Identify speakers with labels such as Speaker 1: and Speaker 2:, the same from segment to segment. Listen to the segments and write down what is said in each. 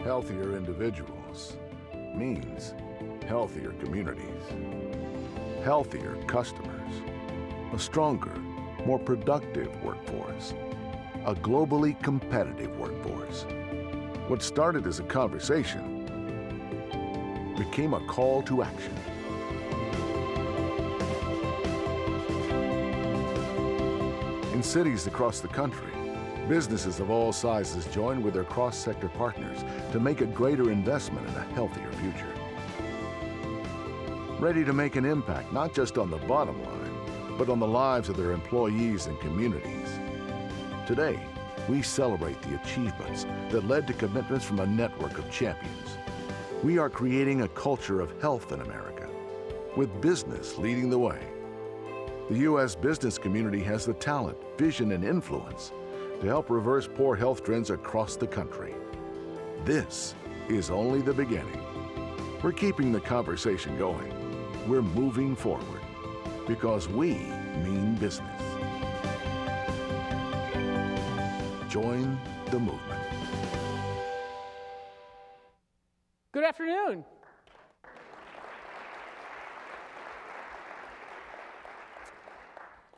Speaker 1: Healthier individuals means healthier communities, healthier customers, a stronger, more productive workforce, a globally competitive workforce. What started as a conversation became a call to action. In cities across the country, businesses of all sizes join with their cross-sector partners to make a greater investment in a healthier future. Ready to make an impact not just on the bottom line, but on the lives of their employees and communities. Today, we celebrate the achievements that led to commitments from a network of champions. We are creating a culture of health in America, with business leading the way. The U.S. business community has the talent, vision, and influence to help reverse poor health trends across the country. This is only the beginning. We're keeping the conversation going. We're moving forward because we mean business. Join the movement.
Speaker 2: Good afternoon.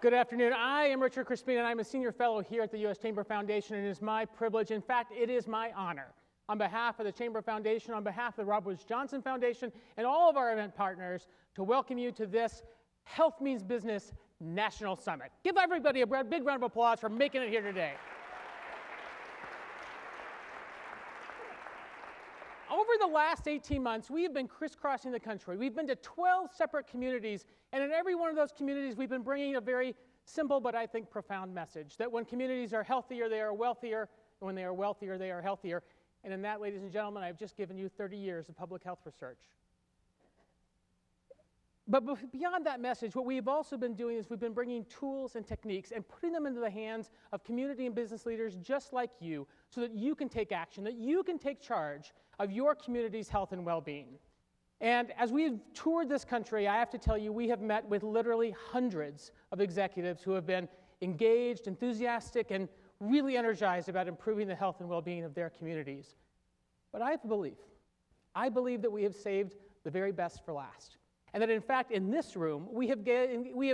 Speaker 2: Good afternoon. I am Richard Crispin, and I'm a senior fellow here at the U.S. Chamber Foundation, and it is my privilege, in fact, it is my honor, on behalf of the Chamber Foundation, on behalf of the Robert Wood Johnson Foundation, and all of our event partners, to welcome you to this Health Means Business National Summit. Give everybody a big round of applause for making it here today. Over the last 18 months, we have been crisscrossing the country. We've been to 12 separate communities, and in every one of those communities, we've been bringing a very simple but I think profound message, that when communities are healthier, they are wealthier, and when they are wealthier, they are healthier. And in that, ladies and gentlemen, I've just given you 30 years of public health research. But beyond that message, what we've also been doing is we've been bringing tools and techniques and putting them into the hands of community and business leaders just like you, so that you can take action, that you can take charge of your community's health and well-being. And as we've toured this country, I have to tell you, we have met with literally hundreds of executives who have been engaged, enthusiastic, and really energized about improving the health and well-being of their communities. But I believe that we have saved the very best for last. And that in fact, in this room, we have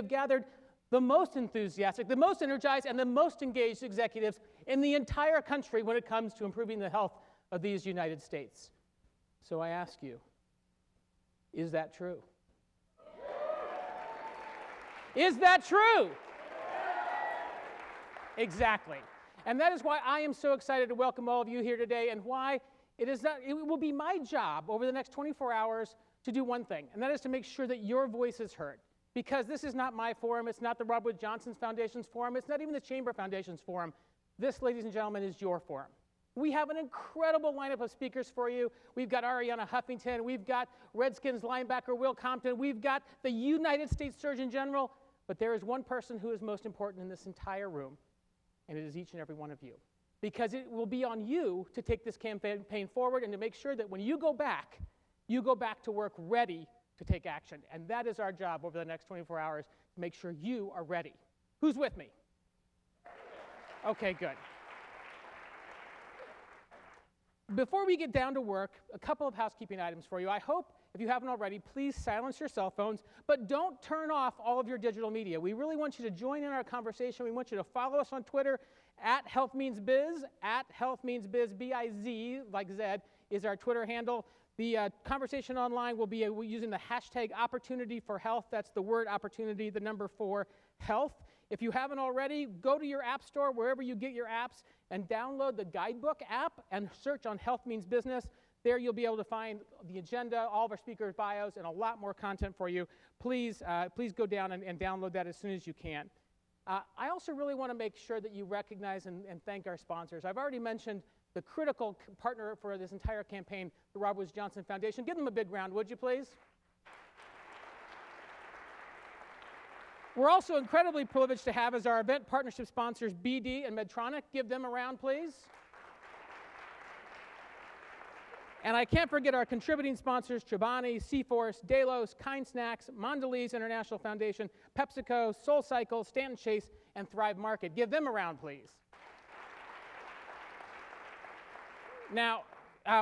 Speaker 2: gathered the most enthusiastic, the most energized, and the most engaged executives in the entire country when it comes to improving the health of these United States. So I ask you, is that true? Is that true? Exactly. And that is why I am so excited to welcome all of you here today, and why it will be my job over the next 24 hours to do one thing, and that is to make sure that your voice is heard. Because this is not my forum, it's not the Robert Wood Johnson Foundation's forum, it's not even the Chamber Foundation's forum. This, ladies and gentlemen, is your forum. We have an incredible lineup of speakers for you. We've got Arianna Huffington, we've got Redskins linebacker Will Compton, we've got the United States Surgeon General, but there is one person who is most important in this entire room, and it is each and every one of you. Because it will be on you to take this campaign forward and to make sure that when you go back to work ready to take action. And that is our job over the next 24 hours, to make sure you are ready. Who's with me? Okay, good. Before we get down to work, a couple of housekeeping items for you. I hope, if you haven't already, please silence your cell phones, but don't turn off all of your digital media. We really want you to join in our conversation. We want you to follow us on Twitter, @HealthMeansBiz, @HealthMeansBiz, B-I-Z, like Zed, is our Twitter handle. The conversation online will be using the hashtag #OpportunityForHealth. That's the word opportunity, the number 4, health. If you haven't already, go to your app store, wherever you get your apps, and download the Guidebook app and search on Health Means Business. There you'll be able to find the agenda, all of our speakers' bios, and a lot more content for you. Please go down and download that as soon as you can. I also really want to make sure that you recognize and thank our sponsors. I've already mentioned the critical partner for this entire campaign, the Robert Wood Johnson Foundation. Give them a big round, would you please? We're also incredibly privileged to have as our event partnership sponsors BD and Medtronic. Give them a round, please. And I can't forget our contributing sponsors, Chobani, Seaforce, Delos, Kind Snacks, Mondelez International Foundation, PepsiCo, SoulCycle, Stanton Chase, and Thrive Market. Give them a round, please. Now,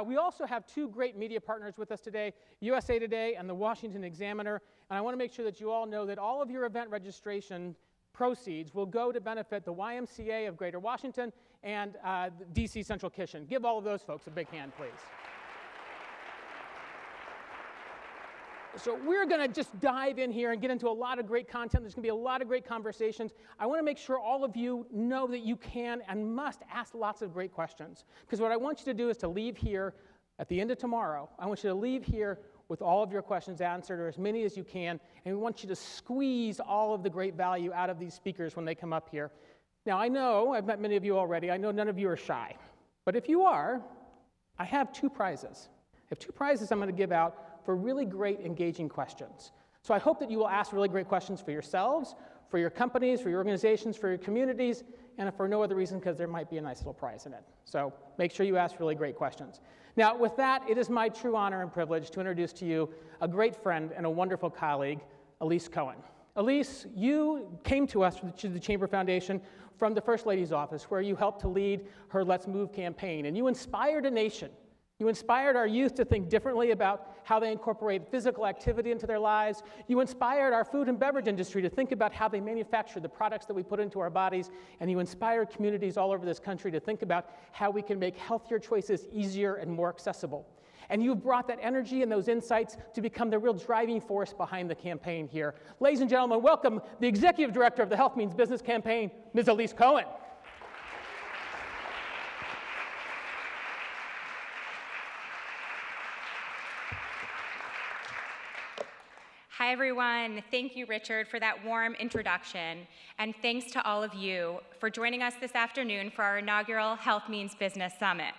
Speaker 2: We also have two great media partners with us today, USA Today and the Washington Examiner. And I want to make sure that you all know that all of your event registration proceeds will go to benefit the YMCA of Greater Washington and DC Central Kitchen. Give all of those folks a big hand, please. So we're going to just dive in here and get into a lot of great content. There's going to be a lot of great conversations. I want to make sure all of you know that you can and must ask lots of great questions. Because what I want you to do is to leave here at the end of tomorrow. I want you to leave here with all of your questions answered, or as many as you can. And we want you to squeeze all of the great value out of these speakers when they come up here. Now, I know, I've met many of you already. I know none of you are shy. But if you are, I have two prizes. I have two prizes I'm going to give out for really great, engaging questions. So I hope that you will ask really great questions for yourselves, for your companies, for your organizations, for your communities, and if for no other reason, because there might be a nice little prize in it. So make sure you ask really great questions. Now, with that, it is my true honor and privilege to introduce to you a great friend and a wonderful colleague, Elise Cohen. Elise, you came to us to the Chamber Foundation from the First Lady's office, where you helped to lead her Let's Move campaign, and you inspired a nation. You inspired our youth to think differently about how they incorporate physical activity into their lives. You inspired our food and beverage industry to think about how they manufacture the products that we put into our bodies. And you inspired communities all over this country to think about how we can make healthier choices easier and more accessible. And you've brought that energy and those insights to become the real driving force behind the campaign here. Ladies and gentlemen, welcome the Executive Director of the Health Means Business campaign, Ms. Elise Cohen.
Speaker 3: Hi, everyone. Thank you, Richard, for that warm introduction. And thanks to all of you for joining us this afternoon for our inaugural Health Means Business Summit.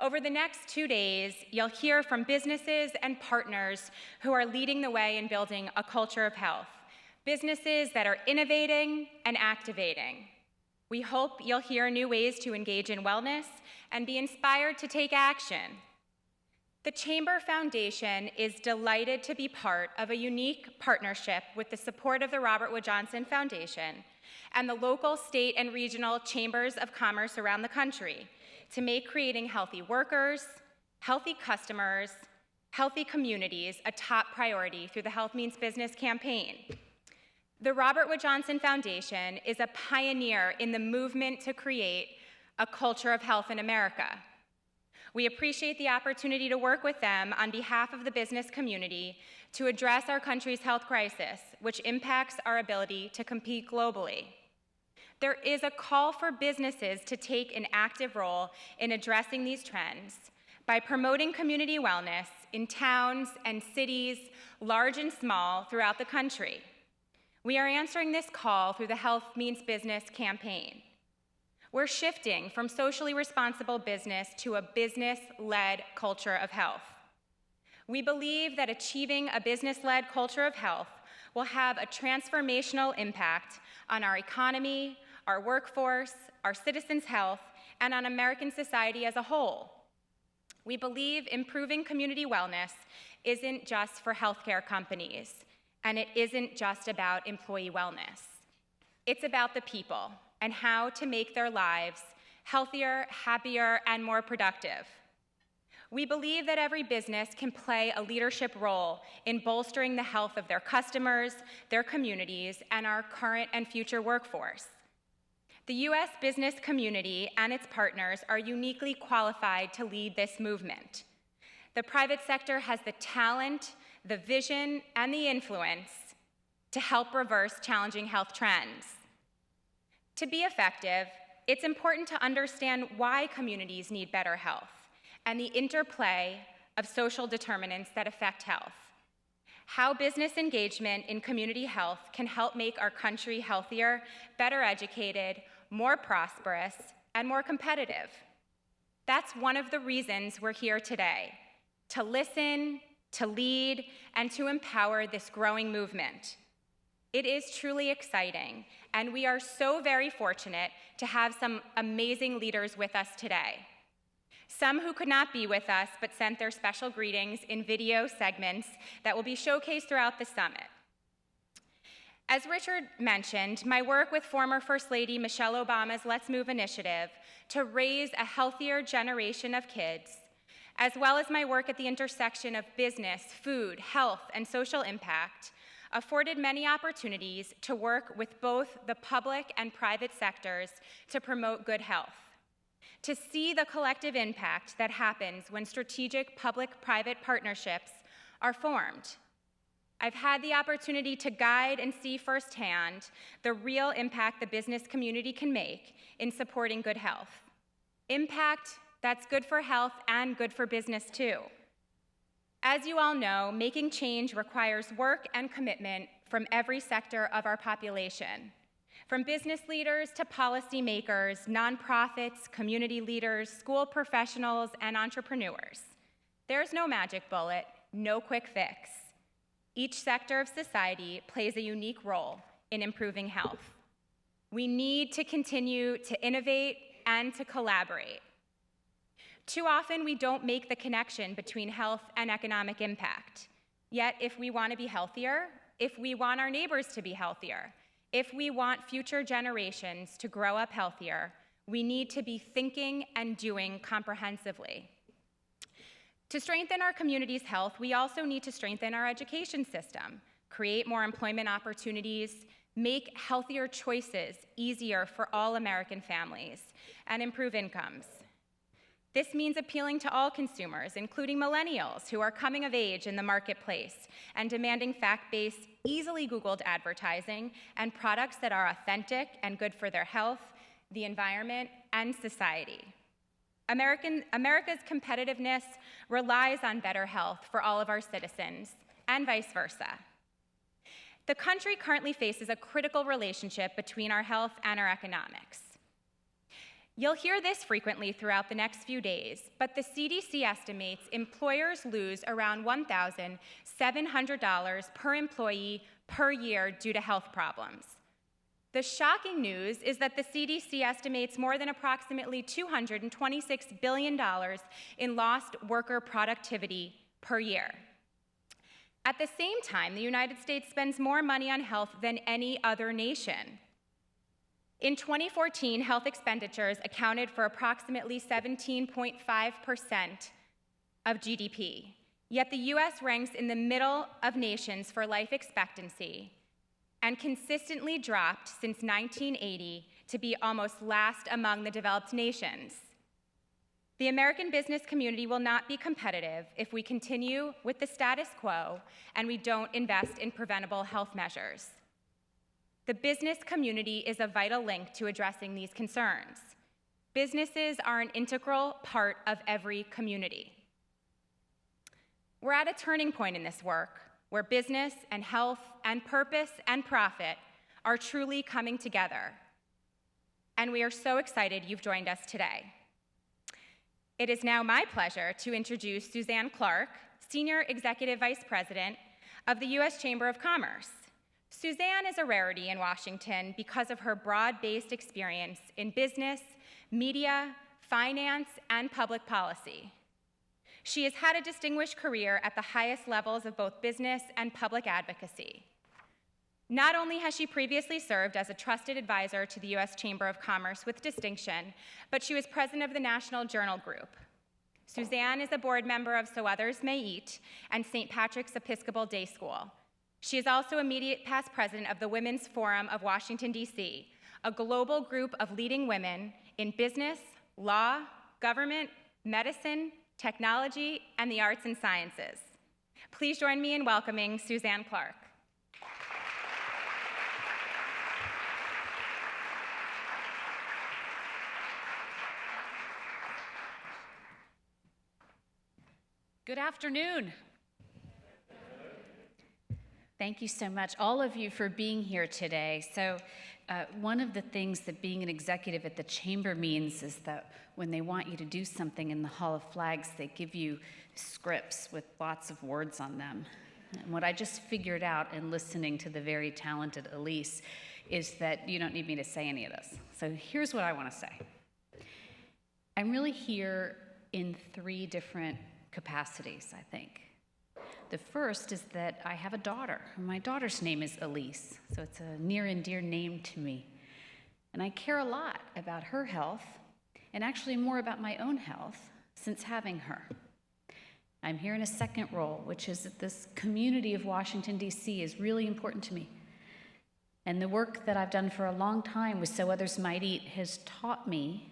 Speaker 3: Over the next 2 days, you'll hear from businesses and partners who are leading the way in building a culture of health, businesses that are innovating and activating. We hope you'll hear new ways to engage in wellness and be inspired to take action. The Chamber Foundation is delighted to be part of a unique partnership with the support of the Robert Wood Johnson Foundation and the local, state, and regional chambers of commerce around the country to make creating healthy workers, healthy customers, healthy communities a top priority through the Health Means Business campaign. The Robert Wood Johnson Foundation is a pioneer in the movement to create a culture of health in America. We appreciate the opportunity to work with them on behalf of the business community to address our country's health crisis, which impacts our ability to compete globally. There is a call for businesses to take an active role in addressing these trends by promoting community wellness in towns and cities, large and small, throughout the country. We are answering this call through the Health Means Business campaign. We're shifting from socially responsible business to a business-led culture of health. We believe that achieving a business-led culture of health will have a transformational impact on our economy, our workforce, our citizens' health, and on American society as a whole. We believe improving community wellness isn't just for healthcare companies, and it isn't just about employee wellness. It's about the people and how to make their lives healthier, happier, and more productive. We believe that every business can play a leadership role in bolstering the health of their customers, their communities, and our current and future workforce. The U.S. business community and its partners are uniquely qualified to lead this movement. The private sector has the talent, the vision, and the influence to help reverse challenging health trends. To be effective, it's important to understand why communities need better health and the interplay of social determinants that affect health. How business engagement in community health can help make our country healthier, better educated, more prosperous, and more competitive. That's one of the reasons we're here today, to listen, to lead, and to empower this growing movement. It is truly exciting, and we are so very fortunate to have some amazing leaders with us today. Some who could not be with us but sent their special greetings in video segments that will be showcased throughout the summit. As Richard mentioned, my work with former First Lady Michelle Obama's Let's Move initiative to raise a healthier generation of kids as well as my work at the intersection of business, food, health, and social impact, afforded many opportunities to work with both the public and private sectors to promote good health, to see the collective impact that happens when strategic public-private partnerships are formed. I've had the opportunity to guide and see firsthand the real impact the business community can make in supporting good health. Impact that's good for health and good for business too. As you all know, making change requires work and commitment from every sector of our population, from business leaders to policymakers, nonprofits, community leaders, school professionals, and entrepreneurs. There's no magic bullet, no quick fix. Each sector of society plays a unique role in improving health. We need to continue to innovate and to collaborate. Too often, we don't make the connection between health and economic impact. Yet, if we want to be healthier, if we want our neighbors to be healthier, if we want future generations to grow up healthier, we need to be thinking and doing comprehensively. To strengthen our community's health, we also need to strengthen our education system, create more employment opportunities, make healthier choices easier for all American families, and improve incomes. This means appealing to all consumers, including millennials who are coming of age in the marketplace and demanding fact-based, easily Googled advertising and products that are authentic and good for their health, the environment, and society. America's competitiveness relies on better health for all of our citizens, and vice versa. The country currently faces a critical relationship between our health and our economics. You'll hear this frequently throughout the next few days, but the CDC estimates employers lose around $1,700 per employee per year due to health problems. The shocking news is that the CDC estimates more than approximately $226 billion in lost worker productivity per year. At the same time, the United States spends more money on health than any other nation. In 2014, health expenditures accounted for approximately 17.5% of GDP, yet the US ranks in the middle of nations for life expectancy and consistently dropped since 1980 to be almost last among the developed nations. The American business community will not be competitive if we continue with the status quo and we don't invest in preventable health measures. The business community is a vital link to addressing these concerns. Businesses are an integral part of every community. We're at a turning point in this work where business and health and purpose and profit are truly coming together. And we are so excited you've joined us today. It is now my pleasure to introduce Suzanne Clark, Senior Executive Vice President of the U.S. Chamber of Commerce. Suzanne is a rarity in Washington because of her broad-based experience in business, media, finance, and public policy. She has had a distinguished career at the highest levels of both business and public advocacy. Not only has she previously served as a trusted advisor to the U.S. Chamber of Commerce with distinction, but she was president of the National Journal Group. Suzanne is a board member of So Others May Eat and St. Patrick's Episcopal Day School. She is also immediate past president of the Women's Forum of Washington, D.C., a global group of leading women in business, law, government, medicine, technology, and the arts and sciences. Please join me in welcoming Suzanne Clark.
Speaker 4: Good afternoon. Thank you so much, all of you, for being here today. So one of the things that being an executive at the Chamber means is that when they want you to do something in the Hall of Flags, they give you scripts with lots of words on them. And what I just figured out in listening to the very talented Elise is that you don't need me to say any of this. So here's what I want to say. I'm really here in 3 different capacities, I think. The first is that I have a daughter. My daughter's name is Elise, so it's a near and dear name to me. And I care a lot about her health, and actually more about my own health since having her. I'm here in a second role, which is that this community of Washington, D.C. is really important to me. And the work that I've done for a long time with So Others Might Eat has taught me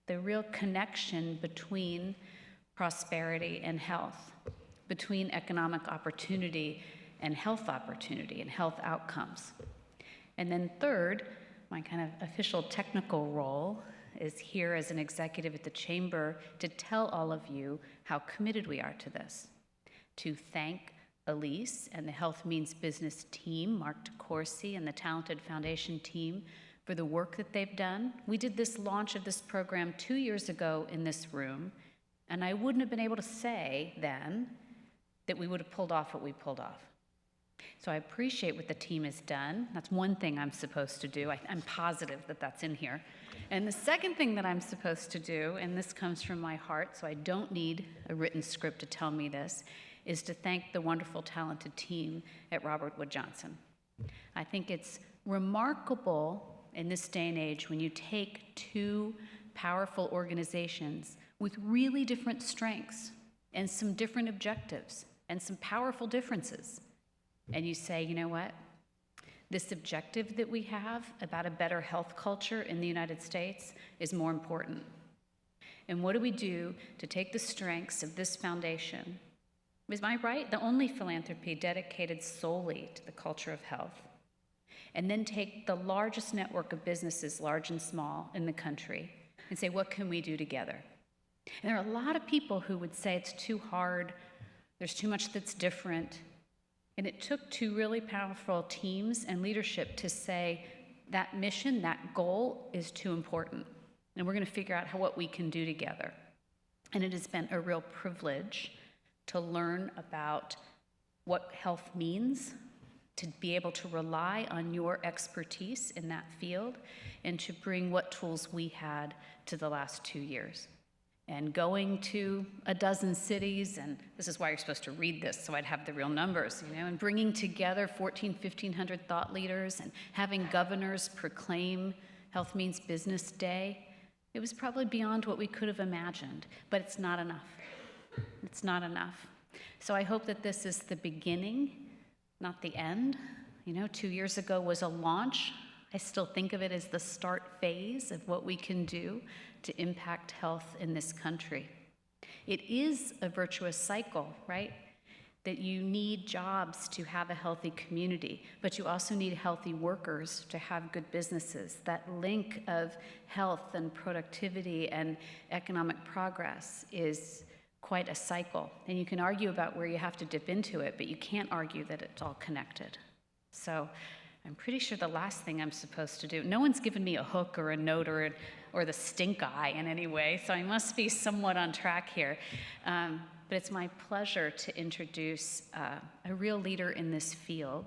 Speaker 4: the real connection between prosperity and health, between economic opportunity and health outcomes. And then third, my kind of official technical role is here as an executive at the Chamber to tell all of you how committed we are to this, to thank Elise and the Health Means Business team, Mark DeCourcy and the Talented Foundation team for the work that they've done. We did this launch of this program 2 years ago in this room, and I wouldn't have been able to say then that we would have pulled off what we pulled off. So I appreciate what the team has done. That's one thing I'm supposed to do. I'm positive that that's in here. And the second thing that I'm supposed to do, and this comes from my heart, so I don't need a written script to tell me this, is to thank the wonderful, talented team at Robert Wood Johnson. I think it's remarkable in this day and age when you take two powerful organizations with really different strengths and some different objectives and some powerful differences, and you say, you know what? This objective that we have about a better health culture in the United States is more important. And what do we do to take the strengths of this foundation? Is my right? The only philanthropy dedicated solely to the culture of health. And then take the largest network of businesses, large and small, in the country, and say, what can we do together? And there are a lot of people who would say it's too hard, there's too much that's different. And it took two really powerful teams and leadership to say that mission, that goal is too important. And we're going to figure out what we can do together. And it has been a real privilege to learn about what health means, to be able to rely on your expertise in that field, and to bring what tools we had to the last 2 years. And going to a dozen cities, and this is why you're supposed to read this so I'd have the real numbers, and bringing together 1,500 thought leaders and having governors proclaim Health Means Business Day. It was probably beyond what we could have imagined, but it's not enough. It's not enough. So I hope that this is the beginning, not the end. 2 years ago was a launch. I still think of it as the start phase of what we can do to impact health in this country. It is a virtuous cycle, right? That you need jobs to have a healthy community, but you also need healthy workers to have good businesses. That link of health and productivity and economic progress is quite a cycle. And you can argue about where you have to dip into it, but you can't argue that it's all connected. So I'm pretty sure the last thing I'm supposed to do, no one's given me a hook or a note or the stink eye in any way, so I must be somewhat on track here. But it's my pleasure to introduce a real leader in this field,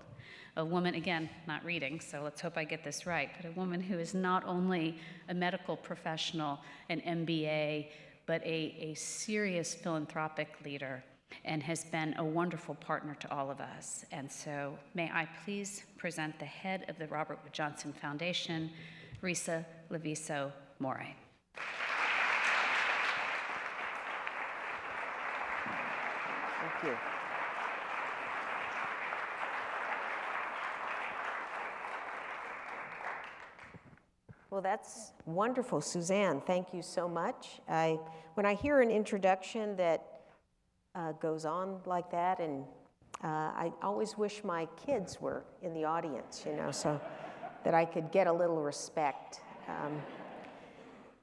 Speaker 4: a woman, again, not reading, so let's hope I get this right, but a woman who is not only a medical professional, an MBA, but a serious philanthropic leader, and has been a wonderful partner to all of us. And so may I please present the head of the Robert Wood Johnson Foundation, Risa Lavizzo-Mourey.
Speaker 5: Thank you. Well, that's wonderful, Suzanne. Thank you so much. When I hear an introduction that goes on like that, and I always wish my kids were in the audience, so that I could get a little respect.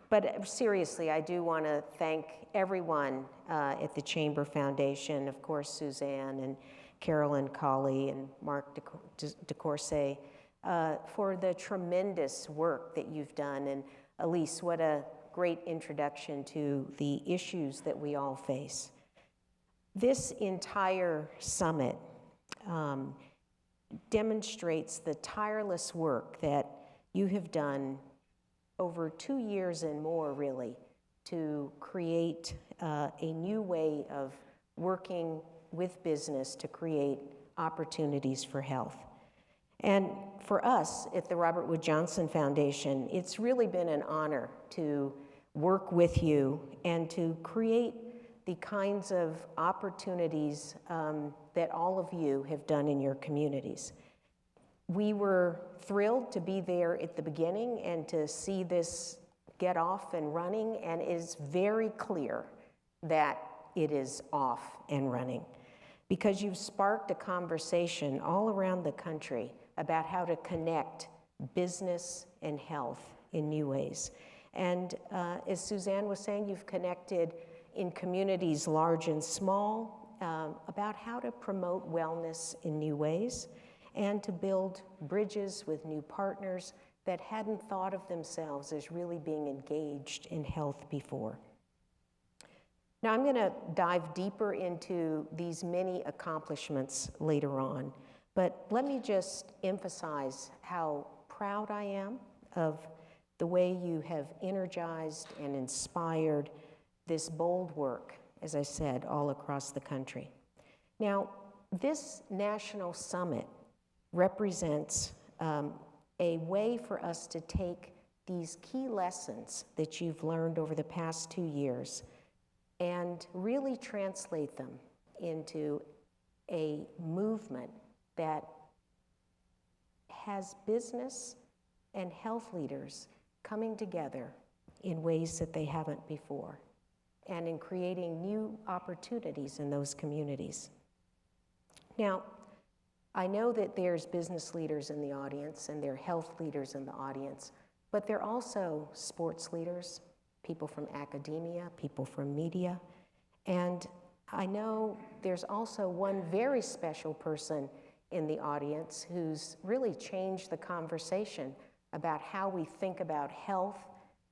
Speaker 5: But seriously, I do want to thank everyone at the Chamber Foundation, of course, Suzanne and Carolyn Colley and Mark DeCourcy, for the tremendous work that you've done. And Elise, what a great introduction to the issues that we all face. This entire summit demonstrates the tireless work that you have done over 2 years and more, really, to create a new way of working with business to create opportunities for health. And for us at the Robert Wood Johnson Foundation, it's really been an honor to work with you and to create the kinds of opportunities that all of you have done in your communities. We were thrilled to be there at the beginning and to see this get off and running, and it is very clear that it is off and running because you've sparked a conversation all around the country about how to connect business and health in new ways. And as Suzanne was saying, you've connected in communities large and small about how to promote wellness in new ways and to build bridges with new partners that hadn't thought of themselves as really being engaged in health before. Now I'm going to dive deeper into these many accomplishments later on, but let me just emphasize how proud I am of the way you have energized and inspired this bold work, as I said, all across the country. Now, this national summit represents a way for us to take these key lessons that you've learned over the past 2 years and really translate them into a movement that has business and health leaders coming together in ways that they haven't before, and in creating new opportunities in those communities. Now, I know that there's business leaders in the audience and there are health leaders in the audience, but there are also sports leaders, people from academia, people from media, and I know there's also one very special person in the audience who's really changed the conversation about how we think about health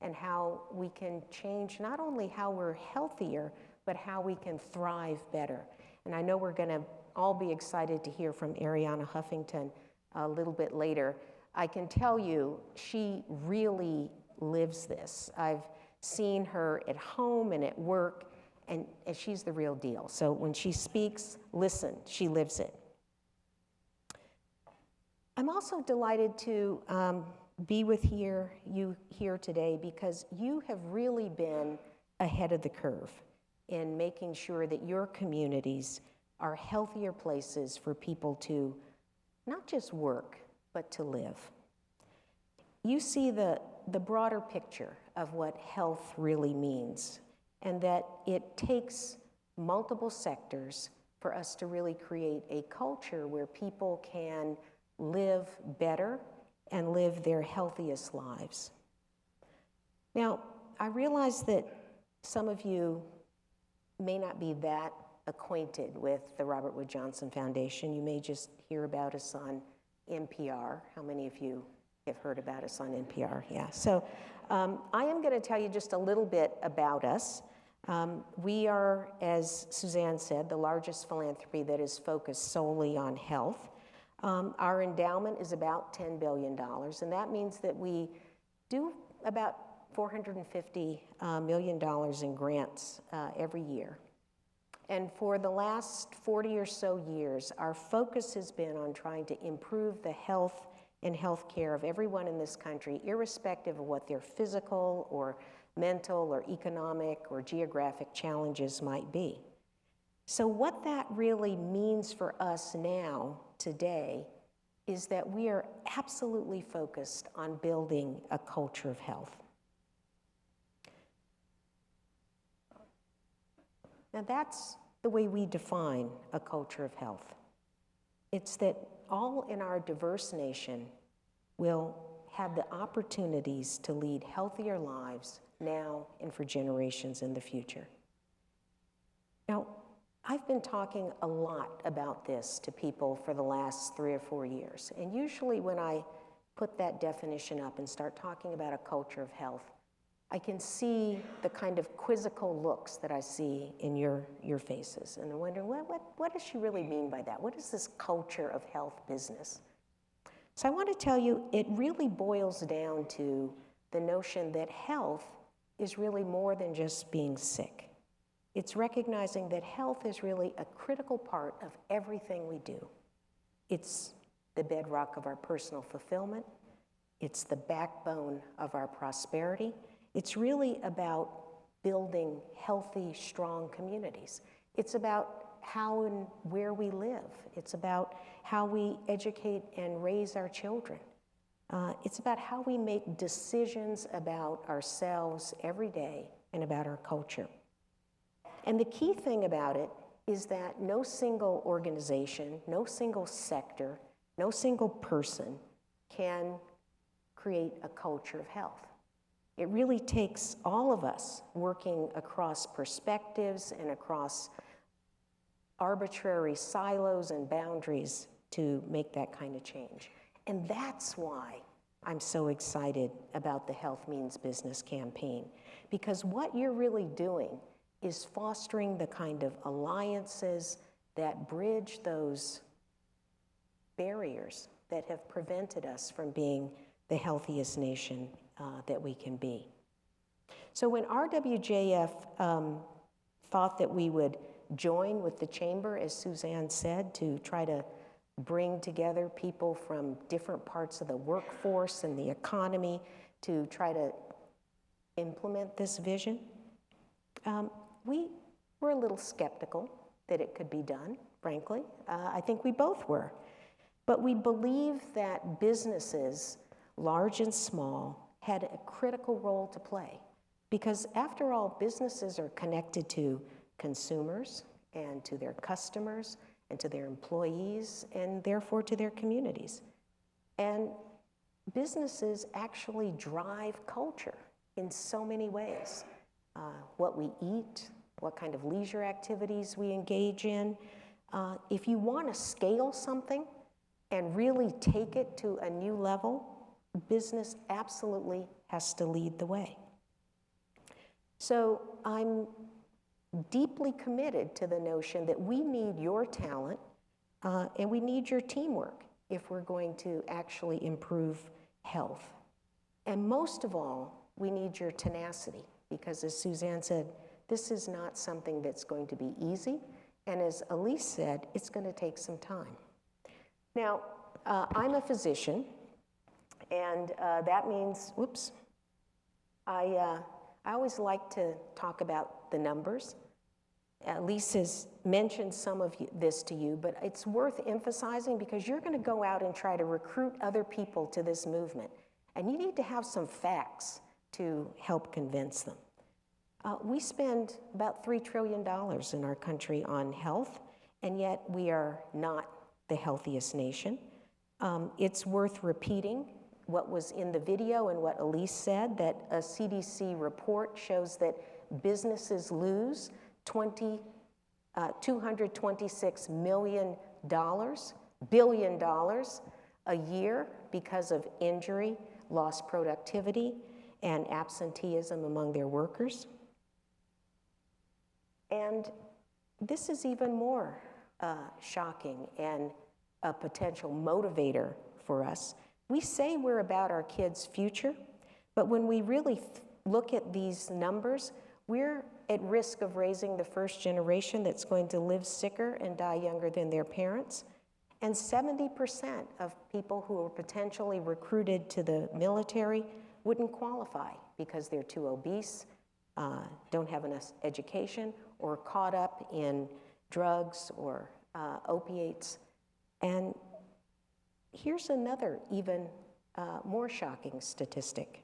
Speaker 5: and how we can change not only how we're healthier, but how we can thrive better. And I know we're going to all be excited to hear from Arianna Huffington a little bit later. I can tell you, she really lives this. I've seen her at home and at work, and she's the real deal. So when she speaks, listen, she lives it. I'm also delighted to be with you here today because you have really been ahead of the curve in making sure that your communities are healthier places for people to not just work, but to live. You see the broader picture of what health really means, and that it takes multiple sectors for us to really create a culture where people can live better and live their healthiest lives. Now, I realize that some of you may not be that acquainted with the Robert Wood Johnson Foundation. You may just hear about us on NPR. How many of you have heard about us on NPR? Yeah, so I am gonna tell you just a little bit about us. We are, as Suzanne said, the largest philanthropy that is focused solely on health. Our endowment is about $10 billion, and that means that we do about $450 million in grants every year. And for the last 40 or so years, our focus has been on trying to improve the health and health care of everyone in this country, irrespective of what their physical or mental or economic or geographic challenges might be. So what that really means for us now, today, is that we are absolutely focused on building a culture of health. Now that's the way we define a culture of health. It's that all in our diverse nation will have the opportunities to lead healthier lives now and for generations in the future. Now, I've been talking a lot about this to people for the last 3 or 4 years, and usually when I put that definition up and start talking about a culture of health, I can see the kind of quizzical looks that I see in your faces, and they're wondering, what does she really mean by that? What is this culture of health business? So I want to tell you, it really boils down to the notion that health is really more than just being sick. It's recognizing that health is really a critical part of everything we do. It's the bedrock of our personal fulfillment. It's the backbone of our prosperity. It's really about building healthy, strong communities. It's about how and where we live. It's about how we educate and raise our children. It's about how we make decisions about ourselves every day and about our culture. And the key thing about it is that no single organization, no single sector, no single person can create a culture of health. It really takes all of us working across perspectives and across arbitrary silos and boundaries to make that kind of change. And that's why I'm so excited about the Health Means Business campaign, because what you're really doing is fostering the kind of alliances that bridge those barriers that have prevented us from being the healthiest nation that we can be. So when RWJF thought that we would join with the Chamber, as Suzanne said, to try to bring together people from different parts of the workforce and the economy to try to implement this vision, we were a little skeptical that it could be done, frankly. I think we both were. But we believe that businesses, large and small, had a critical role to play. Because after all, businesses are connected to consumers and to their customers and to their employees and therefore to their communities. And businesses actually drive culture in so many ways. What we eat, what kind of leisure activities we engage in. If you want to scale something and really take it to a new level, business absolutely has to lead the way. So I'm deeply committed to the notion that we need your talent and we need your teamwork if we're going to actually improve health. And most of all, we need your tenacity, because as Suzanne said, this is not something that's going to be easy. And as Elise said, it's going to take some time. Now, I'm a physician, and that means, I always like to talk about the numbers. Elise has mentioned some of this to you, but it's worth emphasizing because you're going to go out and try to recruit other people to this movement. And you need to have some facts to help convince them. We spend about $3 trillion in our country on health, and yet we are not the healthiest nation. It's worth repeating what was in the video and what Elise said, that a CDC report shows that businesses lose $226 billion a year because of injury, lost productivity, and absenteeism among their workers. And this is even more shocking and a potential motivator for us. We say we're about our kids' future, but when we really look at these numbers, we're at risk of raising the first generation that's going to live sicker and die younger than their parents. And 70% of people who are potentially recruited to the military wouldn't qualify because they're too obese, don't have enough education, or caught up in drugs or opiates. And here's another even more shocking statistic.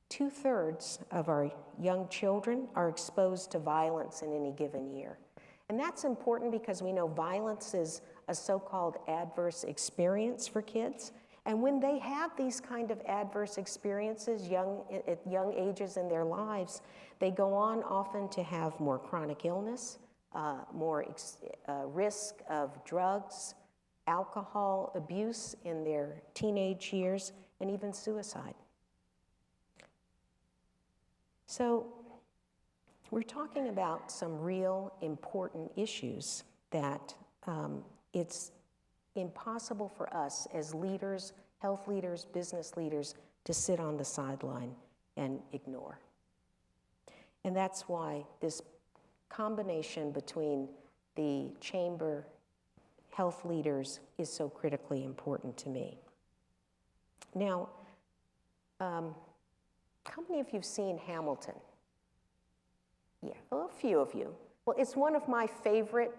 Speaker 5: 2/3 of our young children are exposed to violence in any given year. And that's important because we know violence is a so-called adverse experience for kids. And when they have these kind of adverse experiences at young ages in their lives, they go on often to have more chronic illness, more risk of drugs, alcohol abuse in their teenage years, and even suicide. So we're talking about some real important issues that it's impossible for us as leaders, health leaders, business leaders, to sit on the sideline and ignore. And that's why this combination between the chamber health leaders is so critically important to me. Now, how many of you have seen Hamilton? Yeah, well, a few of you. Well, it's one of my favorite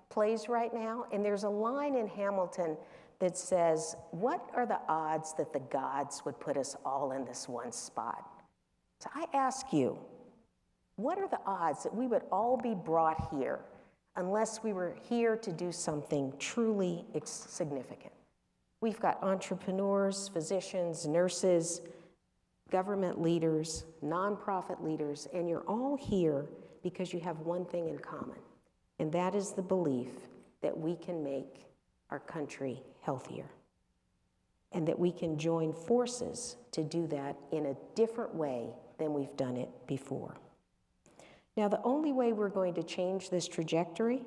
Speaker 5: plays right now, and there's a line in Hamilton that says, "What are the odds that the gods would put us all in this one spot?" So I ask you, what are the odds that we would all be brought here unless we were here to do something truly significant? We've got entrepreneurs, physicians, nurses, government leaders, nonprofit leaders, and you're all here because you have one thing in common, and that is the belief that we can make our country healthier, and that we can join forces to do that in a different way than we've done it before. Now, the only way we're going to change this trajectory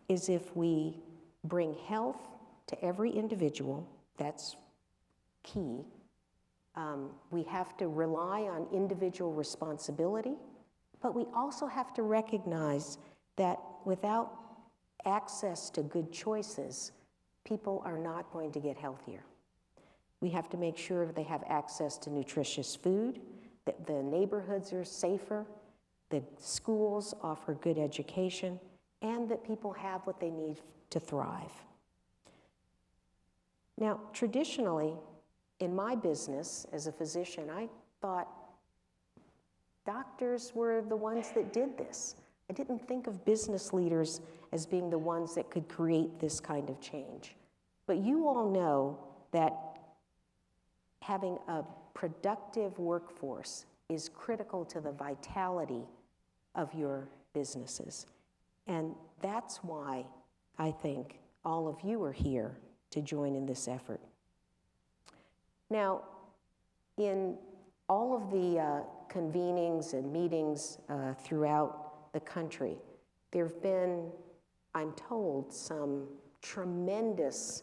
Speaker 5: is if we bring health to every individual. That's key. We have to rely on individual responsibility, but we also have to recognize that without access to good choices, people are not going to get healthier. We have to make sure they have access to nutritious food, that the neighborhoods are safer, the schools offer good education, and that people have what they need to thrive. Now, traditionally, in my business as a physician, I thought doctors were the ones that did this. I didn't think of business leaders as being the ones that could create this kind of change. But you all know that having a productive workforce is critical to the vitality of your businesses. And that's why I think all of you are here to join in this effort. Now, in all of the convenings and meetings throughout the country, there have been, I'm told, some tremendous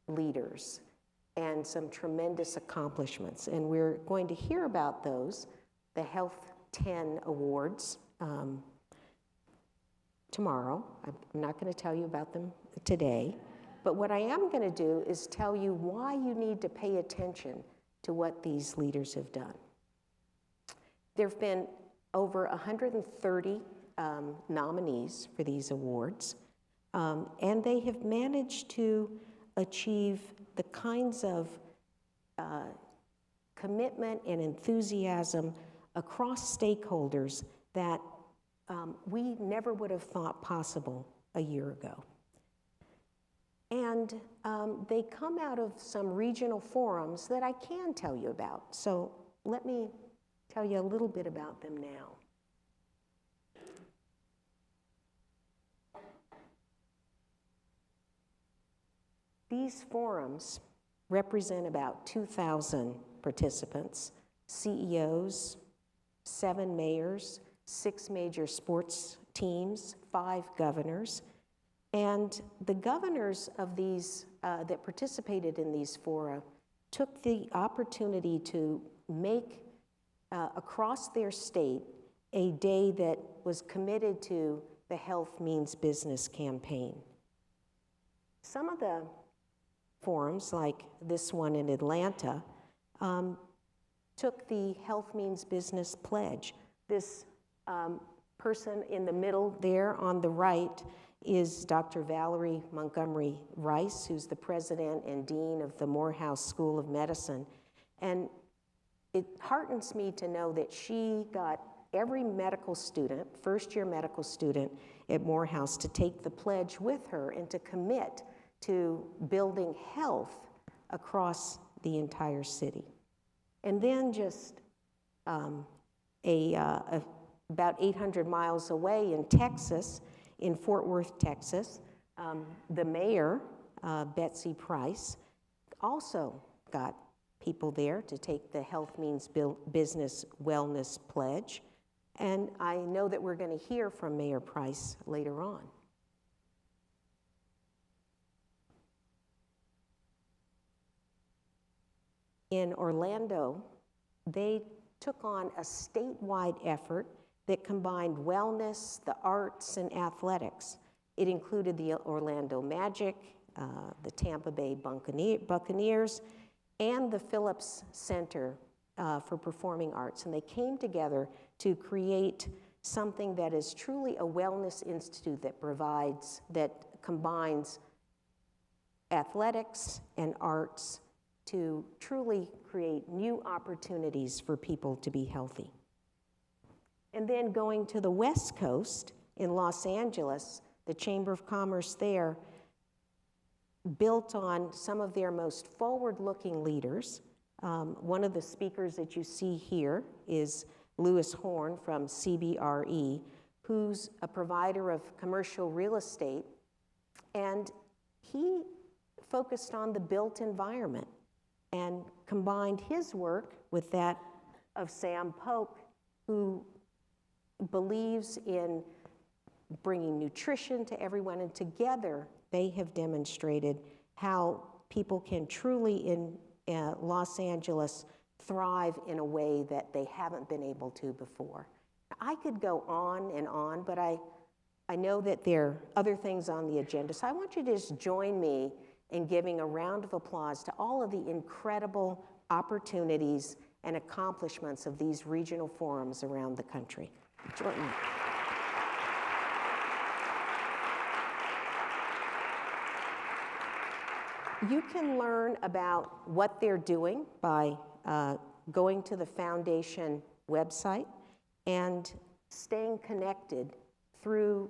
Speaker 5: leaders and some tremendous accomplishments. And we're going to hear about those, the Health 10 Awards, tomorrow. I'm not going to tell you about them today. But what I am going to do is tell you why you need to pay attention to what these leaders have done. There have been over 130 nominees for these awards, and they have managed to achieve the kinds of commitment and enthusiasm across stakeholders that we never would have thought possible a year ago. And they come out of some regional forums that I can tell you about. So let me tell you a little bit about them now. These forums represent about 2,000 participants, CEOs, 7 mayors, 6 major sports teams, 5 governors. And the governors of these that participated in these fora took the opportunity to make across their state a day that was committed to the Health Means Business campaign. Some of the forums, like this one in Atlanta, took the Health Means Business pledge. This person in the middle there on the right is Dr. Valerie Montgomery Rice, who's the president and dean of the Morehouse School of Medicine. And it heartens me to know that she got every medical student, first-year medical student at Morehouse, to take the pledge with her and to commit to building health across the entire city. And then just about 800 miles away in Texas, in Fort Worth, Texas, the mayor, Betsy Price, also got people there to take the Health Means Business Wellness Pledge. And I know that we're going to hear from Mayor Price later on. In Orlando, they took on a statewide effort that combined wellness, the arts, and athletics. It included the Orlando Magic, the Tampa Bay Buccaneers, and the Phillips Center for Performing Arts. And they came together to create something that is truly a wellness institute that combines athletics and arts to truly create new opportunities for people to be healthy. And then going to the West Coast in Los Angeles, the Chamber of Commerce there built on some of their most forward-looking leaders. One of the speakers that you see here is Louis Horn from CBRE, who's a provider of commercial real estate, and he focused on the built environment and combined his work with that of Sam Polk, who believes in bringing nutrition to everyone, and together they have demonstrated how people can truly in Los Angeles thrive in a way that they haven't been able to before. I could go on, but I know that there are other things on the agenda, so I want you to just join me in giving a round of applause to all of the incredible opportunities and accomplishments of these regional forums around the country. Join me. You can learn about what they're doing by going to the foundation website and staying connected through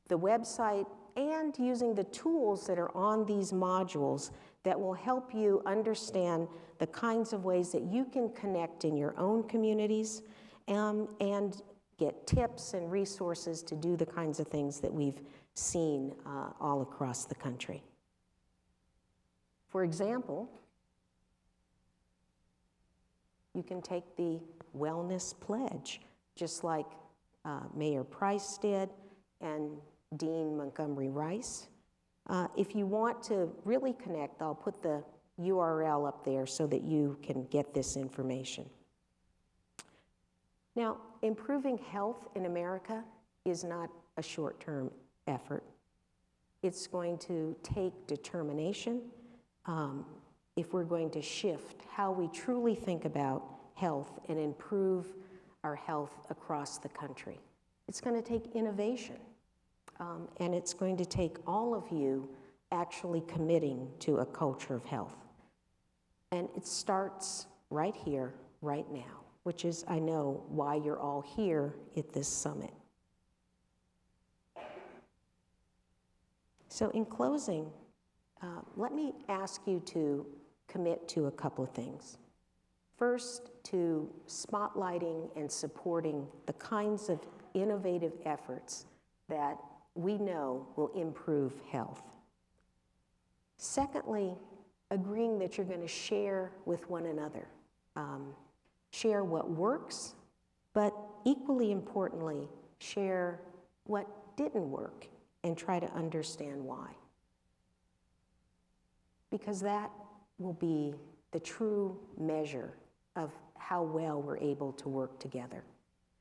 Speaker 5: the website and using the tools that are on these modules that will help you understand the kinds of ways that you can connect in your own communities and get tips and resources to do the kinds of things that we've seen all across the country. For example, you can take the Wellness Pledge, just like Mayor Price did and Dean Montgomery Rice. If you want to really connect, I'll put the URL up there so that you can get this information. Now, improving health in America is not a short-term effort. It's going to take determination if we're going to shift how we truly think about health and improve our health across the country. It's going to take innovation, and it's going to take all of you actually committing to a culture of health. And it starts right here, right now, which is, I know, why you're all here at this summit. So in closing, let me ask you to commit to a couple of things. First, to spotlighting and supporting the kinds of innovative efforts that we know will improve health. Secondly, agreeing that you're going to share with one another. Share what works, but equally importantly, share what didn't work and try to understand why. Because that will be the true measure of how well we're able to work together.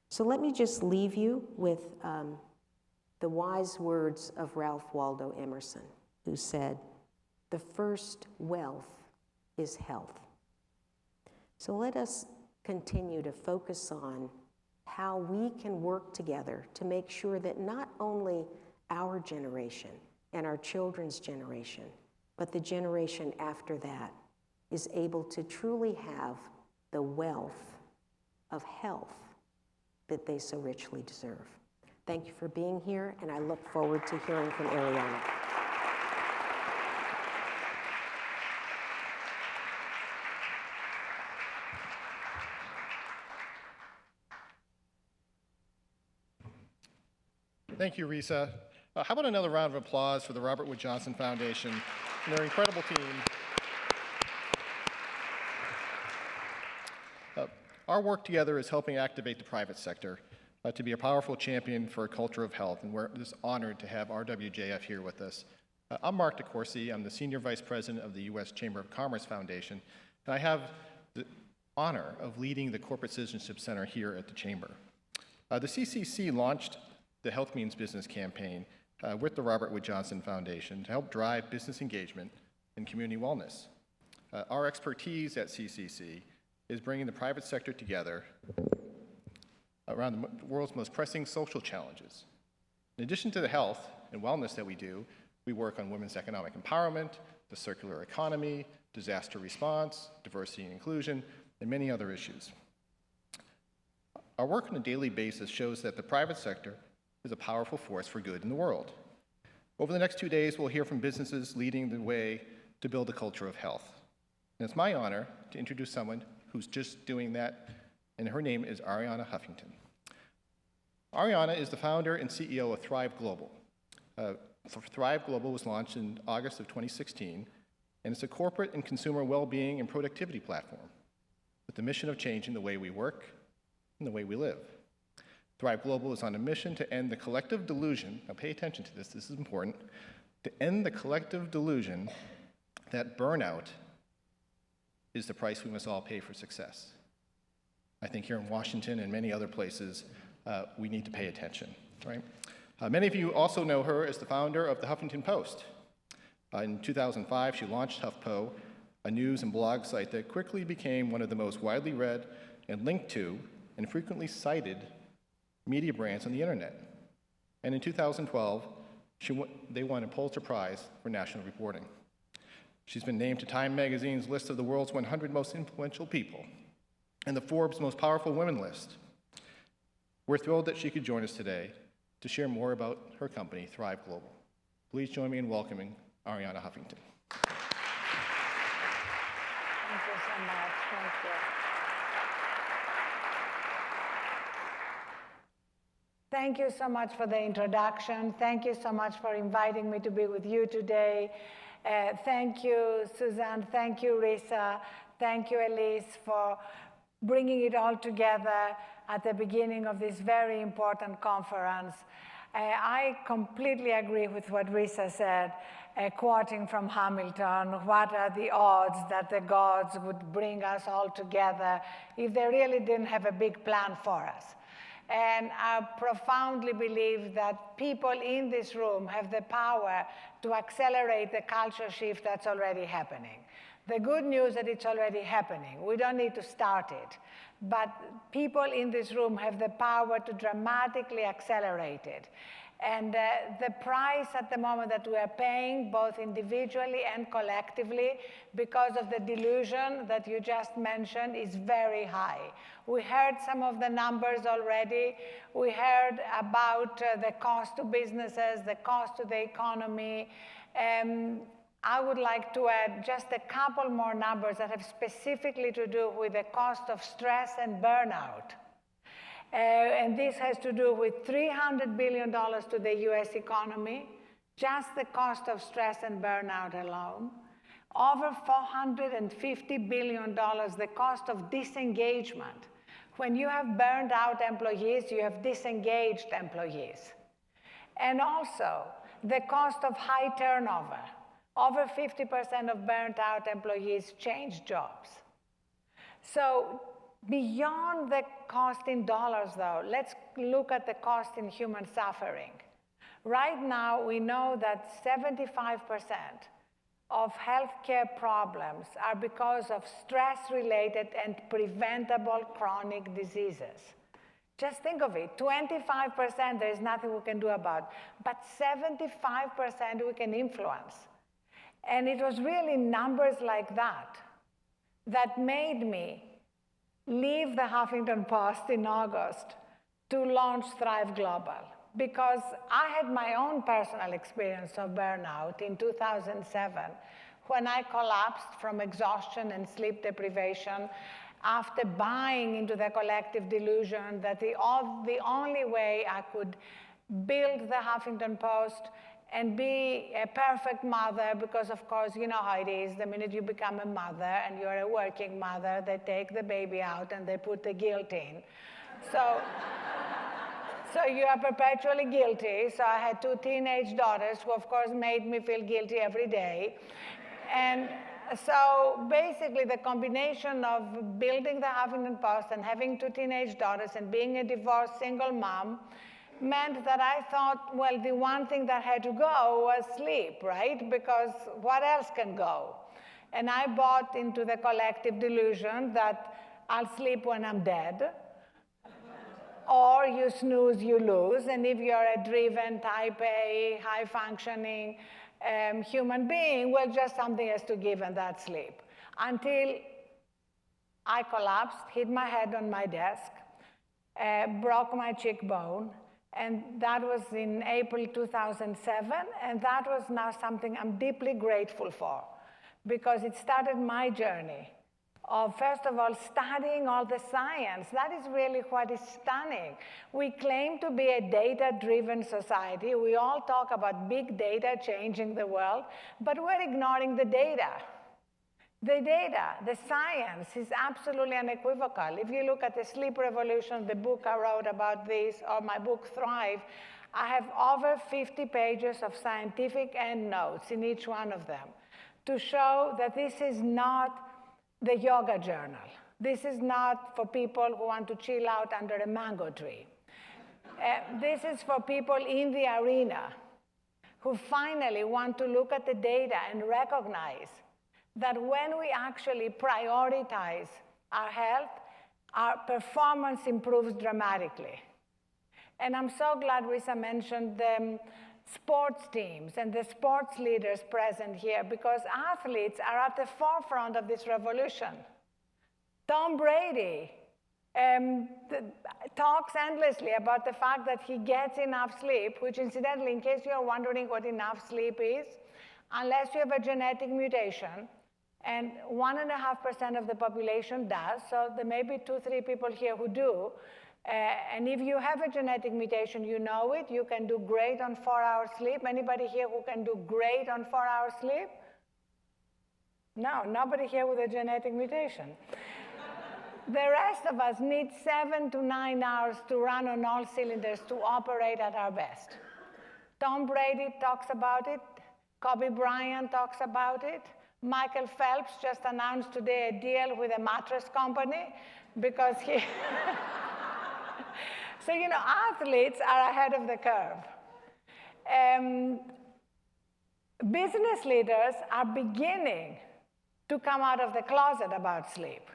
Speaker 5: So let me just leave you with the wise words of Ralph Waldo Emerson, who said, "The first wealth is health." So let us continue to focus on how we can work together to make sure that not only our generation and our children's generation, but the generation after that is able to truly have the wealth of health that they so richly deserve. Thank you for being here, and I look forward to hearing from Ariana.
Speaker 6: Thank you, Risa. How about another round of applause for the Robert Wood Johnson Foundation and their incredible team. Our work together is helping activate the private sector to be a powerful champion for a culture of health, and we're just honored to have RWJF here with us. I'm Mark DeCourcy. I'm the Senior Vice President of the U.S. Chamber of Commerce Foundation, and I have the honor of leading the Corporate Citizenship Center here at the Chamber. The CCC launched the Health Means Business campaign with the Robert Wood Johnson Foundation to help drive business engagement and community wellness. Our expertise at CCC is bringing the private sector together around the world's most pressing social challenges. In addition to the health and wellness that we do, we work on women's economic empowerment, the circular economy, disaster response, diversity and inclusion, and many other issues. Our work on a daily basis shows that the private sector is a powerful force for good in the world. Over the next 2 days, we'll hear from businesses leading the way to build a culture of health. And it's my honor to introduce someone who's just doing that, and her name is Arianna Huffington. Arianna is the founder and CEO of Thrive Global. Thrive Global was launched in August of 2016, and it's a corporate and consumer well-being and productivity platform with the mission of changing the way we work and the way we live. Thrive Global is on a mission to end the collective delusion, now pay attention to this is important, to end the collective delusion that burnout is the price we must all pay for success. I think here in Washington and many other places, we need to pay attention, right? Many of you also know her as the founder of the Huffington Post. In 2005, she launched HuffPo, a news and blog site that quickly became one of the most widely read and linked to and frequently cited media brands on the internet. And in 2012, they won a Pulitzer Prize for national reporting. She's been named to Time Magazine's list of the world's 100 most influential people and the Forbes Most Powerful Women list. We're thrilled that she could join us today to share more about her company, Thrive Global. Please join me in welcoming Arianna Huffington.
Speaker 7: Thank you so much. Thank you. Thank you so much for the introduction. Thank you so much for inviting me to be with you today. Thank you, Suzanne. Thank you, Risa. Thank you, Elise, for bringing it all together at the beginning of this very important conference. I completely agree with what Risa said, quoting from Hamilton, what are the odds that the gods would bring us all together if they really didn't have a big plan for us? And I profoundly believe that people in this room have the power to accelerate the culture shift that's already happening. The good news is that it's already happening. We don't need to start it. But people in this room have the power to dramatically accelerate it. And the price at the moment that we are paying, both individually and collectively, because of the delusion that you just mentioned, is very high. We heard some of the numbers already. We heard about the cost to businesses, the cost to the economy. I would like to add just a couple more numbers that have specifically to do with the cost of stress and burnout. And this has to do with $300 billion to the US economy, just the cost of stress and burnout alone. Over $450 billion, the cost of disengagement. When you have burned out employees, you have disengaged employees. And also, the cost of high turnover. Over 50% of burnt out employees change jobs. So beyond the cost in dollars, though, let's look at the cost in human suffering. Right now, we know that 75% of healthcare problems are because of stress-related and preventable chronic diseases. Just think of it, 25% there is nothing we can do about, but 75% we can influence. And it was really numbers like that that made me leave the Huffington Post in August to launch Thrive Global, because I had my own personal experience of burnout in 2007 when I collapsed from exhaustion and sleep deprivation after buying into the collective delusion that the only way I could build the Huffington Post and be a perfect mother, because of course, you know how it is, the minute you become a mother and you're a working mother, they take the baby out and they put the guilt in. So you are perpetually guilty. So I had 2 teenage daughters who of course made me feel guilty every day. And so basically the combination of building the Huffington Post and having 2 teenage daughters and being a divorced single mom meant that I thought, well, the one thing that had to go was sleep, right? Because what else can go? And I bought into the collective delusion that I'll sleep when I'm dead. or you snooze, you lose. And if you're a driven, type A, high-functioning human being, well, just something has to give, and that's sleep. Until I collapsed, hit my head on my desk, broke my cheekbone, and that was in April 2007, and that was now something I'm deeply grateful for, because it started my journey of, first of all, studying all the science. That is really what is stunning. We claim to be a data-driven society. We all talk about big data changing the world, but we're ignoring the data. The data, the science is absolutely unequivocal. If you look at the sleep revolution, the book I wrote about this, or my book Thrive, I have over 50 pages of scientific endnotes in each one of them to show that this is not the yoga journal. This is not for people who want to chill out under a mango tree. This is for people in the arena who finally want to look at the data and recognize that when we actually prioritize our health, our performance improves dramatically. And I'm so glad Risa mentioned the sports teams and the sports leaders present here, because athletes are at the forefront of this revolution. Tom Brady talks endlessly about the fact that he gets enough sleep, which incidentally, in case you're wondering what enough sleep is, unless you have a genetic mutation, and 1.5% of the population does, so there may be 2-3 people here who do. And if you have a genetic mutation, you know it. You can do great on 4-hour sleep. Anybody here who can do great on 4-hour sleep? No, nobody here with a genetic mutation. The rest of us need 7 to 9 hours to run on all cylinders to operate at our best. Tom Brady talks about it. Kobe Bryant talks about it. Michael Phelps just announced today a deal with a mattress company because he... So, you know, athletes are ahead of the curve. Business leaders are beginning to come out of the closet about sleep.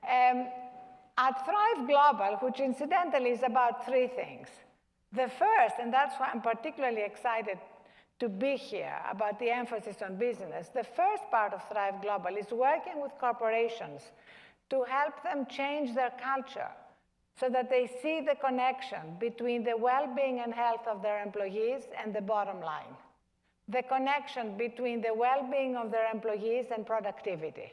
Speaker 7: At Thrive Global, which incidentally is about 3 things. The first, and that's why I'm particularly excited to be here about the emphasis on business, the first part of Thrive Global is working with corporations to help them change their culture so that they see the connection between the well-being and health of their employees and the bottom line, the connection between the well-being of their employees and productivity.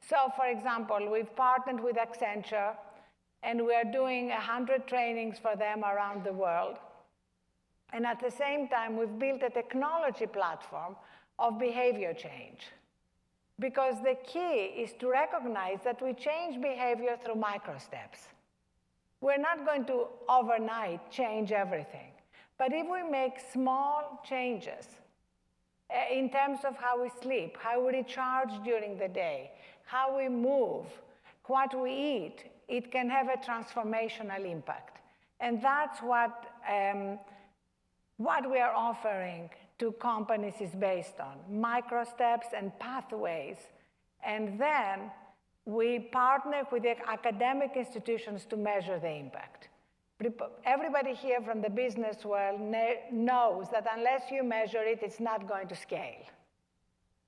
Speaker 7: So, for example, we've partnered with Accenture, and we're doing 100 trainings for them around the world. And at the same time, we've built a technology platform of behavior change. Because the key is to recognize that we change behavior through micro steps. We're not going to overnight change everything. But if we make small changes in terms of how we sleep, how we recharge during the day, how we move, what we eat, it can have a transformational impact. And that's what we are offering to companies is based on micro steps and pathways. And then we partner with the academic institutions to measure the impact. Everybody here from the business world knows that unless you measure it, it's not going to scale.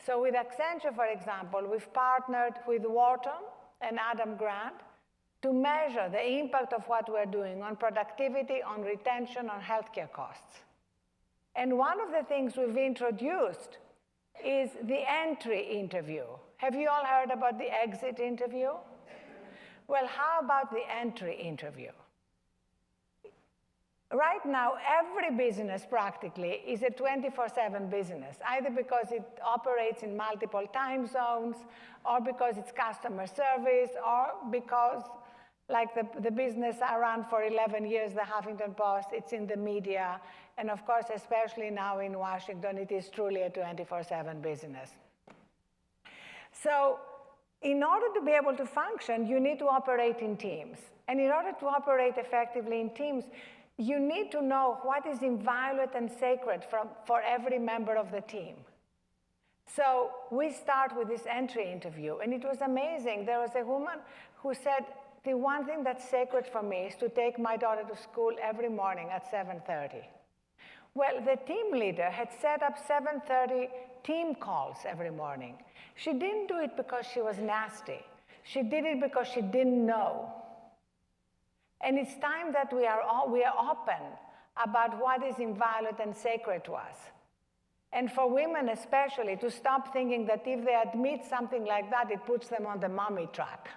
Speaker 7: So with Accenture, for example, we've partnered with Wharton and Adam Grant to measure the impact of what we're doing on productivity, on retention, on healthcare costs. And one of the things we've introduced is the entry interview. Have you all heard about the exit interview? Well, how about the entry interview? Right now, every business practically is a 24/7 business, either because it operates in multiple time zones, or because it's customer service, or because, like the business I ran for 11 years, the Huffington Post, it's in the media. And of course, especially now in Washington, it is truly a 24/7 business. So in order to be able to function, you need to operate in teams. And in order to operate effectively in teams, you need to know what is inviolate and sacred for every member of the team. So we start with this entry interview, and it was amazing. There was a woman who said, the one thing that's sacred for me is to take my daughter to school every morning at 7:30. Well, the team leader had set up 7:30 team calls every morning. She didn't do it because she was nasty. She did it because she didn't know. And it's time that we are open about what is inviolate and sacred to us. And for women especially, to stop thinking that if they admit something like that, it puts them on the mommy track.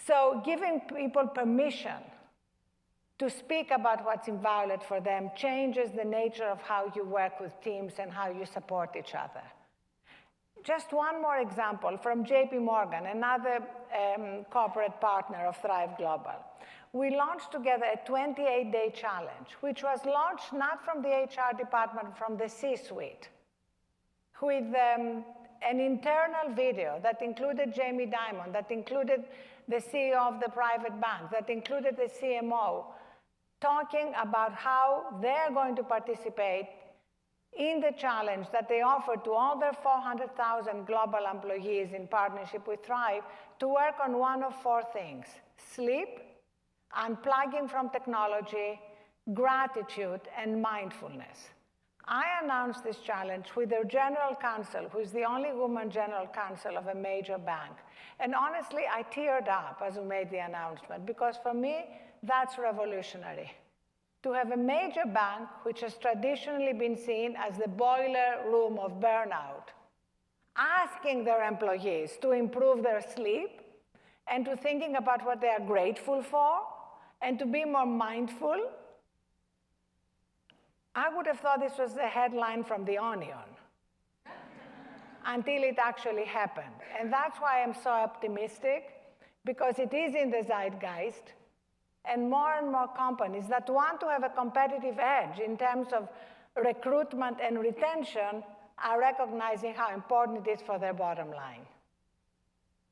Speaker 7: So giving people permission to speak about what's inviolate for them changes the nature of how you work with teams and how you support each other. Just one more example from JP Morgan, another corporate partner of Thrive Global. We launched together a 28-day challenge, which was launched not from the HR department, from the C-suite, with an internal video that included Jamie Dimon, that included the CEO of the private bank, that included the CMO, talking about how they're going to participate in the challenge that they offered to all their 400,000 global employees in partnership with Thrive to work on one of four things: sleep, unplugging from technology, gratitude, and mindfulness. I announced this challenge with their general counsel, who is the only woman general counsel of a major bank. And honestly, I teared up as we made the announcement, because for me, that's revolutionary. To have a major bank, which has traditionally been seen as the boiler room of burnout, asking their employees to improve their sleep and to thinking about what they are grateful for and to be more mindful. I would have thought this was a headline from The Onion until it actually happened. And that's why I'm so optimistic, because it is in the zeitgeist. And more companies that want to have a competitive edge in terms of recruitment and retention are recognizing how important it is for their bottom line.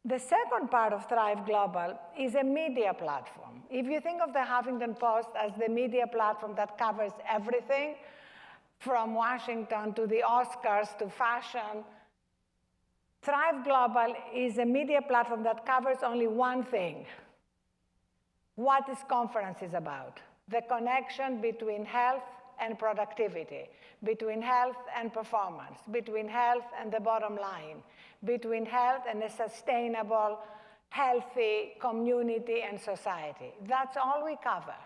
Speaker 7: The second part of Thrive Global is a media platform. If you think of the Huffington Post as the media platform that covers everything, from Washington to the Oscars to fashion, Thrive Global is a media platform that covers only one thing: what this conference is about: the connection between health and productivity, between health and performance, between health and the bottom line, between health and a sustainable, healthy community and society. That's all we cover.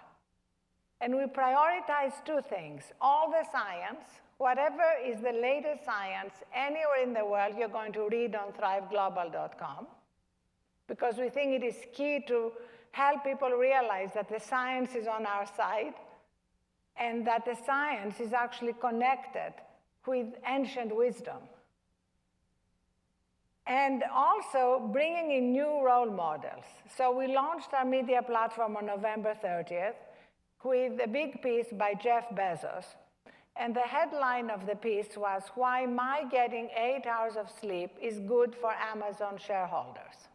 Speaker 7: And we prioritize two things: all the science, whatever is the latest science anywhere in the world, you're going to read on thriveglobal.com, because we think it is key to help people realize that the science is on our side and that the science is actually connected with ancient wisdom. And also bringing in new role models. So we launched our media platform on November 30th with a big piece by Jeff Bezos. And the headline of the piece was, "Why My Getting 8 Hours of Sleep is Good for Amazon Shareholders."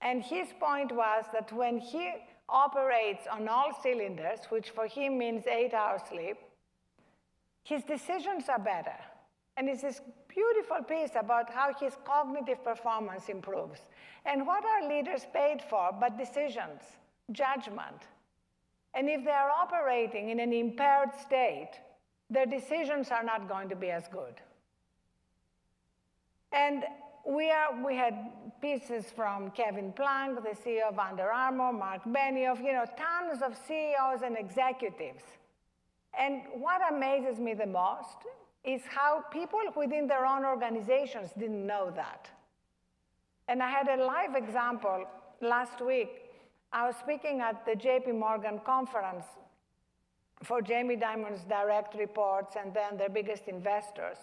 Speaker 7: And his point was that when he operates on all cylinders, which for him means 8 hours sleep, his decisions are better. And it's this beautiful piece about how his cognitive performance improves. And what are leaders paid for but decisions, judgment? And if they are operating in an impaired state, their decisions are not going to be as good. And we had pieces from Kevin Plank, the CEO of Under Armour, Mark Benioff, tons of CEOs and executives. And what amazes me the most is how people within their own organizations didn't know that. And I had a live example last week. I was speaking at the JP Morgan conference for Jamie Dimon's direct reports and then their biggest investors.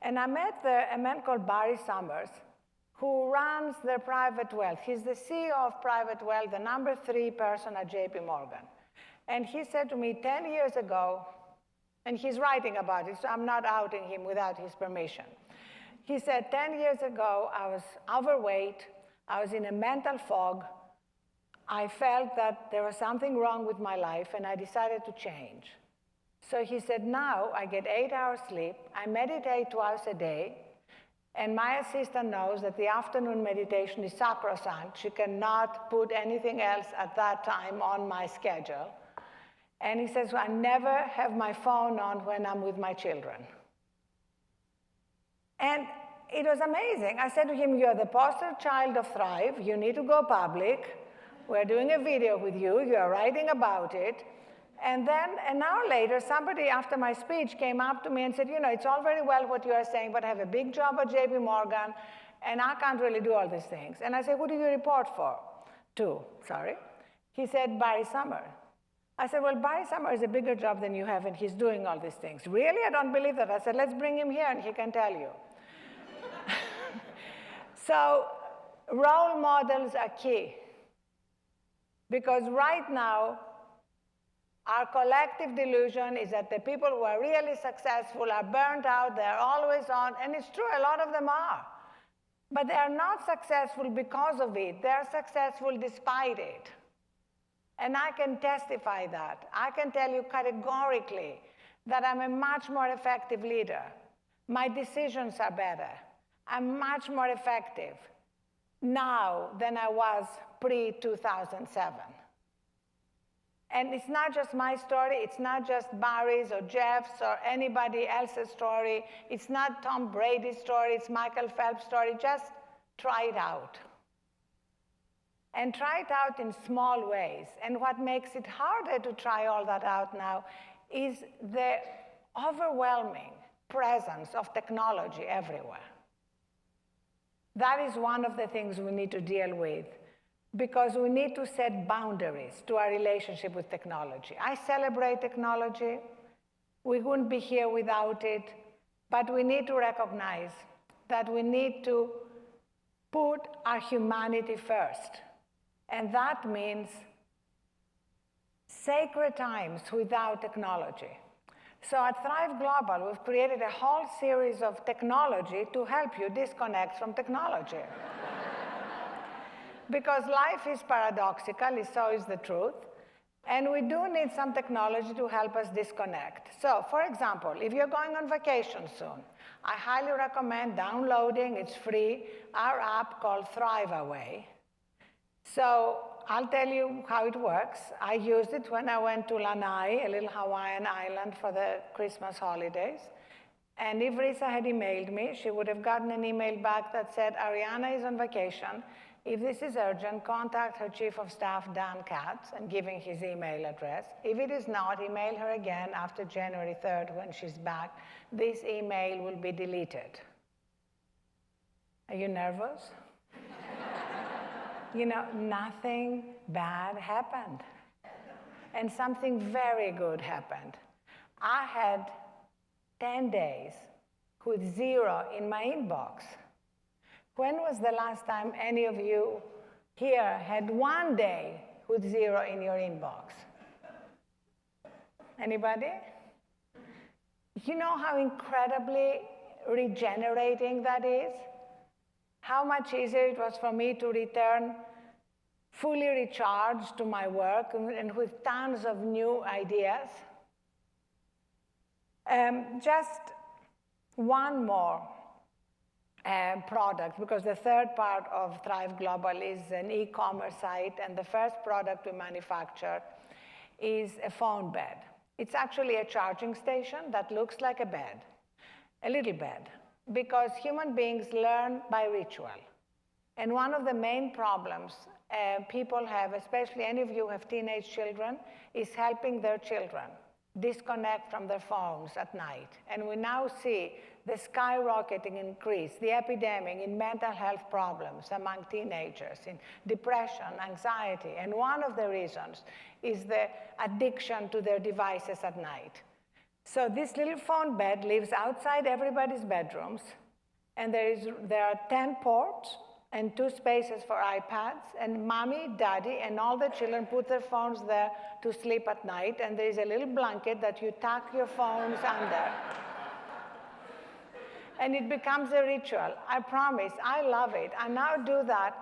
Speaker 7: And I met a man called Barry Summers, who runs their private wealth. He's the CEO of private wealth, the number 3 person at JP Morgan. And he said to me 10 years ago, and he's writing about it, so I'm not outing him without his permission. He said, 10 years ago, I was overweight, I was in a mental fog, I felt that there was something wrong with my life, and I decided to change. So he said, now I get 8 hours sleep, I meditate twice a day, And my assistant knows that the afternoon meditation is sacrosanct. She cannot put anything else at that time on my schedule. And he says, well, I never have my phone on when I'm with my children. And it was amazing. I said to him, you're the poster child of Thrive. You need to go public. We're doing a video with you. You're writing about it. And then an hour later, somebody after my speech came up to me and said, you know, it's all very well what you are saying, but I have a big job at JP Morgan, and I can't really do all these things. And I said, who do you report to? He said, Barry Summer. I said, well, Barry Summer is a bigger job than you have, and he's doing all these things. Really? I don't believe that. I said, let's bring him here, and he can tell you. So role models are key. Because right now, our collective delusion is that the people who are really successful are burnt out, they're always on, and it's true, a lot of them are. But they are not successful because of it. They're successful despite it. And I can testify that. I can tell you categorically that I'm a much more effective leader. My decisions are better. I'm much more effective now than I was pre-2007. And it's not just my story, it's not just Barry's or Jeff's or anybody else's story. It's not Tom Brady's story, it's Michael Phelps' story. Just try it out. And try it out in small ways. And what makes it harder to try all that out now is the overwhelming presence of technology everywhere. That is one of the things we need to deal with, because we need to set boundaries to our relationship with technology. I celebrate technology. We wouldn't be here without it, but we need to recognize that we need to put our humanity first. And that means sacred times without technology. So at Thrive Global, we've created a whole series of technology to help you disconnect from technology. Because life is paradoxical, so is the truth, and we do need some technology to help us disconnect. So, for example, if you're going on vacation soon, I highly recommend downloading, it's free, our app called Thrive Away. So I'll tell you how it works. I used it when I went to Lanai, a little Hawaiian island, for the Christmas holidays. And if Risa had emailed me, she would have gotten an email back that said, Ariana is on vacation. If this is urgent, contact her Chief of Staff, Dan Katz, and giving his email address. If it is not, email her again after January 3rd when she's back. This email will be deleted. Are you nervous? You know, nothing bad happened. And something very good happened. I had 10 days with 0 in my inbox. When was the last time any of you here had 1 day with 0 in your inbox? Anybody? You know how incredibly regenerating that is? How much easier it was for me to return fully recharged to my work and with tons of new ideas. Just one more product, because the third part of Thrive Global is an e-commerce site, and the first product we manufacture is a phone bed. It's actually a charging station that looks like a bed, a little bed, because human beings learn by ritual. And one of the main problems people have, especially any of you who have teenage children, is helping their children disconnect from their phones at night. And we now see the skyrocketing increase, the epidemic in mental health problems among teenagers, in depression, anxiety. And one of the reasons is the addiction to their devices at night. So this little phone bed lives outside everybody's bedrooms, and there are 10 ports and 2 spaces for iPads, and mommy, daddy, and all the children put their phones there to sleep at night, and there is a little blanket that you tuck your phones under. And it becomes a ritual. I promise, I love it. I now do that,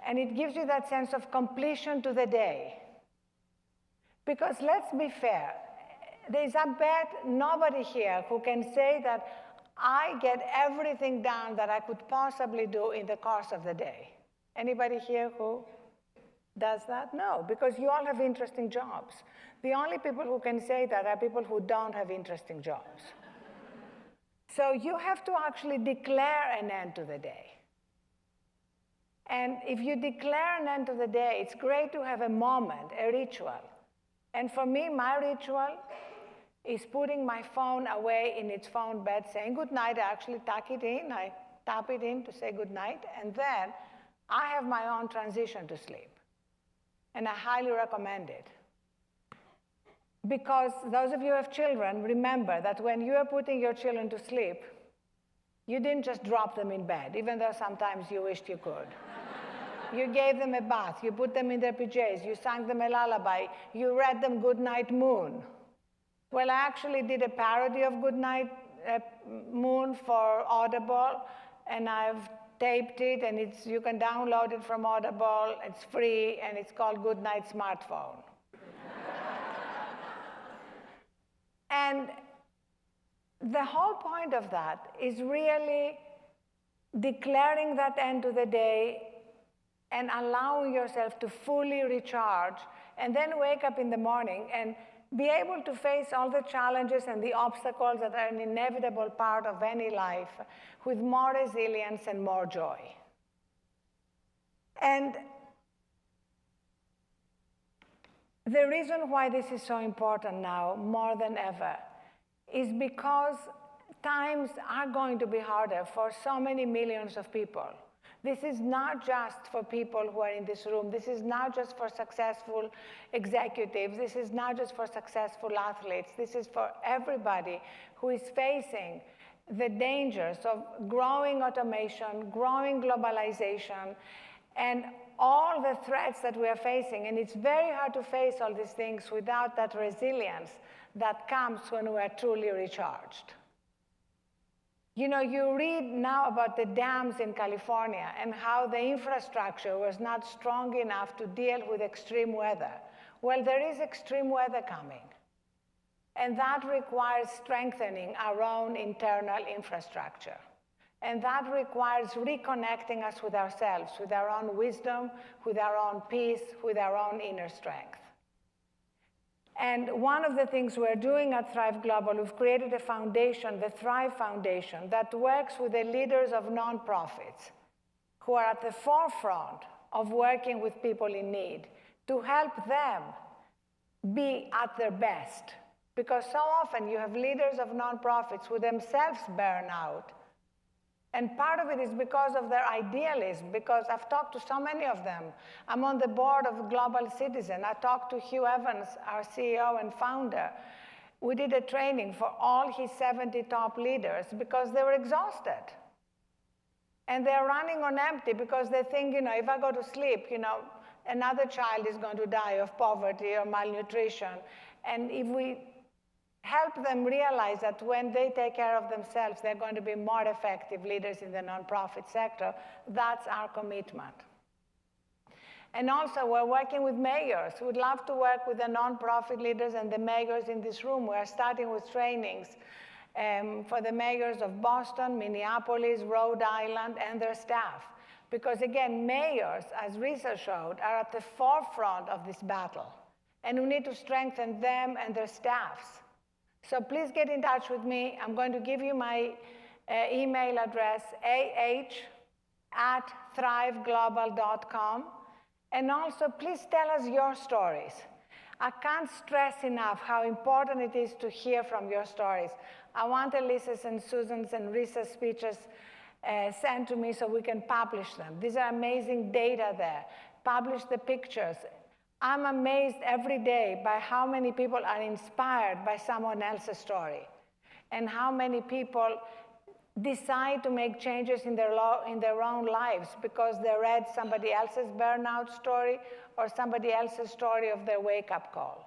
Speaker 7: and it gives you that sense of completion to the day. Because let's be fair, there's, I bet, nobody here who can say that I get everything done that I could possibly do in the course of the day. Anybody here who does that? No, because you all have interesting jobs. The only people who can say that are people who don't have interesting jobs. So you have to actually declare an end to the day. And if you declare an end to the day, it's great to have a moment, a ritual. And for me, my ritual is putting my phone away in its phone bed, saying good night. I actually tuck it in, I tap it in to say good night, and then I have my own transition to sleep. And I highly recommend it. Because those of you who have children, remember that when you are putting your children to sleep, you didn't just drop them in bed, even though sometimes you wished you could. You gave them a bath, you put them in their PJs, you sang them a lullaby, you read them Goodnight Moon. Well, I actually did a parody of Goodnight Moon for Audible, and I've taped it, and you can download it from Audible. It's free, and it's called Goodnight Smartphone. And the whole point of that is really declaring that end to the day and allowing yourself to fully recharge, and then wake up in the morning and be able to face all the challenges and the obstacles that are an inevitable part of any life with more resilience and more joy. And the reason why this is so important now, more than ever, is because times are going to be harder for so many millions of people. This is not just for people who are in this room. This is not just for successful executives. This is not just for successful athletes. This is for everybody who is facing the dangers of growing automation, growing globalization, and all the threats that we are facing. And it's very hard to face all these things without that resilience that comes when we are truly recharged. You know, you read now about the dams in California and how the infrastructure was not strong enough to deal with extreme weather. Well, there is extreme weather coming. And that requires strengthening our own internal infrastructure. And that requires reconnecting us with ourselves, with our own wisdom, with our own peace, with our own inner strength. And one of the things we're doing at Thrive Global, we've created a foundation, the Thrive Foundation, that works with the leaders of nonprofits who are at the forefront of working with people in need to help them be at their best. Because so often you have leaders of nonprofits who themselves burn out. And part of it is because of their idealism, because I've talked to so many of them. I'm on the board of Global Citizen. I talked to Hugh Evans, our CEO and founder. We did a training for all his 70 top leaders because they were exhausted. And they're running on empty because they think, you know, if I go to sleep, you know, another child is going to die of poverty or malnutrition. And if we help them realize that when they take care of themselves, they're going to be more effective leaders in the nonprofit sector. That's our commitment. And also, we're working with mayors. We'd love to work with the nonprofit leaders and the mayors in this room. We're starting with trainings for the mayors of Boston, Minneapolis, Rhode Island, and their staff. Because again, mayors, as research showed, are at the forefront of this battle. And we need to strengthen them and their staffs. So please get in touch with me. I'm going to give you my email address, ah@thriveglobal.com. And also, please tell us your stories. I can't stress enough how important it is to hear from your stories. I want Elisa's and Susan's and Risa's speeches sent to me so we can publish them. These are amazing data there. Publish the pictures. I'm amazed every day by how many people are inspired by someone else's story and how many people decide to make changes in their own lives because they read somebody else's burnout story or somebody else's story of their wake-up call.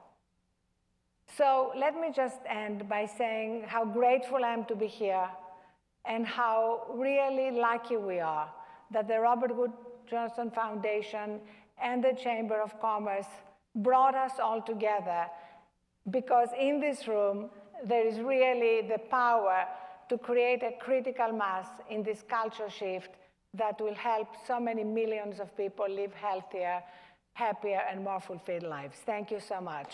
Speaker 7: So let me just end by saying how grateful I am to be here and how really lucky we are that the Robert Wood Johnson Foundation and the Chamber of Commerce brought us all together, because in this room there is really the power to create a critical mass in this culture shift that will help so many millions of people live healthier, happier, and more fulfilled lives. Thank you so much.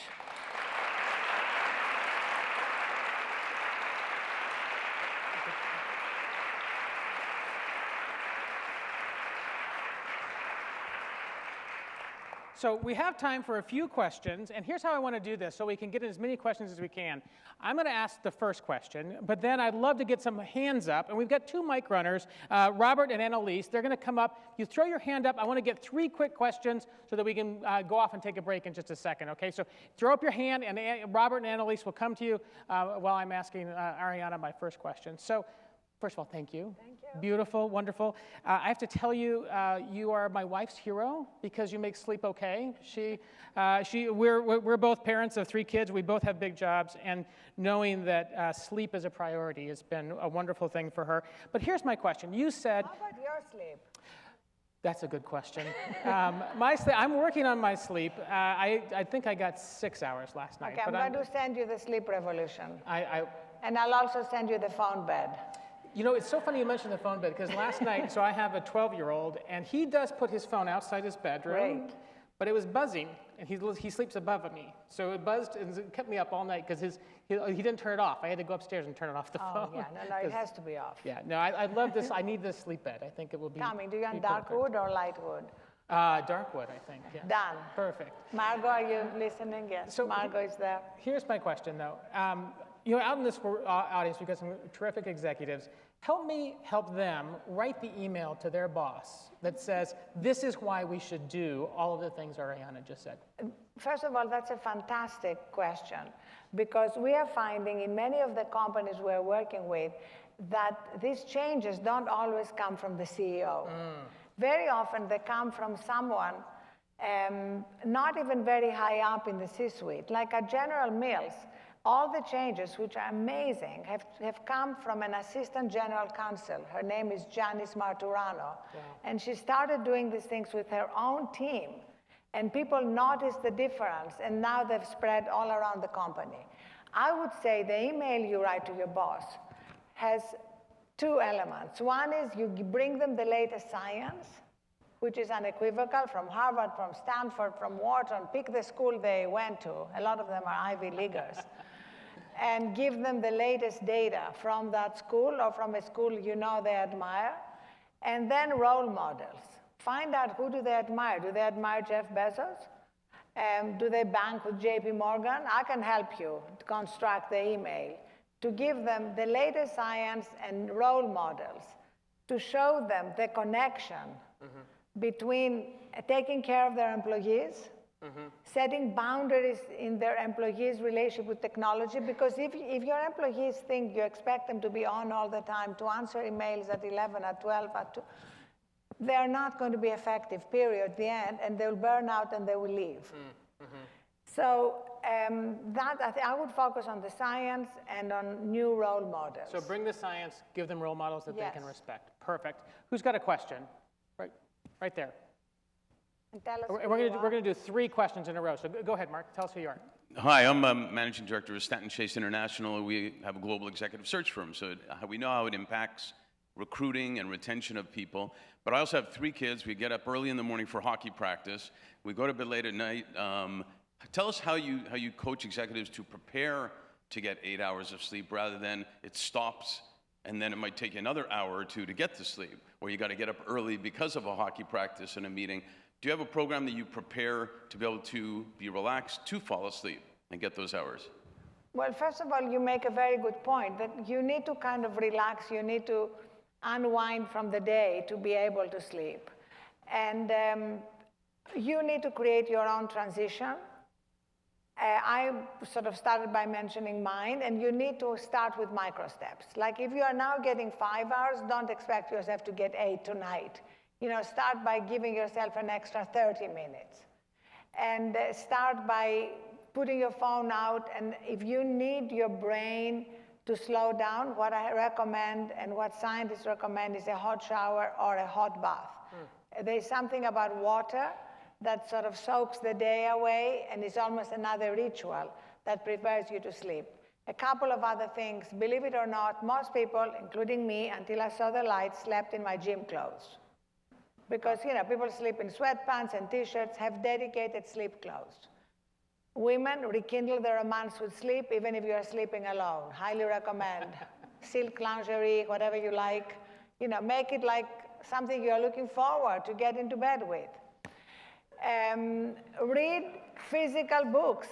Speaker 2: So we have time for a few questions, and here's how I want to do this so we can get as many questions as we can. I'm going to ask the first question, but then I'd love to get some hands up, and we've got two mic runners, Robert and Annalise. They're going to come up. You throw your hand up. I want to get 3 quick questions so that we can go off and take a break in just a second, okay? So throw up your hand, and Robert and Annalise will come to you while I'm asking Ariana my first question. So first of all, thank you.
Speaker 7: Thank you.
Speaker 2: Beautiful, wonderful. I have to tell you, you are my wife's hero because you make sleep okay. We're both parents of 3 kids. We both have big jobs, and knowing that sleep is a priority has been a wonderful thing for her. But here's my question. You said,
Speaker 7: How about your sleep?
Speaker 2: that's a good question. I'm working on my sleep. I think I got 6 hours last night.
Speaker 7: Okay, I'm
Speaker 2: but
Speaker 7: going to send you the sleep revolution.
Speaker 2: I
Speaker 7: And I'll also send you the phone bed.
Speaker 2: You know, it's so funny you mentioned the phone bed, because last night, so I have a 12-year-old, and he does put his phone outside his bedroom,
Speaker 7: Great.
Speaker 2: but it was buzzing, and he sleeps above me. So it buzzed, and it kept me up all night, because he didn't turn it off. I had to go upstairs and turn it off the
Speaker 7: Oh,
Speaker 2: phone.
Speaker 7: yeah, no, it has to be off.
Speaker 2: Yeah, no, I love this. I need this sleep bed. I think it will be
Speaker 7: Coming, do you want
Speaker 2: be
Speaker 7: dark
Speaker 2: perfect.
Speaker 7: wood or light wood?
Speaker 2: Dark wood, I think, yeah.
Speaker 7: Done.
Speaker 2: Perfect.
Speaker 7: Margot, are you listening? Yes,
Speaker 2: So-
Speaker 7: Margot is there.
Speaker 2: Here's my question, though. You know, out in this audience, we've got some terrific executives. Help me help them write the email to their boss that says, this is why we should do all of the things Ariana just said.
Speaker 7: First of all, that's a fantastic question, because we are finding in many of the companies we're working with that these changes don't always come from the CEO. Very often they come from someone not even very high up in the C-suite, like at General Mills. All the changes, which are amazing, have come from an assistant general counsel. Her name is Janice Marturano. And she started doing these things with her own team. And people noticed the difference, and now they've spread all around the company. I would say the email you write to your boss has 2 elements. One is you bring them the latest science, which is unequivocal, from Harvard, from Stanford, from Wharton. Pick the school they went to. A lot of them are Ivy Leaguers. And give them the latest data from that school or from a school you know they admire. And then role models. Find out, who do they admire? Do they admire Jeff Bezos? Do they bank with JP Morgan? I can help you to construct the email, to give them the latest science and role models, to show them the connection between taking care of their employees, setting boundaries in their employees' relationship with technology, because if your employees think you expect them to be on all the time, to answer emails at 11, at 12, at 2, they're not going to be effective, period, at the end, and they'll burn out and they will leave. So I would focus on the science and on new role models.
Speaker 2: So bring the science, give them role models that they can
Speaker 7: Yes.
Speaker 2: respect. Perfect. Who's got a question? Right there.
Speaker 7: And tell us
Speaker 2: We're
Speaker 7: who
Speaker 2: going
Speaker 7: you
Speaker 2: to
Speaker 7: are.
Speaker 2: do 3 questions in a row. So go ahead, Mark. Tell us who you are.
Speaker 8: Hi, I'm Managing Director of Stanton Chase International. We have a global executive search firm, so we know how it impacts recruiting and retention of people. But I also have 3 kids. We get up early in the morning for hockey practice. We go to bed late at night. Tell us how you coach executives to prepare to get 8 hours of sleep rather than it stops and then it might take you another hour or 2 to get to sleep, or you got to get up early because of a hockey practice and a meeting. Do you have a program that you prepare to be able to be relaxed to fall asleep and get those hours?
Speaker 7: Well, first of all, you make a very good point that you need to kind of relax. You need to unwind from the day to be able to sleep. And you need to create your own transition. I sort of started by mentioning mine, and you need to start with micro steps. Like if you are now getting 5 hours, don't expect yourself to get 8 tonight. You know, start by giving yourself an extra 30 minutes. And start by putting your phone out, and if you need your brain to slow down, what I recommend and what scientists recommend is a hot shower or a hot bath. There's something about water that sort of soaks the day away and is almost another ritual that prepares you to sleep. A couple of other things. Believe it or not, most people, including me, until I saw the light, slept in my gym clothes. Because, people sleep in sweatpants and t-shirts, have dedicated sleep clothes. Women, rekindle the romance with sleep, even if you are sleeping alone. Highly recommend. Silk lingerie, whatever you like. Make it like something you're looking forward to get into bed with. Read physical books.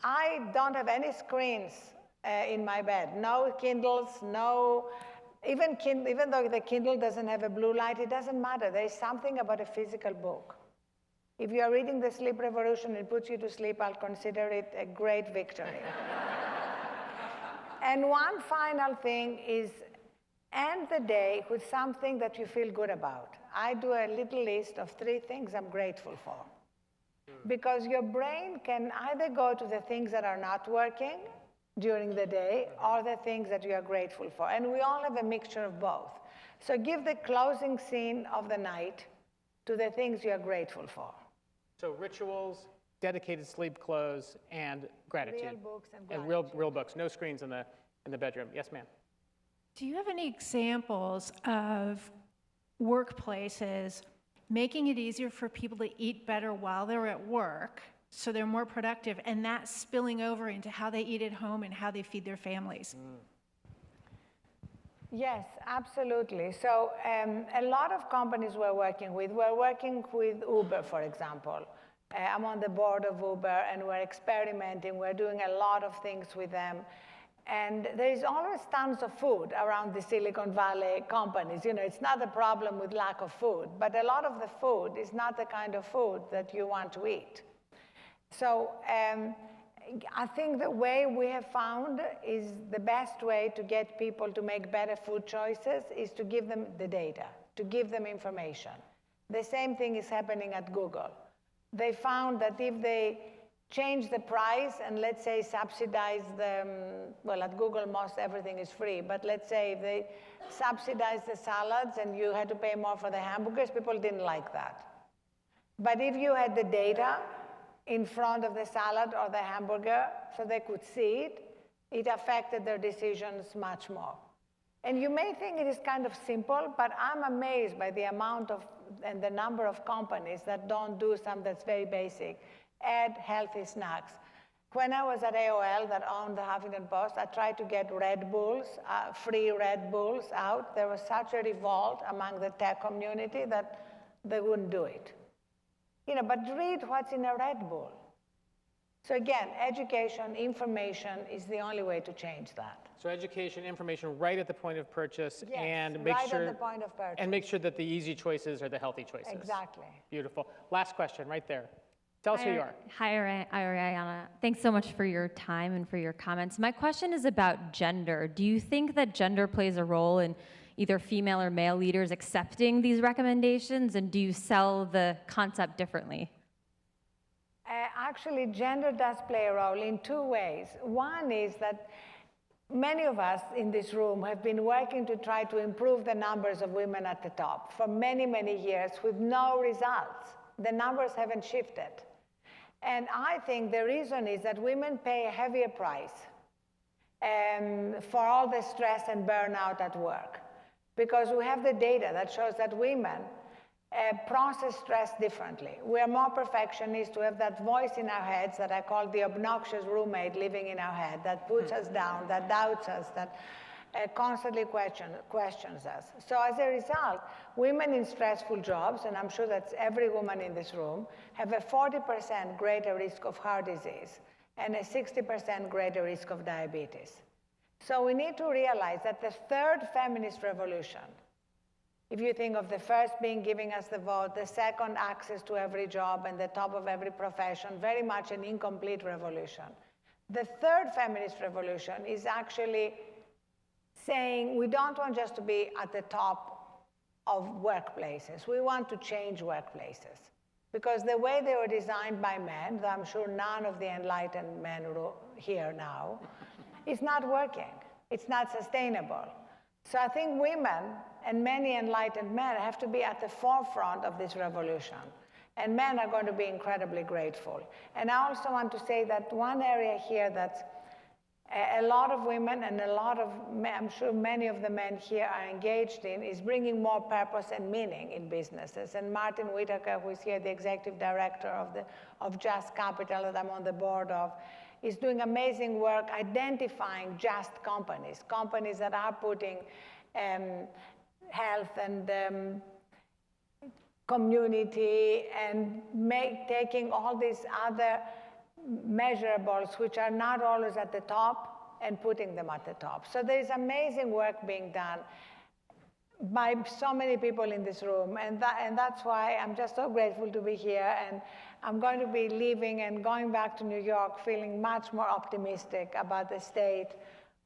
Speaker 7: I don't have any screens in my bed. No Kindles, no, even though the Kindle doesn't have a blue light, it doesn't matter. There is something about a physical book. If you are reading The Sleep Revolution, it puts you to sleep, I'll consider it a great victory. And one final thing is end the day with something that you feel good about. I do a little list of 3 things I'm grateful for. Because your brain can either go to the things that are not working during the day or the things that you are grateful for. And we all have a mixture of both. So give the closing scene of the night to the things you are grateful for.
Speaker 2: So rituals, dedicated sleep clothes, and gratitude.
Speaker 7: Real books and
Speaker 2: And
Speaker 7: gratitude.
Speaker 2: real books, no screens in the bedroom. Yes, ma'am.
Speaker 9: Do you have any examples of workplaces making it easier for people to eat better while they're at work so they're more productive, and that spilling over into how they eat at home and how they feed their families?
Speaker 7: Yes, absolutely. So a lot of companies we're working with Uber, for example. I'm on the board of Uber, and we're experimenting. We're doing a lot of things with them. And there is always tons of food around the Silicon Valley companies. It's not a problem with lack of food, but a lot of the food is not the kind of food that you want to eat. So I think the way we have found is the best way to get people to make better food choices is to give them the data, to give them information. The same thing is happening at Google. They found that if they change the price and, let's say, subsidize well, at Google most everything is free, but let's say if they subsidize the salads and you had to pay more for the hamburgers, people didn't like that. But if you had the data in front of the salad or the hamburger so they could see it, it affected their decisions much more. And you may think it is kind of simple, but I'm amazed by the amount of and the number of companies that don't do something that's very basic. Add healthy snacks. When I was at AOL that owned the Huffington Post, I tried to get Red Bulls, free Red Bulls out. There was such a revolt among the tech community that they wouldn't do it. But read what's in a Red Bull. So again, education, information is the only way to change that.
Speaker 2: So education, information right at the point of purchase,
Speaker 7: Yes,
Speaker 2: and make
Speaker 7: right
Speaker 2: sure
Speaker 7: at the point of purchase.
Speaker 2: and make sure that the easy choices are the healthy choices.
Speaker 7: Exactly.
Speaker 2: Beautiful. Last question, right there. Tell us who you are.
Speaker 10: Hi, Ariana. Thanks so much for your time and for your comments. My question is about gender. Do you think that gender plays a role in either female or male leaders accepting these recommendations, and do you sell the concept differently?
Speaker 7: Actually, gender does play a role in 2 ways. One is that many of us in this room have been working to try to improve the numbers of women at the top for many, many years with no results. The numbers haven't shifted. And I think the reason is that women pay a heavier price for all the stress and burnout at work. Because we have the data that shows that women process stress differently. We are more perfectionists. We have that voice in our heads that I call the obnoxious roommate living in our head that puts us down, that doubts us, that constantly questions us. So as a result, women in stressful jobs, and I'm sure that's every woman in this room, have a 40% greater risk of heart disease and a 60% greater risk of diabetes. So we need to realize that the 3rd feminist revolution, if you think of the first being giving us the vote, the second access to every job and the top of every profession, very much an incomplete revolution. The 3rd feminist revolution is actually saying we don't want just to be at the top of workplaces. We want to change workplaces. Because the way they were designed by men, though I'm sure none of the enlightened men here now, is not working. It's not sustainable. So I think women and many enlightened men have to be at the forefront of this revolution. And men are going to be incredibly grateful. And I also want to say that one area here that's a lot of women and a lot of, I'm sure many of the men here are engaged in, is bringing more purpose and meaning in businesses. And Martin Whitaker, who is here, the executive director of Just Capital that I'm on the board of, is doing amazing work identifying just companies, companies that are putting health and community and taking all these other measurables, which are not always at the top, and putting them at the top. So there is amazing work being done by so many people in this room, and that's why I'm just so grateful to be here, and I'm going to be leaving and going back to New York feeling much more optimistic about the state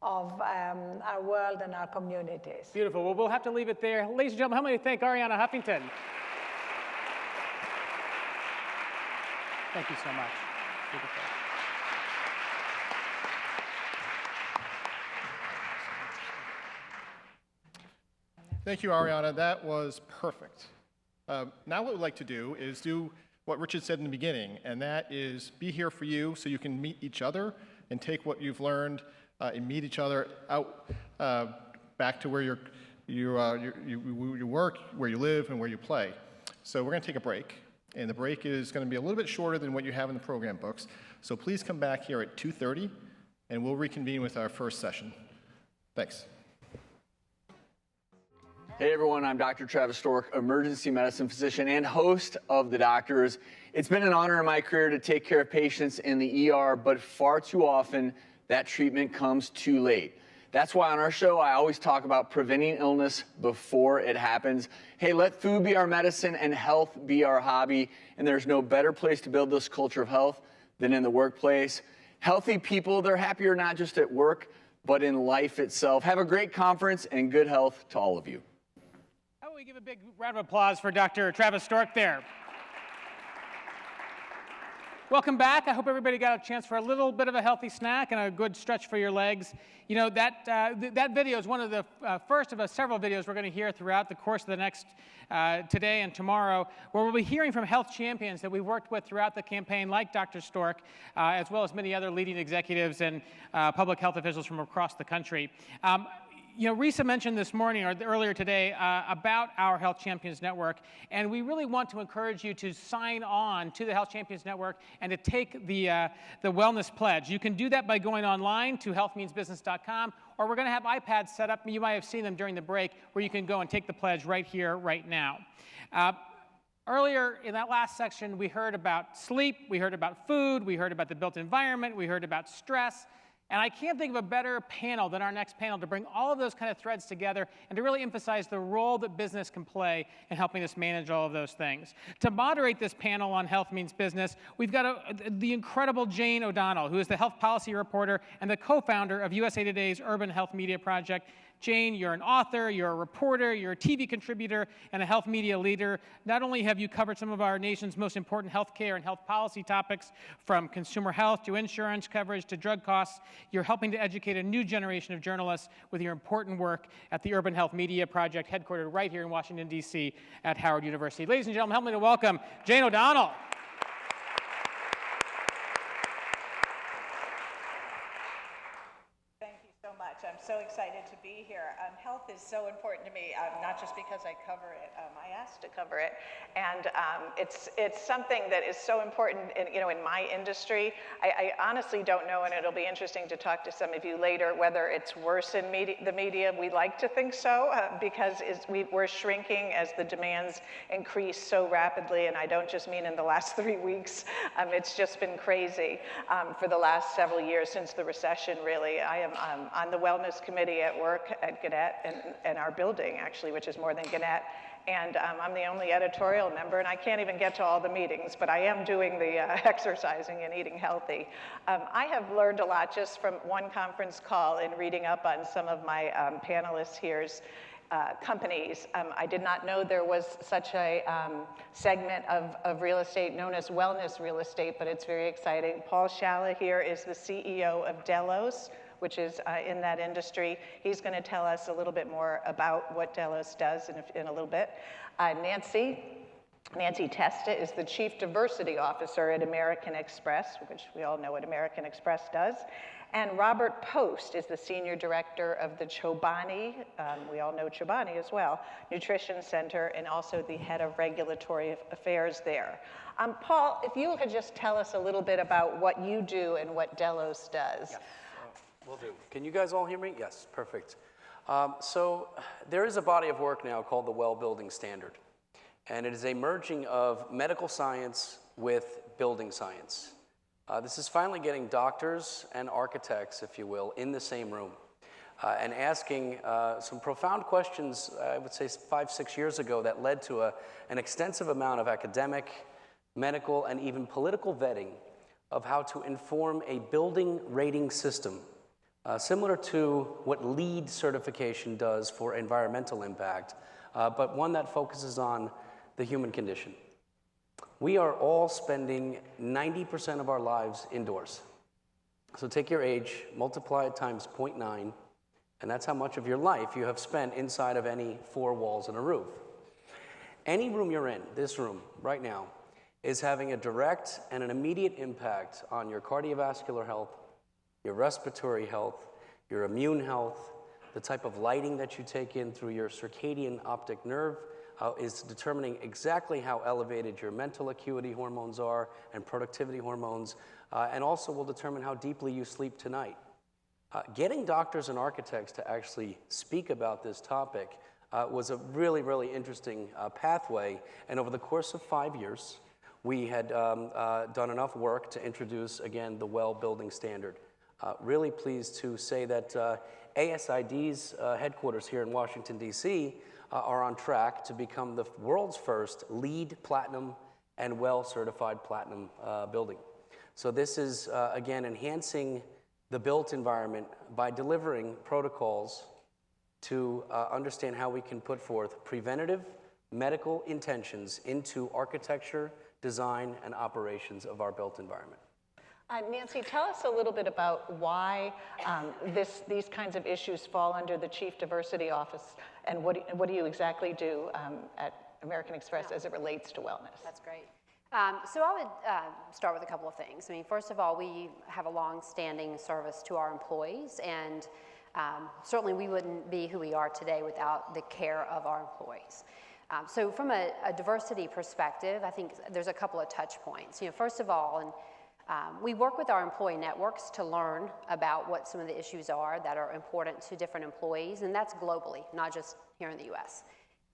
Speaker 7: of our world and our communities.
Speaker 2: Beautiful. Well, we'll have to leave it there. Ladies and gentlemen, help me thank Arianna Huffington. Thank you so much. Beautiful.
Speaker 6: Thank you, Arianna. That was perfect. Now what we'd like to do is do what Richard said in the beginning, and that is be here for you so you can meet each other and take what you've learned and meet each other out back to where you work, where you live, and where you play. So we're going to take a break. And the break is going to be a little bit shorter than what you have in the program books. So please come back here at 2:30, and we'll reconvene with our first session. Thanks.
Speaker 11: Hey everyone, I'm Dr. Travis Stork, emergency medicine physician and host of The Doctors. It's been an honor in my career to take care of patients in the ER, but far too often that treatment comes too late. That's why on our show, I always talk about preventing illness before it happens. Hey, let food be our medicine and health be our hobby. And there's no better place to build this culture of health than in the workplace. Healthy people, they're happier not just at work, but in life itself. Have a great conference and good health to all of you.
Speaker 2: How about we give a big round of applause for Dr. Travis Stork there. Welcome back. I hope everybody got a chance for a little bit of a healthy snack and a good stretch for your legs. You know, that video is one of the first of several videos we're going to hear throughout the course of the next today and tomorrow, where we'll be hearing from health champions that we've worked with throughout the campaign, like Dr. Stork, as well as many other leading executives and public health officials from across the country. You know, Risa mentioned this morning or earlier today about our Health Champions Network, and we really want to encourage you to sign on to the Health Champions Network and to take the Wellness Pledge. You can do that by going online to healthmeansbusiness.com, or we're going to have iPads set up. You might have seen them during the break, where you can go and take the pledge right here, right now. Earlier in that last section, we heard about sleep, we heard about food, we heard about the built environment, we heard about stress. And I can't think of a better panel than our next panel to bring all of those kind of threads together and to really emphasize the role that business can play in helping us manage all of those things. To moderate this panel on Health Means Business, we've got the incredible Jane O'Donnell, who is the health policy reporter and the co-founder of USA Today's Urban Health Media Project. Jane, you're an author, you're a reporter, you're a TV contributor, and a health media leader. Not only have you covered some of our nation's most important healthcare and health policy topics, from consumer health to insurance coverage to drug costs, you're helping to educate a new generation of journalists with your important work at the Urban Health Media Project, headquartered right here in Washington, D.C. at Howard University. Ladies and gentlemen, help me to welcome Jane O'Donnell.
Speaker 12: I'm so excited to be here. Health is so important to me, not just because I cover it. I asked to cover it, and it's something that is so important in my industry. I honestly don't know, and it'll be interesting to talk to some of you later, whether it's worse in the media. We like to think so, because we're shrinking as the demands increase so rapidly, and I don't just mean in the last 3 weeks. It's just been crazy for the last several years since the recession, really. I am on the Wellness Committee at work at Gannett, and our building, actually, which is more than Gannett. And I'm the only editorial member, and I can't even get to all the meetings, but I am doing the exercising and eating healthy. I have learned a lot just from one conference call and reading up on some of my panelists here's companies. I did not know there was such a segment of real estate known as wellness real estate, but it's very exciting. Paul Shalla here is the CEO of Delos, which is in that industry. He's going to tell us a little bit more about what Delos does in a little bit. Nancy Nancy Testa is the Chief Diversity Officer at American Express, which we all know what American Express does. And Robert Post is the Senior Director of the Chobani, we all know Chobani as well, Nutrition Center, and also the Head of Regulatory Affairs there. Paul, if you could just tell us a little bit about what you do and what Delos does.
Speaker 13: Yes, will do. Can you guys all hear me? Yes, perfect. So there is a body of work now called the Well Building Standard. And it is a merging of medical science with building science. This is finally getting doctors and architects, if you will, in the same room and asking some profound questions, I would say 5-6 years ago, that led to an extensive amount of academic, medical, and even political vetting of how to inform a building rating system, similar to what LEED certification does for environmental impact, but one that focuses on the human condition. We are all spending 90% of our lives indoors. So take your age, multiply it times 0.9, and that's how much of your life you have spent inside of any 4 walls and a roof. Any room you're in, this room right now, is having a direct and an immediate impact on your cardiovascular health, your respiratory health, your immune health, the type of lighting that you take in through your circadian optic nerve, is determining exactly how elevated your mental acuity hormones are and productivity hormones, and also will determine how deeply you sleep tonight. Getting doctors and architects to actually speak about this topic was a really, really interesting pathway, and over the course of 5 years, we had done enough work to introduce, again, the Well Building Standard. Really pleased to say that ASID's headquarters here in Washington, D.C., are on track to become the world's first LEED Platinum and WELL certified Platinum building. So this is, again, enhancing the built environment by delivering protocols to understand how we can put forth preventative medical intentions into architecture, design, and operations of our built environment.
Speaker 12: Nancy, tell us a little bit about why these kinds of issues fall under the Chief Diversity Office, and what do you exactly do at American Express as it relates to wellness?
Speaker 14: That's great. So I would start with a couple of things. I mean, first of all, we have a long-standing service to our employees, and certainly we wouldn't be who we are today without the care of our employees. So from a diversity perspective, I think there's a couple of touch points. You know, first of all, we work with our employee networks to learn about what some of the issues are that are important to different employees, and that's globally, not just here in the US.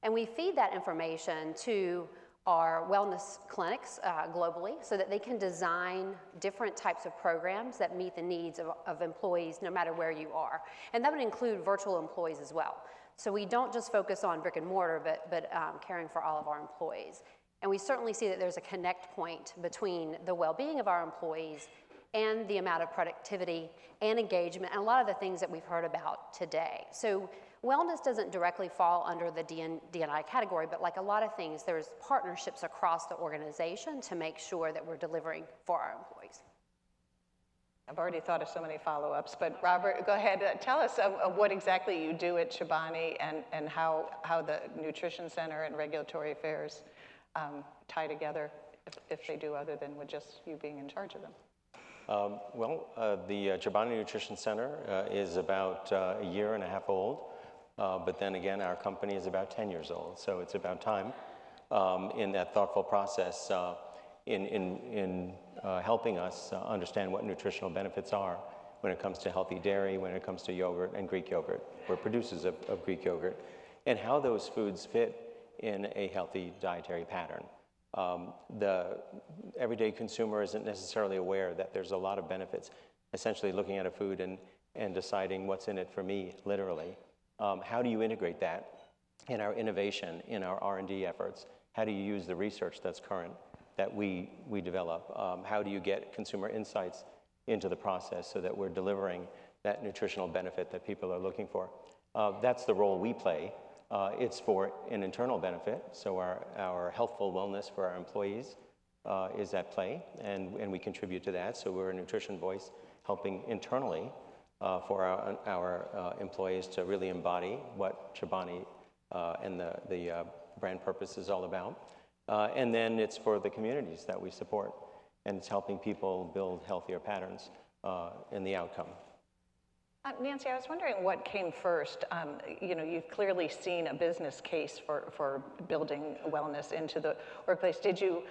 Speaker 14: And we feed that information to our wellness clinics globally so that they can design different types of programs that meet the needs of employees no matter where you are. And that would include virtual employees as well. So we don't just focus on brick and mortar, but caring for all of our employees. And we certainly see that there's a connect point between the well-being of our employees and the amount of productivity and engagement and a lot of the things that we've heard about today. So wellness doesn't directly fall under the D&I category, but like a lot of things, there's partnerships across the organization to make sure that we're delivering for our employees.
Speaker 12: I've already thought of so many follow-ups, but Robert, go ahead. Tell us what exactly you do at Chobani and how the Nutrition Center and Regulatory Affairs tie together, if they do, other than with just you being in charge of them.
Speaker 15: The Chobani Nutrition Center is about a year and a half old, but then again, our company is about 10 years old, so it's about time in that thoughtful process in helping us understand what nutritional benefits are when it comes to healthy dairy, when it comes to yogurt and Greek yogurt, or producers of Greek yogurt, and how those foods fit in a healthy dietary pattern. The everyday consumer isn't necessarily aware that there's a lot of benefits, essentially looking at a food and deciding what's in it for me, literally. How do you integrate that in our innovation, in our R&D efforts? How do you use the research that's current that we develop? How do you get consumer insights into the process so that we're delivering that nutritional benefit that people are looking for? That's the role we play. It's for an internal benefit, so our healthful wellness for our employees is at play, and we contribute to that. So we're a nutrition voice helping internally for our employees to really embody what Chobani and the brand purpose is all about. And then it's for the communities that we support, and it's helping people build healthier patterns in the outcome.
Speaker 12: Nancy, I was wondering what came first. You know, you've clearly seen a business case for building wellness into the workplace. Did you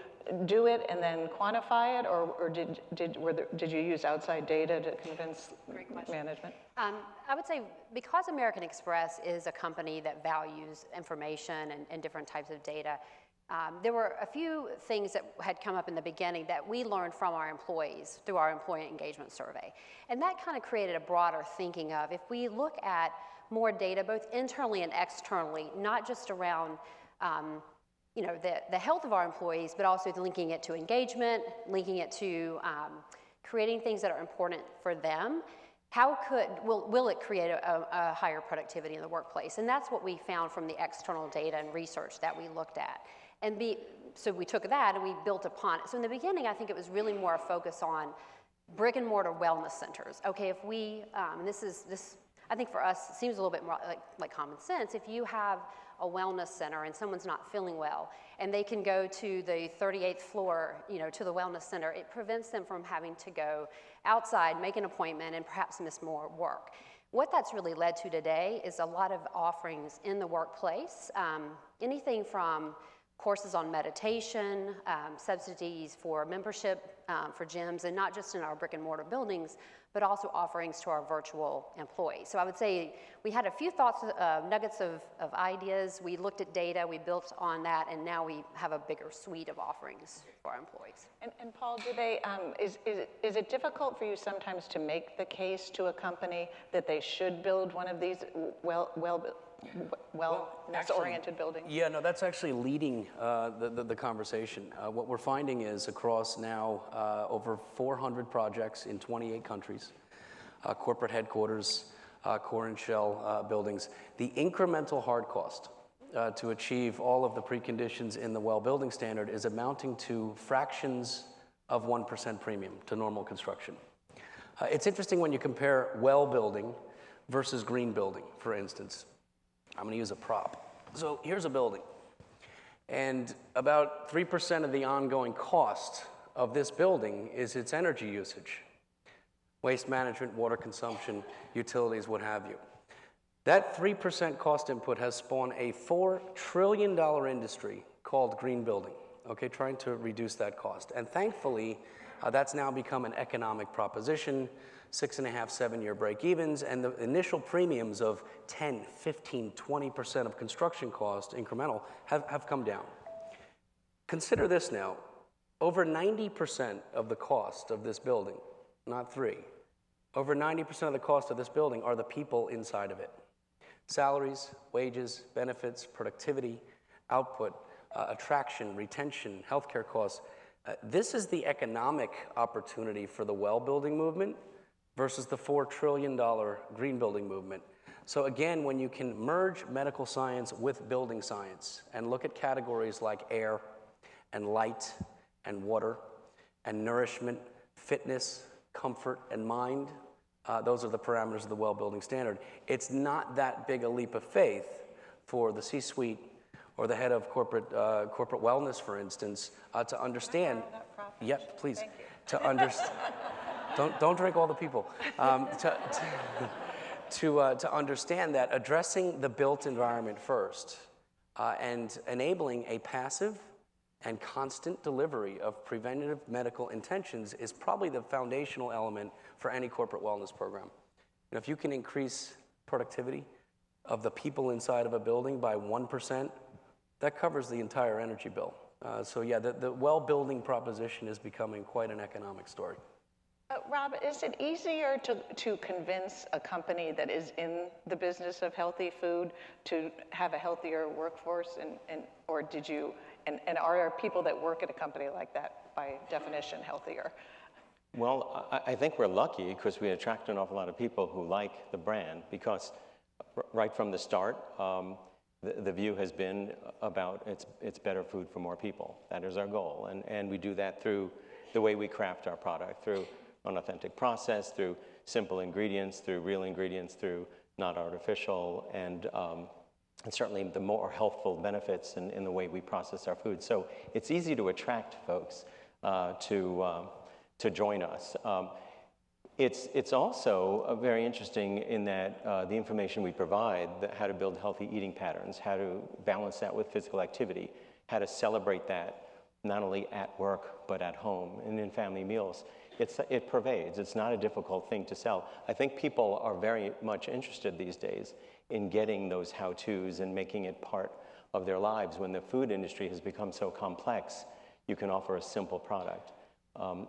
Speaker 12: do it and then quantify it, or did you use outside data to convince management?
Speaker 14: I would say because American Express is a company that values information and different types of data, there were a few things that had come up in the beginning that we learned from our employees through our employee engagement survey. And that kind of created a broader thinking of, if we look at more data, both internally and externally, not just around you know, the health of our employees, but also linking it to engagement, linking it to creating things that are important for them, will it create a higher productivity in the workplace? And that's what we found from the external data and research that we looked at. So we took that and we built upon it. So in the beginning, I think it was really more a focus on brick and mortar wellness centers. Okay, if we, and this I think for us, it seems a little bit more like common sense. If you have a wellness center and someone's not feeling well, and they can go to the 38th floor, you know, to the wellness center, it prevents them from having to go outside, make an appointment, and perhaps miss more work. What that's really led to today is a lot of offerings in the workplace, anything from courses on meditation, subsidies for membership for gyms, and not just in our brick and mortar buildings, but also offerings to our virtual employees. So I would say we had a few thoughts, nuggets of ideas. We looked at data, we built on that, and now we have a bigger suite of offerings for our employees.
Speaker 12: And Paul, do they, is it difficult for you sometimes to make the case to a company that they should build one of these wellness-oriented buildings?
Speaker 13: Yeah, no, that's actually leading the conversation. What we're finding is across now over 400 projects in 28 countries, corporate headquarters, core and shell buildings, the incremental hard cost to achieve all of the preconditions in the well building standard is amounting to fractions of 1% premium to normal construction. It's interesting when you compare well building versus green building, for instance. I'm going to use a prop. So here's a building, and about 3% of the ongoing cost of this building is its energy usage. Waste management, water consumption, utilities, what have you. That 3% cost input has spawned a $4 trillion industry called green building, okay, trying to reduce that cost. And thankfully, that's now become an economic proposition, 6.5, 7-year break-evens, and the initial premiums of 10, 15, 20% of construction cost incremental have come down. Consider this now, over 90% of the cost of this building, not 3, over 90% of the cost of this building are the people inside of it. Salaries, wages, benefits, productivity, output, attraction, retention, healthcare costs. This is the economic opportunity for the well building movement versus the $4 trillion green building movement. So again, when you can merge medical science with building science and look at categories like air and light and water and nourishment, fitness, comfort, and mind, those are the parameters of the well building standard. It's not that big a leap of faith for the C-suite or the head of corporate wellness, for instance, to understand. Yep, please. To understand. Don't drink all the people. To understand that addressing the built environment first and enabling a passive and constant delivery of preventative medical intentions is probably the foundational element for any corporate wellness program. And if you can increase productivity of the people inside of a building by 1%, that covers the entire energy bill. So yeah, the well-building proposition is becoming quite an economic story.
Speaker 12: Rob, is it easier to convince a company that is in the business of healthy food to have a healthier workforce, or did you, and are there people that work at a company like that by definition healthier?
Speaker 15: Well, I think we're lucky because we attract an awful lot of people who like the brand, because right from the start, the view has been about it's better food for more people. That is our goal, and we do that through the way we craft our product, through an authentic process, through simple ingredients, through real ingredients, through not artificial, and and certainly the more healthful benefits in the way we process our food. So it's easy to attract folks to join us. It's also very interesting in that the information we provide, how to build healthy eating patterns, how to balance that with physical activity, how to celebrate that not only at work but at home and in family meals. It pervades. It's not a difficult thing to sell. I think people are very much interested these days in getting those how-tos and making it part of their lives. When the food industry has become so complex, you can offer a simple product.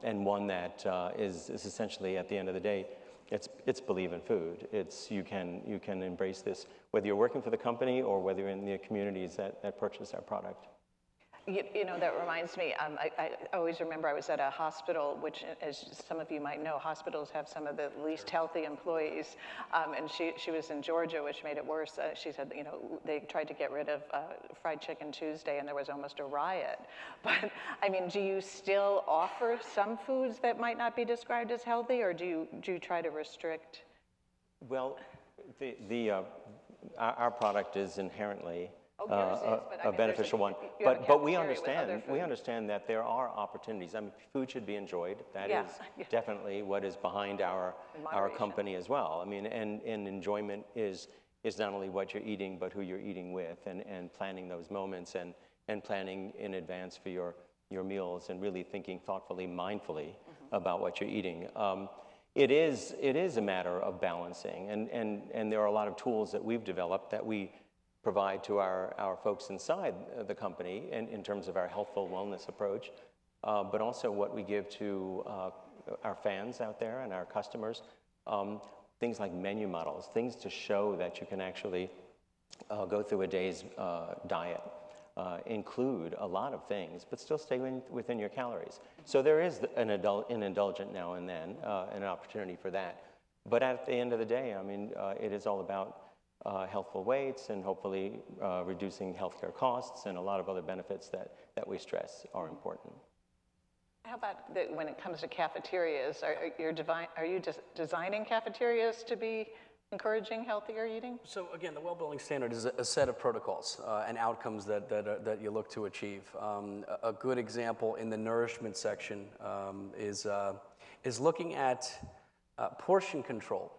Speaker 15: And one that is essentially, at the end of the day, it's believe in food. You can embrace this, whether you're working for the company or whether you're in the communities that purchase our product.
Speaker 12: You know, that reminds me, I always remember I was at a hospital, which, as some of you might know, hospitals have some of the least healthy employees. And she was in Georgia, which made it worse. She said, you know, they tried to get rid of Fried Chicken Tuesday, and there was almost a riot. But, I mean, do you still offer some foods that might not be described as healthy, or do you try to restrict?
Speaker 15: Well, our product is inherently a beneficial one, but we understand that there are opportunities. I mean, food should be enjoyed. That is definitely what is behind our company as well. I mean, and enjoyment is not only what you're eating, but who you're eating with, and planning those moments and planning in advance for your meals, and really thinking thoughtfully, mindfully about what you're eating. It is a matter of balancing, and there are a lot of tools that we've developed that we provide to our folks inside the company in terms of our healthful wellness approach, but also what we give to our fans out there and our customers, things like menu models, things to show that you can actually go through a day's diet, include a lot of things, but still stay within your calories. So there is an indulgent now and then, an opportunity for that. But at the end of the day, I mean, it is all about healthful weights and hopefully reducing healthcare costs, and a lot of other benefits that we stress are important.
Speaker 12: How about when it comes to cafeterias? Are you designing cafeterias to be encouraging healthier eating?
Speaker 13: So again, the Well Building Standard is a set of protocols and outcomes that you look to achieve. A good example in the nourishment section is looking at portion control.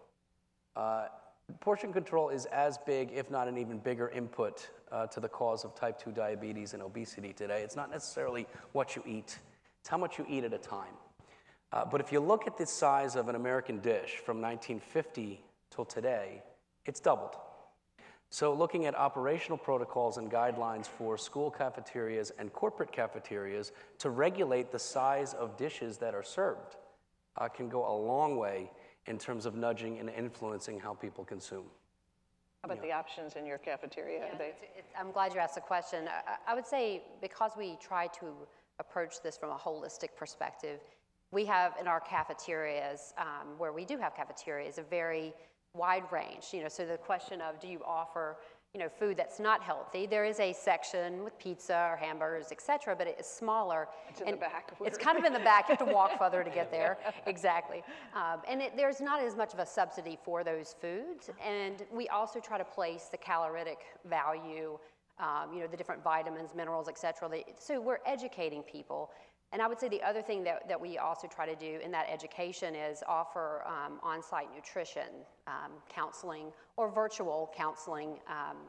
Speaker 13: Portion control is as big, if not an even bigger input to the cause of type 2 diabetes and obesity today. It's not necessarily what you eat, it's how much you eat at a time. But if you look at the size of an American dish from 1950 till today, it's doubled. So looking at operational protocols and guidelines for school cafeterias and corporate cafeterias to regulate the size of dishes that are served can go a long way in terms of nudging and influencing how people consume.
Speaker 12: How about the options in your cafeteria?
Speaker 14: Yeah, I'm glad you asked the question. I would say, because we try to approach this from a holistic perspective, we have in our cafeterias, where we do have cafeterias, a very wide range. You know, so the question of, do you offer, you know, food that's not healthy? There is a section with pizza or hamburgers, etc., but it's smaller.
Speaker 12: It's in the back.
Speaker 14: It's kind of in the back. You have to walk further to get there. Exactly. And there's not as much of a subsidy for those foods. And we also try to place the caloric value, you know, the different vitamins, minerals, etc. So we're educating people. And I would say the other thing that we also try to do in that education is offer on-site nutrition counseling or virtual counseling,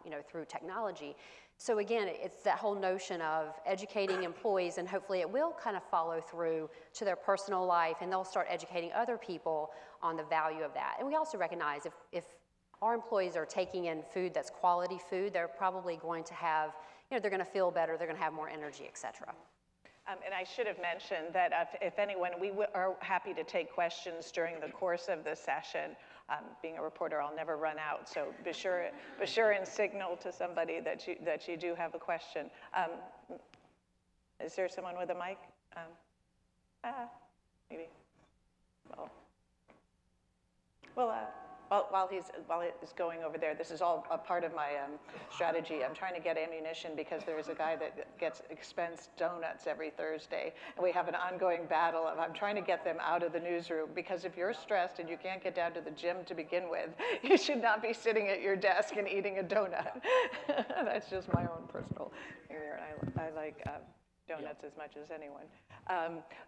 Speaker 14: you know, through technology. So again, it's that whole notion of educating employees, and hopefully it will kind of follow through to their personal life, and they'll start educating other people on the value of that. And we also recognize if our employees are taking in food that's quality food, they're probably going to have, you know, they're going to feel better, they're going to have more energy, et cetera.
Speaker 12: And I should have mentioned that if anyone, we are happy to take questions during the course of the session. Being a reporter, I'll never run out, so be sure and signal to somebody that you do have a question. Is there someone with a mic? Maybe. Well, while he's going over there, this is all a part of my strategy. I'm trying to get ammunition because there's a guy that gets expense donuts every Thursday, and we have an ongoing battle of I'm trying to get them out of the newsroom, because if you're stressed and you can't get down to the gym to begin with, you should not be sitting at your desk and eating a donut. That's just my own personal here, and I like donuts as much as anyone.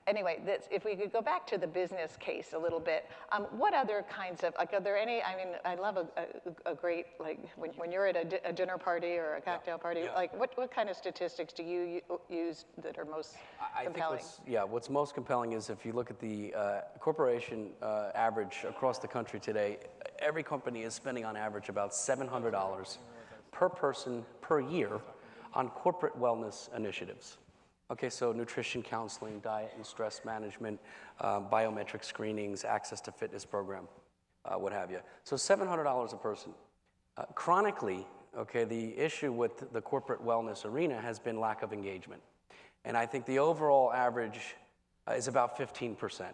Speaker 12: Anyway, if we could go back to the business case a little bit, what other kinds of, like, are there any, I mean, I love a great, like, when you're at a dinner party or a cocktail party, like, what kind of statistics do you use that are most compelling?
Speaker 13: I think what's most compelling is if you look at the corporation average across the country today, every company is spending on average about $700 per person per year on corporate wellness initiatives. Okay, so nutrition counseling, diet and stress management, biometric screenings, access to fitness program, what have you. So $700 a person. Chronically, okay, the issue with the corporate wellness arena has been lack of engagement. And I think the overall average is about 15%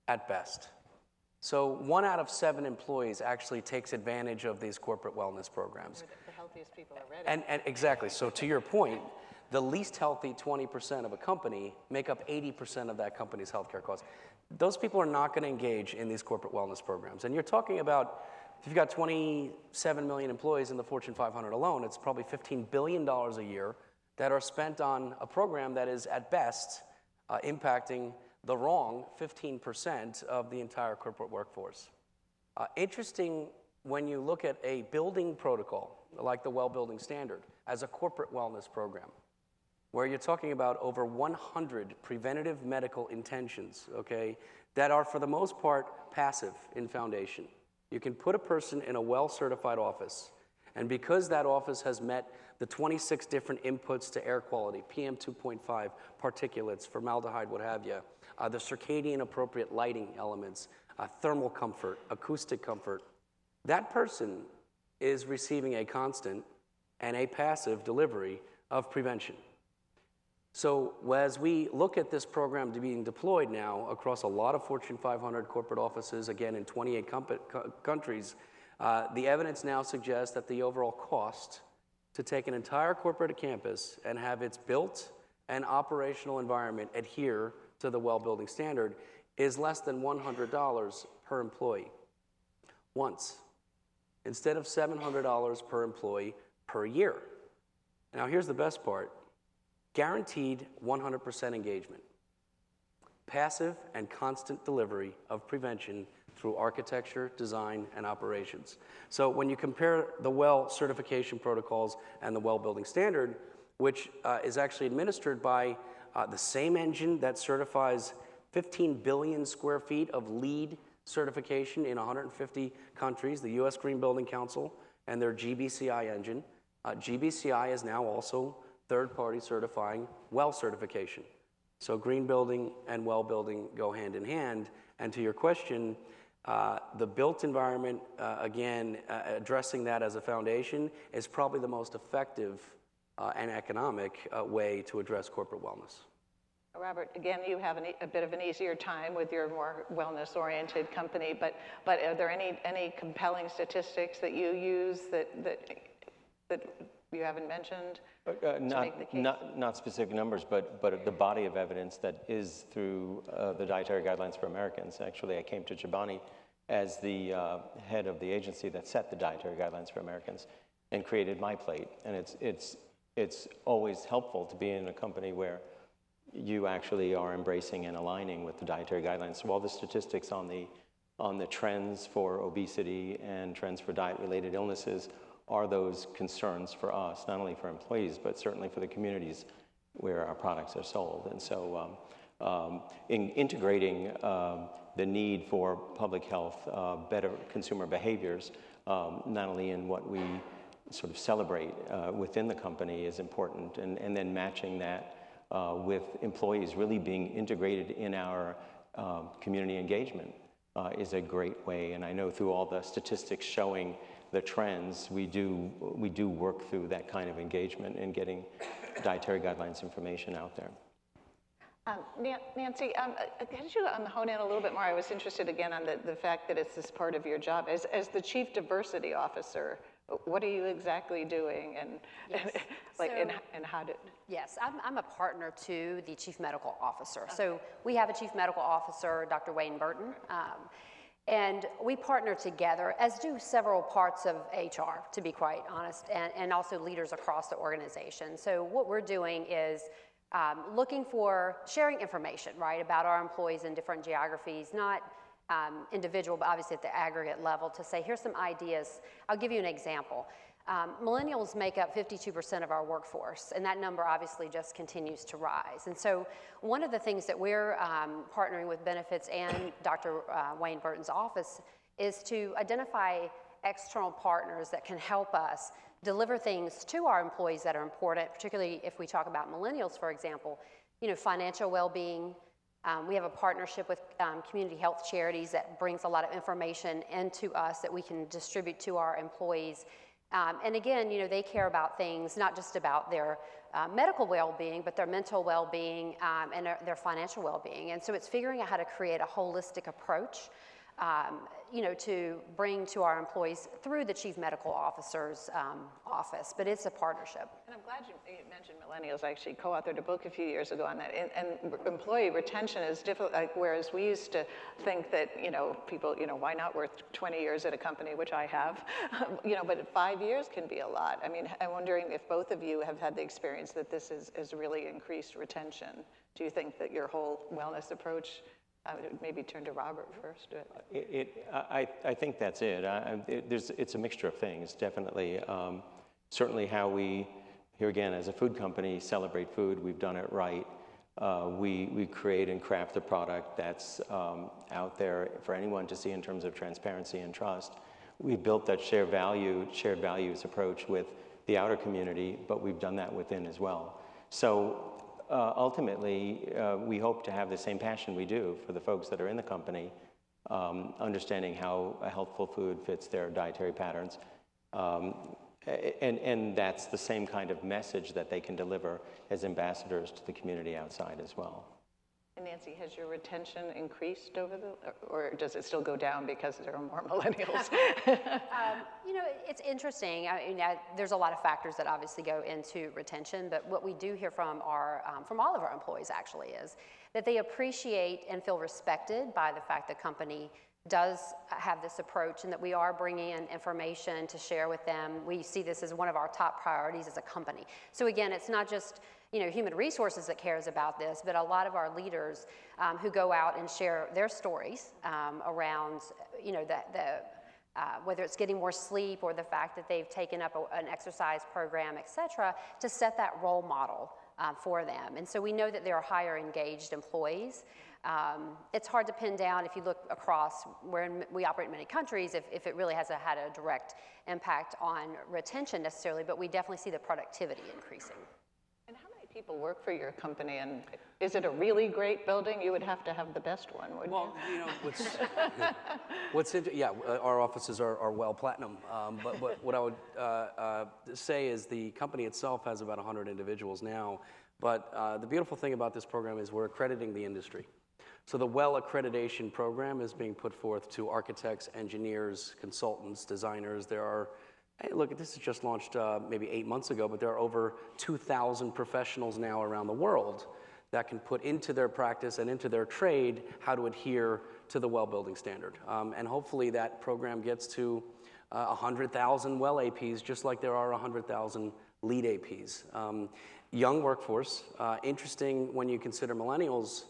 Speaker 13: at best. So 1 out of 7 employees actually takes advantage of these corporate wellness programs.
Speaker 12: The healthiest people already.
Speaker 13: And exactly, so to your point, the least healthy 20% of a company make up 80% of that company's healthcare costs. Those people are not going to engage in these corporate wellness programs. And you're talking about, if you've got 27 million employees in the Fortune 500 alone, it's probably $15 billion a year that are spent on a program that is, at best, impacting the wrong 15% of the entire corporate workforce. Interesting when you look at a building protocol, like the Well Building Standard, as a corporate wellness program, where you're talking about over 100 preventative medical intentions, okay, that are for the most part passive in foundation. You can put a person in a well-certified office, and because that office has met the 26 different inputs to air quality, PM 2.5, particulates, formaldehyde, what have you, the circadian appropriate lighting elements, thermal comfort, acoustic comfort, that person is receiving a constant and a passive delivery of prevention. So as we look at this program being deployed now across a lot of Fortune 500 corporate offices, again in 28 countries, the evidence now suggests that the overall cost to take an entire corporate campus and have its built and operational environment adhere to the Well Building Standard is less than $100 per employee. Once, instead of $700 per employee per year. Now here's the best part. Guaranteed 100% engagement. Passive and constant delivery of prevention through architecture, design, and operations. So when you compare the Well certification protocols and the Well Building Standard, which is actually administered by the same engine that certifies 15 billion square feet of LEED certification in 150 countries, the U.S. Green Building Council and their GBCI engine. GBCI is now also third-party certifying well certification. So green building and well building go hand in hand. And to your question, the built environment, again, addressing that as a foundation is probably the most effective and economic way to address corporate wellness.
Speaker 12: Robert, again, you have a bit of an easier time with your more wellness-oriented company, but are there any compelling statistics that you use that you haven't mentioned?
Speaker 15: Not specific numbers, but the body of evidence that is through the Dietary Guidelines for Americans. Actually, I came to Chobani as the head of the agency that set the Dietary Guidelines for Americans and created My Plate. And it's always helpful to be in a company where you actually are embracing and aligning with the dietary guidelines. So all the statistics on the trends for obesity and trends for diet-related illnesses are those concerns for us, not only for employees, but certainly for the communities where our products are sold. And so in integrating the need for public health, better consumer behaviors, not only in what we sort of celebrate within the company is important, and then matching that with employees really being integrated in our community engagement is a great way. And I know through all the statistics showing the trends, we do work through that kind of engagement and getting dietary guidelines information out there.
Speaker 12: Nancy, could you hone in a little bit more? I was interested again on the fact that it's this part of your job. As the Chief Diversity Officer, what are you exactly doing, and,
Speaker 14: Yes.
Speaker 12: and how did?
Speaker 14: Yes, I'm a partner to the Chief Medical Officer. Okay. So we have a Chief Medical Officer, Dr. Wayne Burton, and we partner together, as do several parts of HR, to be quite honest, and also leaders across the organization. So what we're doing is looking for sharing information, right, about our employees in different geographies, not individual, but obviously at the aggregate level, to say, here's some ideas. I'll give you an example. Millennials make up 52% of our workforce, and that number obviously just continues to rise. And so one of the things that we're partnering with Benefits and Dr. Wayne Burton's office is to identify external partners that can help us deliver things to our employees that are important, particularly if we talk about millennials, for example, financial well-being. We have a partnership with community health charities that brings a lot of information into us that we can distribute to our employees. And again, they care about things, not just about their medical well-being, but their mental well-being and their financial well-being. And so it's figuring out how to create a holistic approach, to bring to our employees through the Chief Medical Officer's office. But it's a partnership.
Speaker 12: And I'm glad you mentioned millennials. I actually co-authored a book a few years ago on that. And employee retention is difficult, whereas we used to think that, people, why not worth 20 years at a company, which I have, but 5 years can be a lot. I mean, I'm wondering if both of you have had the experience that this has really increased retention. Do you think that your whole wellness approach, maybe turn to Robert first?
Speaker 15: I think that's it. It's a mixture of things, definitely. Certainly how we, here again, as a food company, celebrate food. We've done it right. We create and craft a product that's out there for anyone to see in terms of transparency and trust. We've built that shared values approach with the outer community, but we've done that within as well. So ultimately, we hope to have the same passion we do for the folks that are in the company, understanding how a healthful food fits their dietary patterns. And that's the same kind of message that they can deliver as ambassadors to the community outside as well.
Speaker 12: And Nancy, has your retention increased or does it still go down because there are more millennials?
Speaker 14: It's interesting. There's a lot of factors that obviously go into retention, but what we do hear from all of our employees actually is that they appreciate and feel respected by the fact the company does have this approach and that we are bringing in information to share with them. We see this as one of our top priorities as a company. So again, it's not just human resources that cares about this, but a lot of our leaders who go out and share their stories around, whether it's getting more sleep or the fact that they've taken up an exercise program, et cetera, to set that role model for them. And so we know that there are higher engaged employees. It's hard to pin down if you look across we operate in many countries if it really has had a direct impact on retention necessarily, but we definitely see the productivity increasing.
Speaker 12: And how many people work for your company, and is it a really great building? You would have to have the best one, wouldn't you?
Speaker 13: Our offices are well platinum, but what I would say is the company itself has about 100 individuals now, but the beautiful thing about this program is we're accrediting the industry. So the WELL accreditation program is being put forth to architects, engineers, consultants, designers. Look, this is just launched maybe 8 months ago, but there are over 2,000 professionals now around the world that can put into their practice and into their trade how to adhere to the WELL building standard. And hopefully that program gets to 100,000 WELL APs, just like there are 100,000 LEED APs. Young workforce, interesting when you consider millennials.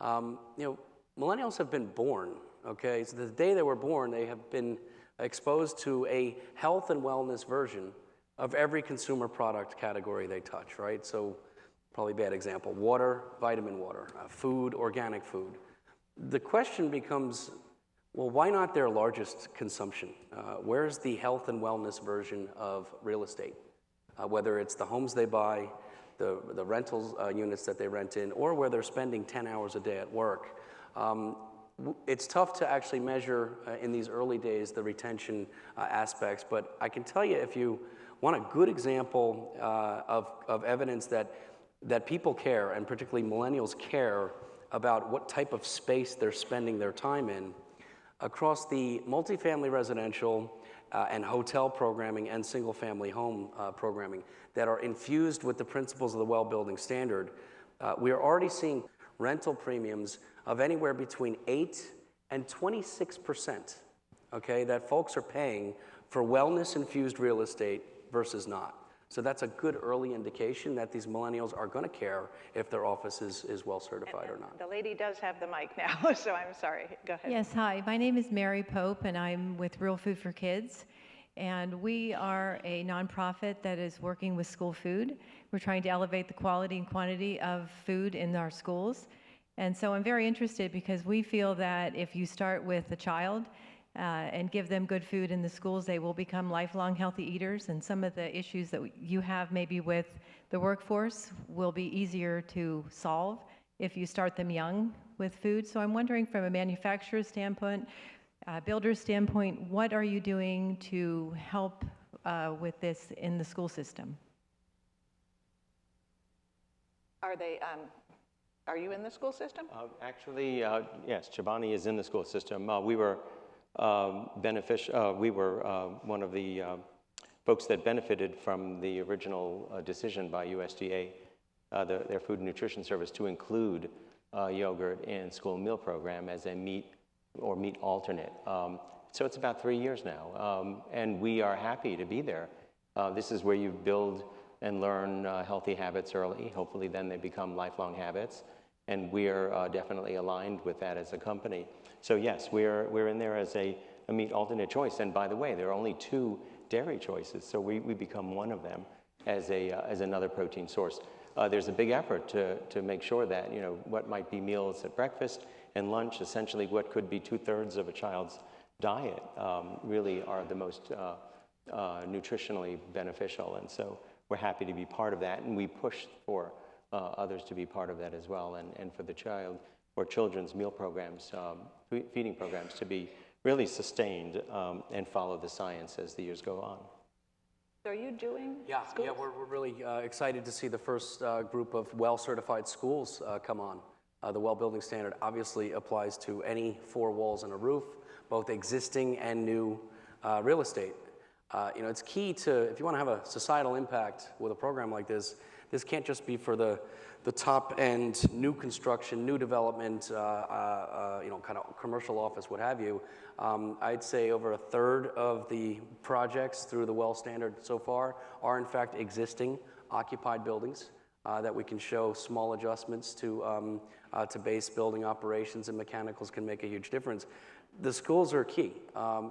Speaker 13: Millennials have been born, okay? So the day they were born, they have been exposed to a health and wellness version of every consumer product category they touch, right? So probably a bad example, water, vitamin water, food, organic food. The question becomes, well, why not their largest consumption? Where's the health and wellness version of real estate? Whether it's the homes they buy, the rental units that they rent in, or where they're spending 10 hours a day at work. It's tough to actually measure in these early days the retention aspects, but I can tell you if you want a good example of evidence that that people care, and particularly millennials care about what type of space they're spending their time in. Across the multifamily residential and hotel programming and single-family home programming that are infused with the principles of the well building standard, we are already seeing rental premiums of anywhere between 8 and 26%, okay, that folks are paying for wellness-infused real estate versus not. So that's a good early indication that these millennials are going to care if their office is well certified or not.
Speaker 12: The lady does have the mic now, so I'm sorry. Go ahead.
Speaker 16: Yes, hi. My name is Mary Pope, and I'm with Real Food for Kids. And we are a nonprofit that is working with school food. We're trying to elevate the quality and quantity of food in our schools. And so I'm very interested because we feel that if you start with a child and give them good food in the schools, they will become lifelong healthy eaters. And some of the issues that you have maybe with the workforce will be easier to solve if you start them young with food. So I'm wondering, from a manufacturer's standpoint, builder's standpoint, what are you doing to help with this in the school system?
Speaker 12: Are you in the school system?
Speaker 15: Actually, yes, Chobani is in the school system. We were one of the folks that benefited from the original decision by USDA, their Food and Nutrition Service, to include yogurt in school meal program as a meat or meat alternate. So it's about 3 years now, and we are happy to be there. This is where you build and learn healthy habits early. Hopefully then they become lifelong habits, and we're definitely aligned with that as a company. So yes, we're in there as a meat alternate choice. And by the way, there are only 2 dairy choices, so we become one of them as another protein source. There's a big effort to make sure that, you know, what might be meals at breakfast and lunch, essentially what could be 2/3 of a child's diet, really are the most nutritionally beneficial. And so we're happy to be part of that, and we push for others to be part of that as well, and for the child or children's meal programs, feeding programs, to be really sustained and follow the science as the years go on.
Speaker 12: So are you doing
Speaker 13: schools? Yeah, we're really excited to see the first group of well-certified schools come on. The well building standard obviously applies to any 4 walls and a roof, both existing and new real estate. You know, it's key to, if you want to have a societal impact with a program like this, this can't just be for the top-end new construction, new development, you know, kind of commercial office, what have you. I'd say over 1/3 of the projects through the well standard so far are in fact existing occupied buildings that we can show small adjustments to base building operations, and mechanicals can make a huge difference. The schools are key.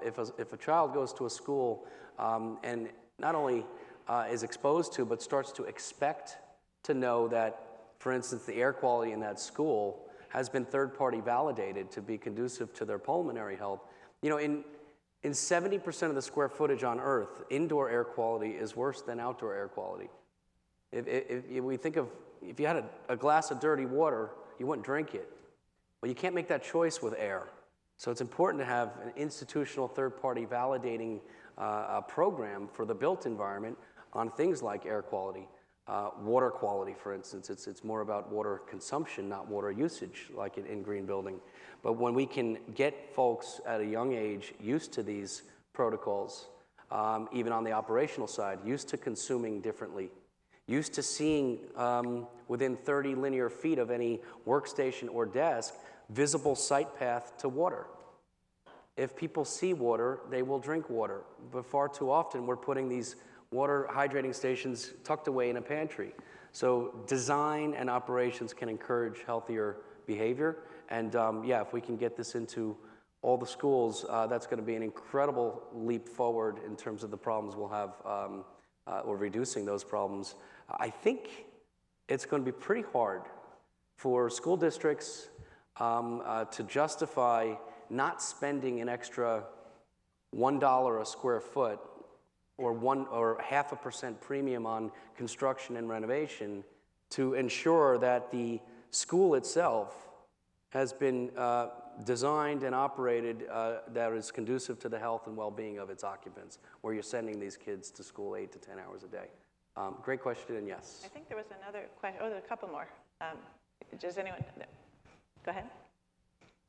Speaker 13: If a child goes to a school and not only is exposed to, but starts to expect to know that, for instance, the air quality in that school has been third-party validated to be conducive to their pulmonary health. You know, in 70% of the square footage on Earth, indoor air quality is worse than outdoor air quality. If we think of, if you had a glass of dirty water, you wouldn't drink it. Well, you can't make that choice with air. So it's important to have an institutional third-party validating program for the built environment on things like air quality, water quality, for instance. It's more about water consumption, not water usage, like in green building. But when we can get folks at a young age used to these protocols, even on the operational side, used to consuming differently, used to seeing within 30 linear feet of any workstation or desk, visible sight path to water. If people see water, they will drink water. But far too often, we're putting these water hydrating stations tucked away in a pantry. So design and operations can encourage healthier behavior. And yeah, if we can get this into all the schools, that's going to be an incredible leap forward in terms of the problems we'll have, or reducing those problems. I think it's going to be pretty hard for school districts to justify not spending an extra $1 a square foot or 0.5% premium on construction and renovation to ensure that the school itself has been designed and operated that is conducive to the health and well-being of its occupants, where you're sending these kids to school 8 to 10 hours a day. Great question, and yes.
Speaker 12: I think there was another question. Oh, there are a couple more. Does anyone? Go ahead.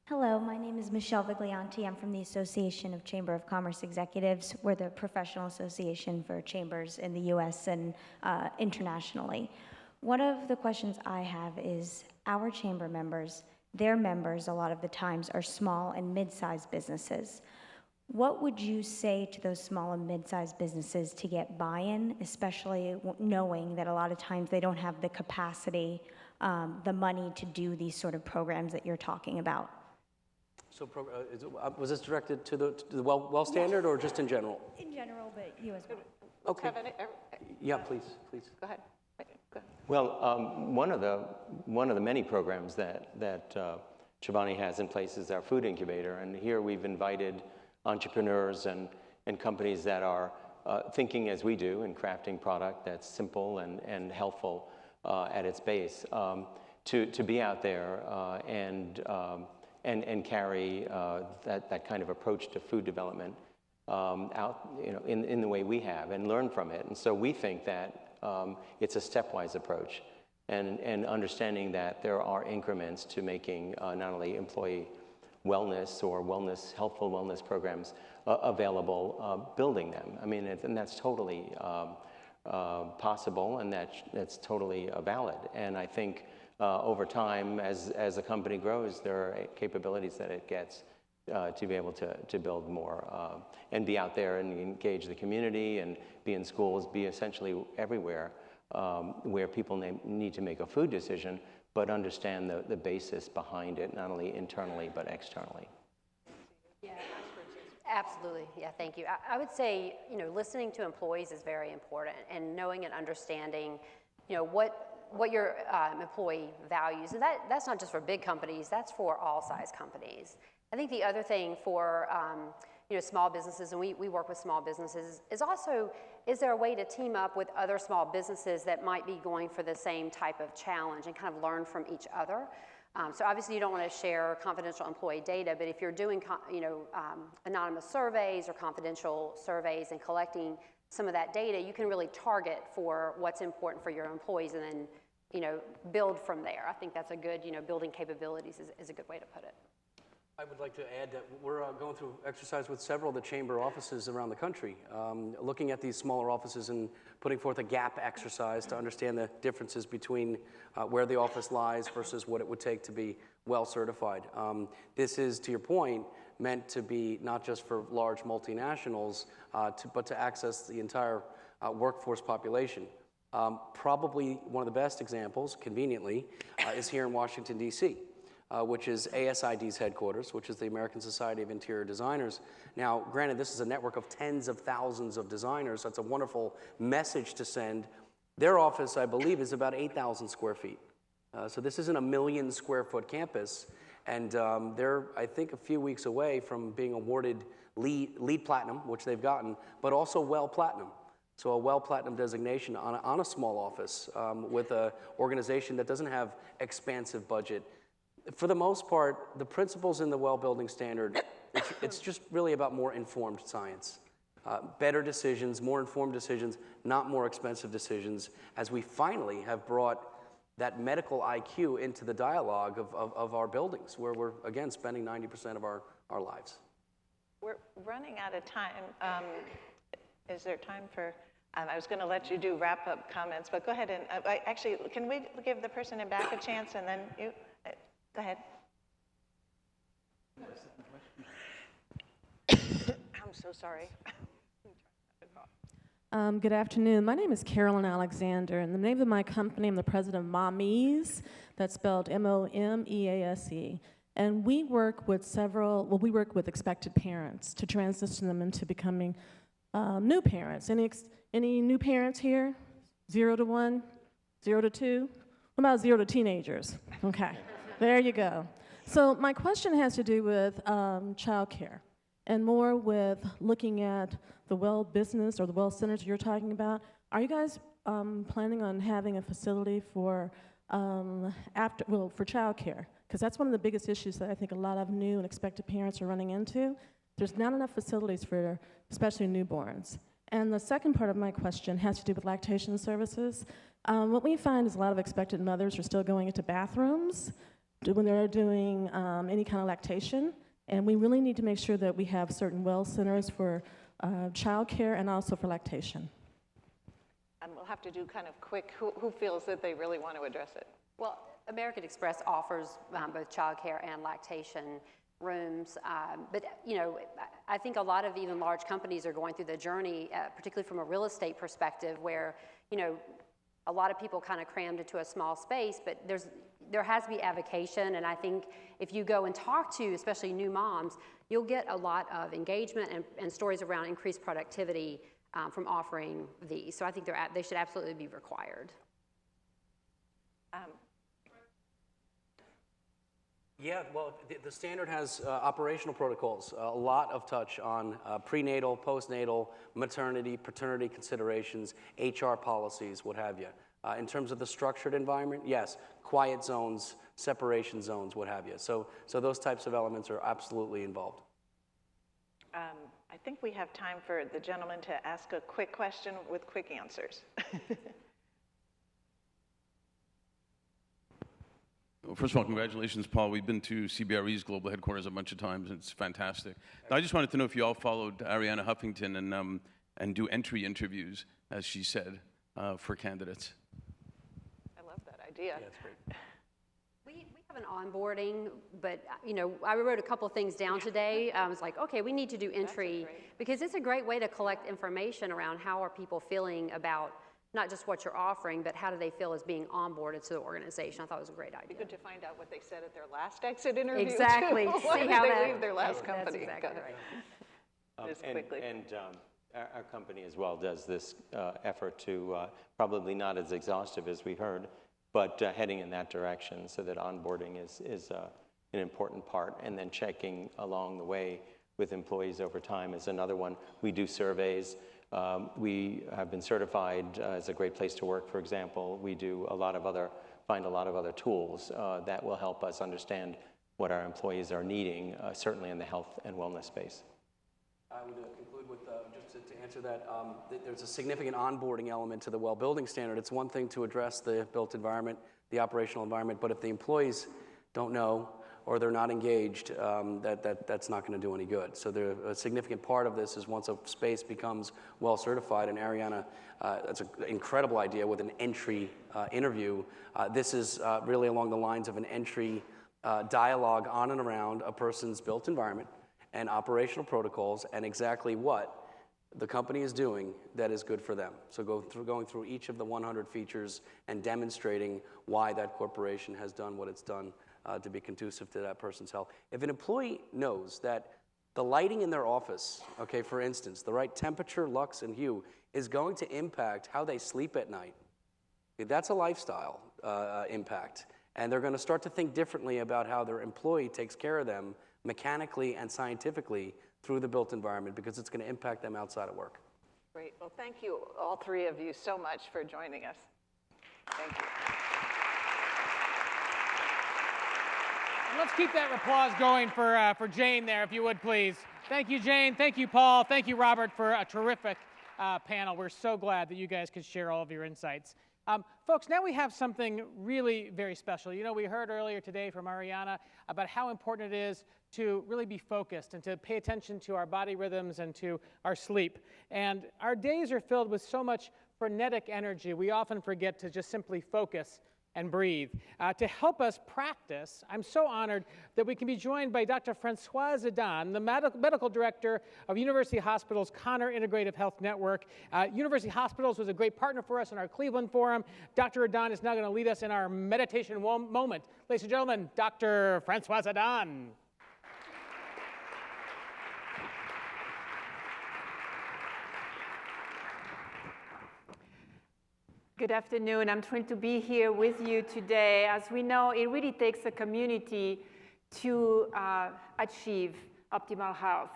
Speaker 17: Hello, my name is Michelle Viglianti. I'm from the Association of Chamber of Commerce Executives. We're the professional association for chambers in the U.S. and internationally. One of the questions I have is our chamber members, their members a lot of the times are small and mid-sized businesses. What would you say to those small and mid-sized businesses to get buy-in, especially knowing that a lot of times they don't have the capacity, the money to do these sort of programs that you're talking about?
Speaker 13: So was this directed to the well standard or just in general?
Speaker 17: In general, but you as well.
Speaker 13: Okay. Yeah, please.
Speaker 12: Go ahead.
Speaker 15: Well, one of the many programs that Chobani has in place is our food incubator, and here we've invited entrepreneurs and companies that are thinking as we do and crafting product that's simple and healthful at its base to be out there and carry that kind of approach to food development out, in the way we have, and learn from it. And so we think that it's a stepwise approach, and understanding that there are increments to making not only employee wellness or helpful wellness programs available, building them. I mean, and that's totally possible, and that's totally valid. And I think over time, as the company grows, there are capabilities that it gets to be able to build more and be out there and engage the community and be in schools, be essentially everywhere where people need to make a food decision, but understand the basis behind it, not only internally but externally.
Speaker 14: Yeah, absolutely. Yeah, thank you. I would say, listening to employees is very important, and knowing and understanding, what your employee values. And that's not just for big companies, that's for all size companies. I think the other thing for small businesses, and we work with small businesses, is also, is there a way to team up with other small businesses that might be going for the same type of challenge and kind of learn from each other? So obviously you don't want to share confidential employee data, but if you're doing anonymous surveys or confidential surveys and collecting some of that data, you can really target for what's important for your employees and then build from there. I think that's a good, building capabilities is a good way to put it.
Speaker 13: I would like to add that we're going through exercise with several of the chamber offices around the country, looking at these smaller offices and putting forth a gap exercise to understand the differences between where the office lies versus what it would take to be well certified. This is, to your point, meant to be not just for large multinationals, but to access the entire workforce population. Probably one of the best examples, conveniently, is here in Washington, D.C., which is ASID's headquarters, which is the American Society of Interior Designers. Now, granted, this is a network of tens of thousands of designers. That's a wonderful message to send. Their office, I believe, is about 8,000 square feet. So this isn't a 1 million square foot campus. And they're, I think, a few weeks away from being awarded LEED Platinum, which they've gotten, but also WELL Platinum. So a WELL Platinum designation on a small office with an organization that doesn't have expansive budget. For the most part, the principles in the WELL Building Standard, it's just really about more informed science. Better decisions, more informed decisions, not more expensive decisions, as we finally have brought that medical IQ into the dialogue of our buildings, where we're, again, spending 90% of our lives.
Speaker 12: We're running out of time. Is there time for, I was going to let you do wrap-up comments, but go ahead and, actually, can we give the person in back a chance, and then you, go ahead. I'm so sorry.
Speaker 18: Good afternoon. My name is Carolyn Alexander, and the name of my company, I'm the president of Momease. That's spelled M-O-M-E-A-S-E. And we work with we work with expected parents to transition them into becoming new parents. Any new parents here? 0 to 1, 0 to 2? What about 0 to teenagers? Okay, there you go. So my question has to do with childcare, and more with looking at the well business or the well centers you're talking about. Are you guys planning on having a facility for childcare? Because that's one of the biggest issues that I think a lot of new and expected parents are running into. There's not enough facilities for especially newborns. And the second part of my question has to do with lactation services. What we find is a lot of expectant mothers are still going into bathrooms when they're doing any kind of lactation, and we really need to make sure that we have certain well centers for childcare and also for lactation.
Speaker 12: And we'll have to do kind of quick, who feels that they really want to address it?
Speaker 14: Well, American Express offers both childcare and lactation rooms, but you know, I think a lot of even large companies are going through the journey, particularly from a real estate perspective, where you know a lot of people kind of crammed into a small space, but there has to be avocation, and I think if you go and talk to especially new moms, you'll get a lot of engagement and stories around increased productivity from offering these. So I think they should absolutely be required.
Speaker 13: Yeah, well, the standard has operational protocols, a lot of touch on prenatal, postnatal, maternity, paternity considerations, HR policies, what have you. In terms of the structured environment, yes, quiet zones, separation zones, what have you. So those types of elements are absolutely involved.
Speaker 12: I think we have time for the gentleman to ask a quick question with quick answers.
Speaker 8: Well, first of all, congratulations, Paul. We've been to CBRE's global headquarters a bunch of times, and it's fantastic. I just wanted to know if you all followed Arianna Huffington and do entry interviews, as she said, for candidates.
Speaker 12: I love that idea.
Speaker 13: Yeah, it's great.
Speaker 14: We have an onboarding, but you know, I wrote a couple of things down today. I was like, okay, we need to do entry because it's a great way to collect information around how are people feeling about not just what you're offering, but how do they feel as being onboarded to the organization. I thought it was a great idea.
Speaker 12: It'd be good to find out what they said at their last exit interview.
Speaker 14: Exactly.
Speaker 12: Too. Why did they leave their last company?
Speaker 14: That's exactly right.
Speaker 12: Just quickly.
Speaker 15: Our company as well does this effort to, probably not as exhaustive as we heard, but heading in that direction so that onboarding is an important part. And then checking along the way with employees over time is another one. We do surveys. We have been certified as a great place to work, for example. We do find a lot of other tools that will help us understand what our employees are needing, certainly in the health and wellness space.
Speaker 13: I would conclude with, just to answer that, there's a significant onboarding element to the well building standard. It's one thing to address the built environment, the operational environment, but if the employees don't know or they're not engaged, that's not going to do any good. So a significant part of this is once a space becomes well certified, and Arianna, that's an incredible idea with an entry interview. This is really along the lines of an entry dialogue on and around a person's built environment and operational protocols and exactly what the company is doing that is good for them. So going through each of the 100 features and demonstrating why that corporation has done what it's done to be conducive to that person's health. If an employee knows that the lighting in their office, okay, for instance, the right temperature, lux, and hue is going to impact how they sleep at night, that's a lifestyle impact. And they're going to start to think differently about how their employee takes care of them mechanically and scientifically through the built environment because it's going to impact them outside of work.
Speaker 12: Great. Well, thank you, all three of you, so much for joining us. Thank you.
Speaker 2: Let's keep that applause going for Jane there, if you would, please. Thank you, Jane. Thank you, Paul. Thank you, Robert, for a terrific panel. We're so glad that you guys could share all of your insights. Folks, now we have something really very special. You know, we heard earlier today from Arianna about how important it is to really be focused and to pay attention to our body rhythms and to our sleep. And our days are filled with so much frenetic energy, we often forget to just simply focus and breathe. To help us practice, I'm so honored that we can be joined by Dr. Francoise Adan, the medical director of University Hospitals Connor Integrative Health Network. University Hospitals was a great partner for us in our Cleveland Forum. Dr. Adan is now going to lead us in our meditation moment. Ladies and gentlemen, Dr. Francoise Adan.
Speaker 19: Good afternoon. I'm thrilled to be here with you today. As we know, it really takes a community to achieve optimal health.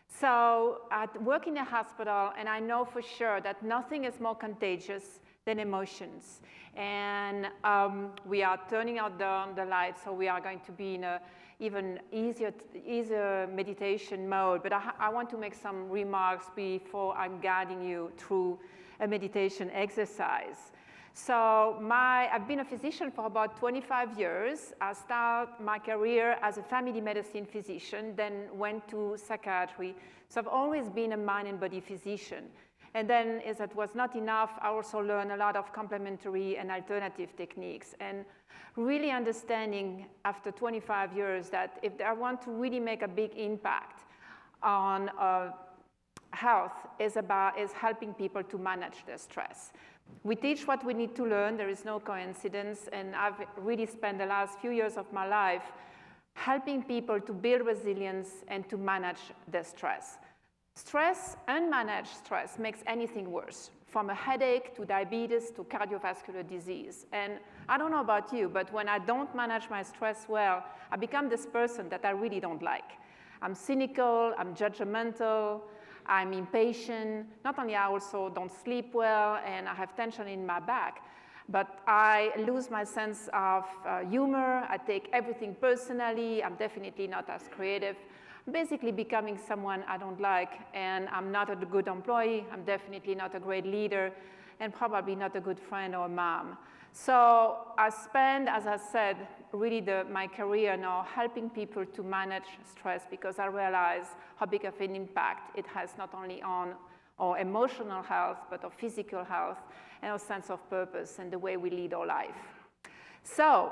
Speaker 19: So I work in a hospital, and I know for sure that nothing is more contagious than emotions. And we are turning out the lights, so we are going to be in a even easier meditation mode. But I want to make some remarks before I'm guiding you through a meditation exercise. So I've been a physician for about 25 years. I started my career as a family medicine physician, then went to psychiatry. So I've always been a mind and body physician. And then, as it was not enough, I also learned a lot of complementary and alternative techniques. And really understanding after 25 years that if I want to really make a big impact on health is helping people to manage their stress. We teach what we need to learn. There is no coincidence. And I've really spent the last few years of my life helping people to build resilience and to manage their stress. Stress, unmanaged stress, makes anything worse, from a headache to diabetes to cardiovascular disease. And I don't know about you, but when I don't manage my stress well, I become this person that I really don't like. I'm cynical, I'm judgmental, I'm impatient. Not only I also don't sleep well, and I have tension in my back, but I lose my sense of humor. I take everything personally. I'm definitely not as creative. Basically becoming someone I don't like, and I'm not a good employee. I'm definitely not a great leader, and probably not a good friend or mom. So I spend, as I said, really my career now helping people to manage stress, because I realize how big of an impact it has not only on our emotional health, but our physical health and our sense of purpose and the way we lead our life. So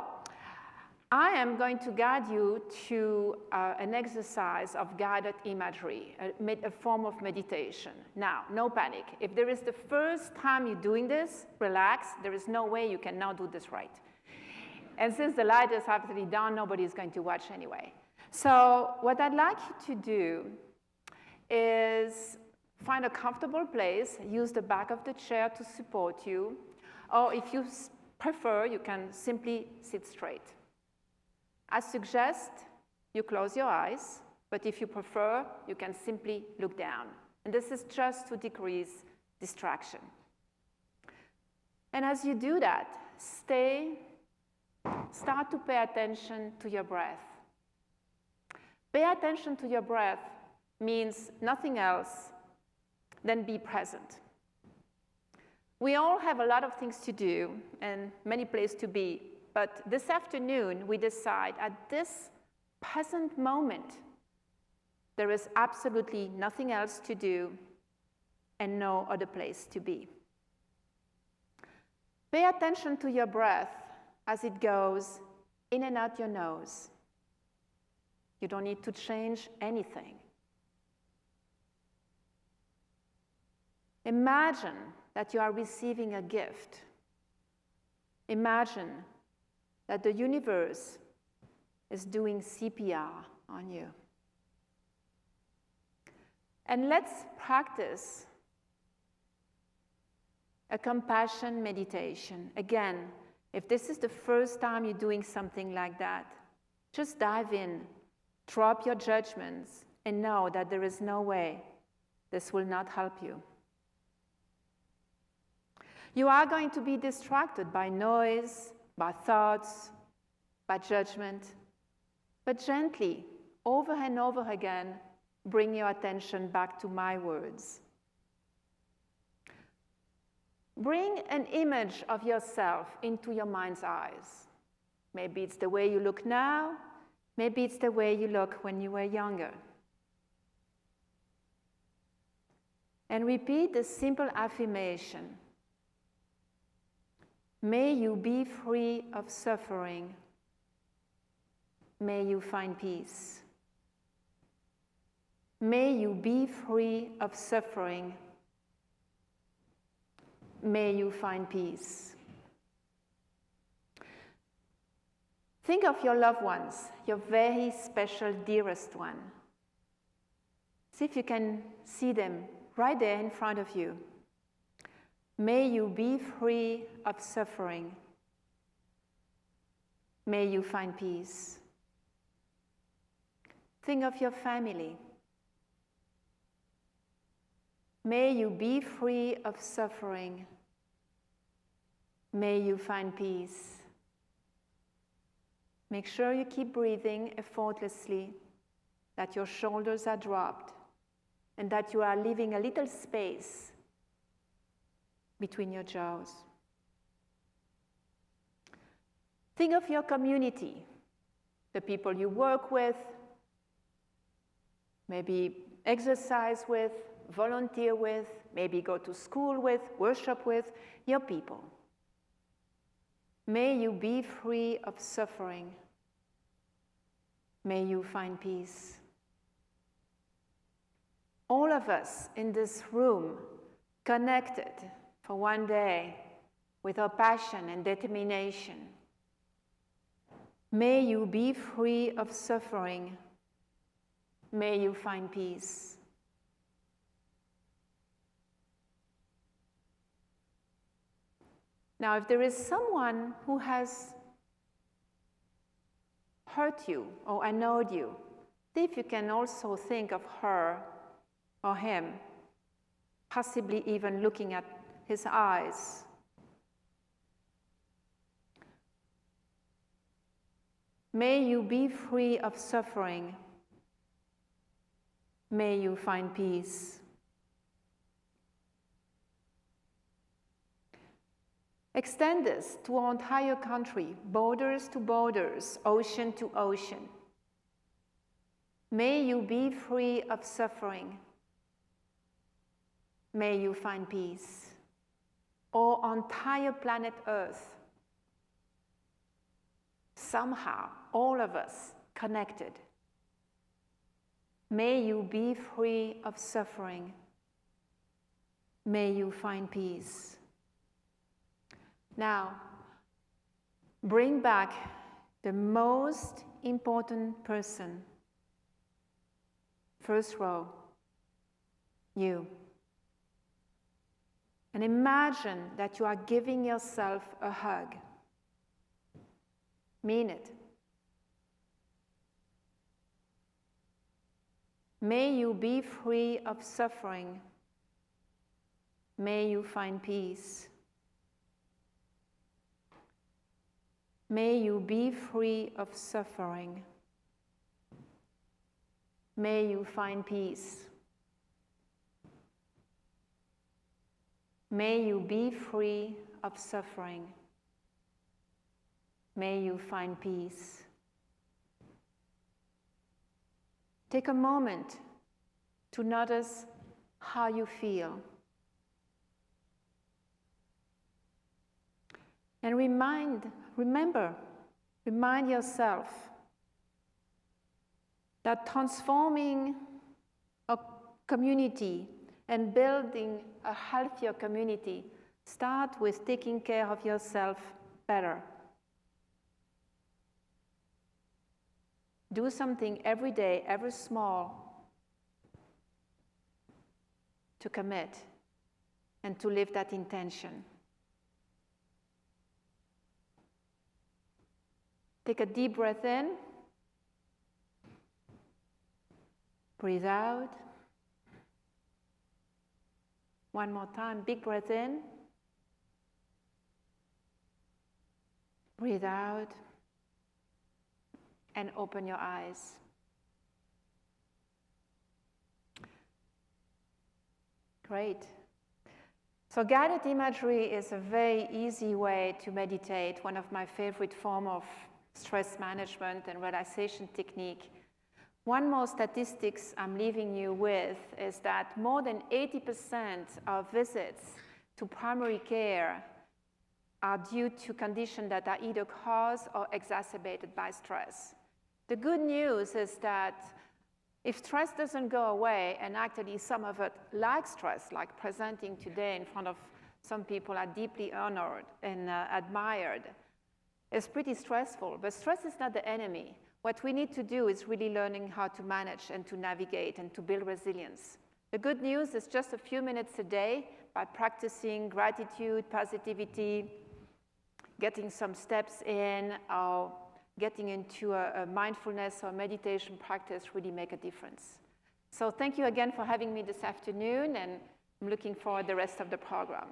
Speaker 19: I am going to guide you to an exercise of guided imagery, a form of meditation. Now, no panic. If there is the first time you're doing this, relax. There is no way you can now do this right. And since the light is absolutely down, nobody's going to watch anyway. So what I'd like you to do is find a comfortable place, use the back of the chair to support you, or if you prefer, you can simply sit straight. I suggest you close your eyes, but if you prefer, you can simply look down. And this is just to decrease distraction. And as you do that, start to pay attention to your breath. Pay attention to your breath means nothing else than be present. We all have a lot of things to do and many places to be. But this afternoon, we decide at this present moment, there is absolutely nothing else to do and no other place to be. Pay attention to your breath as it goes in and out your nose. You don't need to change anything. Imagine that you are receiving a gift. Imagine that the universe is doing CPR on you. And let's practice a compassion meditation. Again, if this is the first time you're doing something like that, just dive in, drop your judgments, and know that there is no way this will not help you. You are going to be distracted by noise, by thoughts, by judgment, but gently, over and over again, bring your attention back to my words. Bring an image of yourself into your mind's eyes. Maybe it's the way you look now, maybe it's the way you look when you were younger. And repeat the simple affirmation. May you be free of suffering. May you find peace. May you be free of suffering. May you find peace. Think of your loved ones, your very special, dearest one. See if you can see them right there in front of you. May you be free of suffering. May you find peace. Think of your family. May you be free of suffering. may you find peace. Make sure you keep breathing effortlessly, that your shoulders are dropped, and that you are leaving a little space between your jaws. Think of your community, the people you work with, maybe exercise with, volunteer with, maybe go to school with, worship with, your people. May you be free of suffering. May you find peace. All of us in this room, connected for one day with our passion and determination. May you be free of suffering. May you find peace. Now, if there is someone who has hurt you or annoyed you, see if you can also think of her or him, possibly even looking at his eyes. May you be free of suffering. May you find peace. Extend this to our entire country, borders to borders, ocean to ocean. May you be free of suffering. May you find peace. Our entire planet Earth, somehow, all of us connected. May you be free of suffering. May you find peace. Now, bring back the most important person. First row, you. And imagine that you are giving yourself a hug. Mean it. May you be free of suffering. May you find peace. May you be free of suffering. May you find peace. May you be free of suffering. May you find peace. Take a moment to notice how you feel. And remind yourself that transforming a community and building a healthier community start with taking care of yourself better. Do something every day, every small, to commit and to live that intention. Take a deep breath in. Breathe out. One more time, big breath in. Breathe out. And open your eyes. Great. So guided imagery is a very easy way to meditate, one of my favorite forms of stress management and relaxation technique. One more statistics I'm leaving you with is that more than 80% of visits to primary care are due to conditions that are either caused or exacerbated by stress. The good news is that if stress doesn't go away, and actually some of it, like stress, like presenting today in front of some people are deeply honored and admired, it's pretty stressful. But stress is not the enemy. What we need to do is really learning how to manage and to navigate and to build resilience. The good news is just a few minutes a day by practicing gratitude, positivity, getting some steps in, or getting into a mindfulness or meditation practice really make a difference. So thank you again for having me this afternoon, and I'm looking forward to the rest of the program.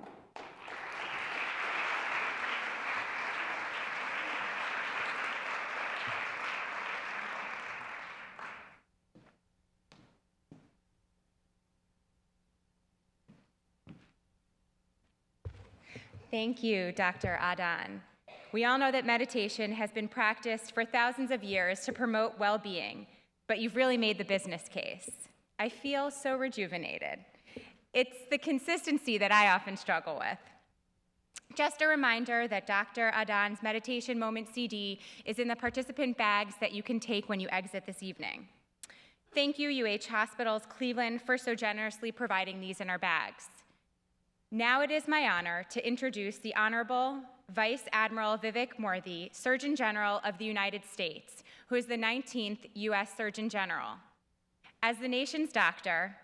Speaker 3: Thank you, Dr. Adan. We all know that meditation has been practiced for thousands of years to promote well-being, but you've really made the business case. I feel so rejuvenated. It's the consistency that I often struggle with. Just a reminder that Dr. Adan's Meditation Moment CD is in the participant bags that you can take when you exit this evening. Thank you, UH Hospitals Cleveland, for so generously providing these in our bags. Now it is my honor to introduce the Honorable Vice Admiral Vivek Murthy, Surgeon General of the United States, who is the 19th U.S. Surgeon General. As the nation's doctor,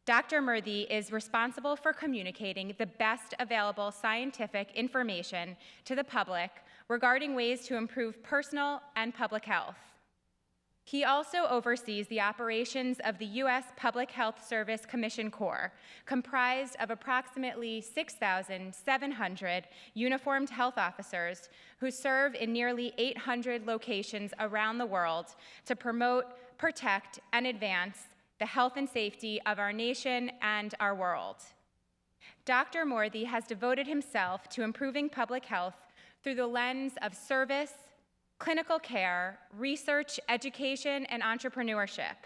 Speaker 3: Dr. Murthy is responsible for communicating the best available scientific information to the public regarding ways to improve personal and public health. He also oversees the operations of the U.S. Public Health Service Commission Corps, comprised of approximately 6,700 uniformed health officers who serve in nearly 800 locations around the world to promote, protect, and advance the health and safety of our nation and our world. Dr. Murthy has devoted himself to improving public health through the lens of service, clinical care, research, education, and entrepreneurship.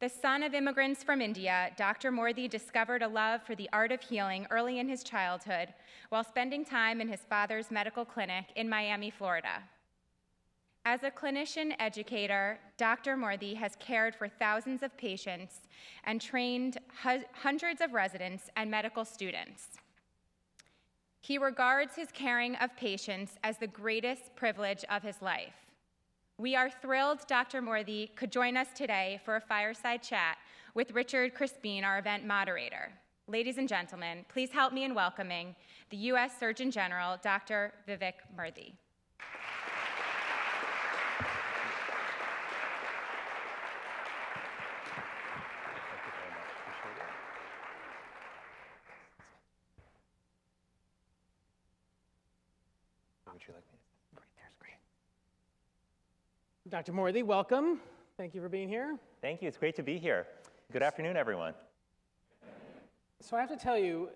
Speaker 3: The son of immigrants from India, Dr. Murthy discovered a love for the art of healing early in his childhood while spending time in his father's medical clinic in Miami, Florida. As a clinician educator, Dr. Murthy has cared for thousands of patients and trained hundreds of residents and medical students. He regards his caring of patients as the greatest privilege of his life. We are thrilled Dr. Murthy could join us today for a fireside chat with Richard Crispin, our event moderator. Ladies and gentlemen, please help me in welcoming the U.S. Surgeon General, Dr. Vivek Murthy.
Speaker 2: Dr. Murthy, welcome. Thank you for being here.
Speaker 20: Thank you. It's great to be here. Good afternoon, everyone.
Speaker 2: So I have to tell you,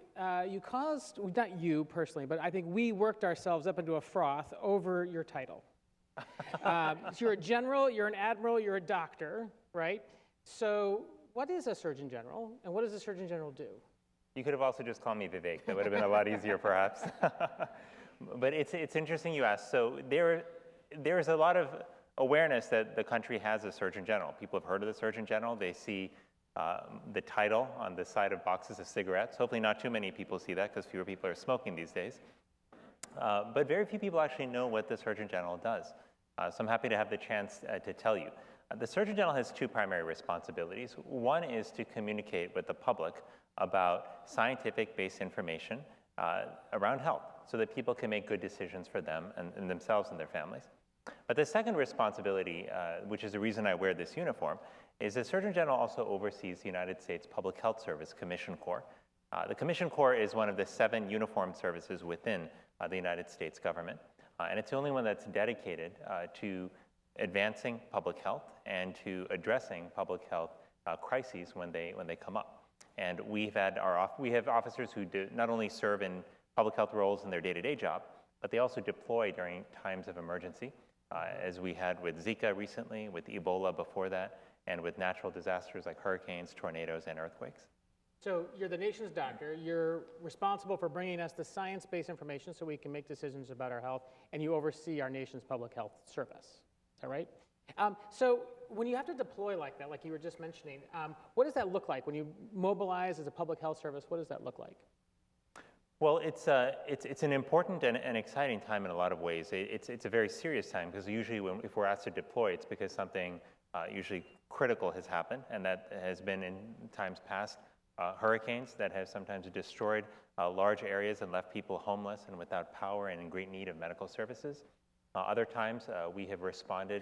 Speaker 2: you caused, well, not you personally, but I think we worked ourselves up into a froth over your title. So you're a general, you're an admiral, you're a doctor, right? So what is a Surgeon General, and what does a Surgeon General do?
Speaker 20: You could have also just called me Vivek. That would have been a lot easier, perhaps. But it's interesting you asked. So there's a lot of awareness that the country has a Surgeon General. People have heard of the Surgeon General. They see the title on the side of boxes of cigarettes. Hopefully not too many people see that because fewer people are smoking these days. But very few people actually know what the Surgeon General does. So I'm happy to have the chance to tell you. The Surgeon General has two primary responsibilities. One is to communicate with the public about scientific-based information around health so that people can make good decisions for them and themselves and their families. But the second responsibility, which is the reason I wear this uniform, is the Surgeon General also oversees the United States Public Health Service Commission Corps. The Commission Corps is one of the 7 uniformed services within the United States government, and it's the only one that's dedicated to advancing public health and to addressing public health crises when they come up. And we have officers who not only serve in public health roles in their day-to-day job, but they also deploy during times of emergency, as we had with Zika recently, with Ebola before that, and with natural disasters like hurricanes, tornadoes, and earthquakes.
Speaker 2: So you're the nation's doctor. You're responsible for bringing us the science-based information so we can make decisions about our health, and you oversee our nation's public health service. Is that right? So when you have to deploy like that, like you were just mentioning, what does that look like? When you mobilize as a public health service, what does that look like?
Speaker 20: Well, it's an important and exciting time in a lot of ways. It's a very serious time because usually if we're asked to deploy, it's because something usually critical has happened, and that has been in times past hurricanes that have sometimes destroyed large areas and left people homeless and without power and in great need of medical services. Other times we have responded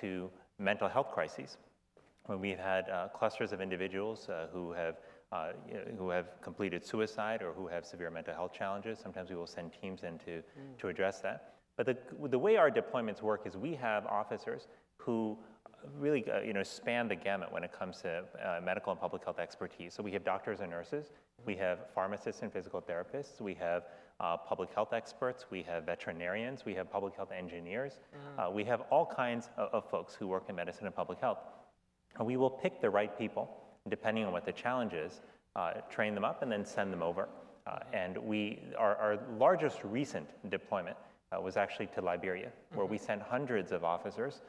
Speaker 20: to mental health crises when we've had clusters of individuals who have completed suicide or who have severe mental health challenges. Sometimes we will send teams in to address that. But the way our deployments work is we have officers who really span the gamut when it comes to medical and public health expertise. So we have doctors and nurses, we have pharmacists and physical therapists, we have public health experts, we have veterinarians, we have public health engineers, we have all kinds of folks who work in medicine and public health. And we will pick the right people, depending on what the challenge is, train them up, and then send them over. And our largest recent deployment was actually to Liberia, where we sent hundreds of officers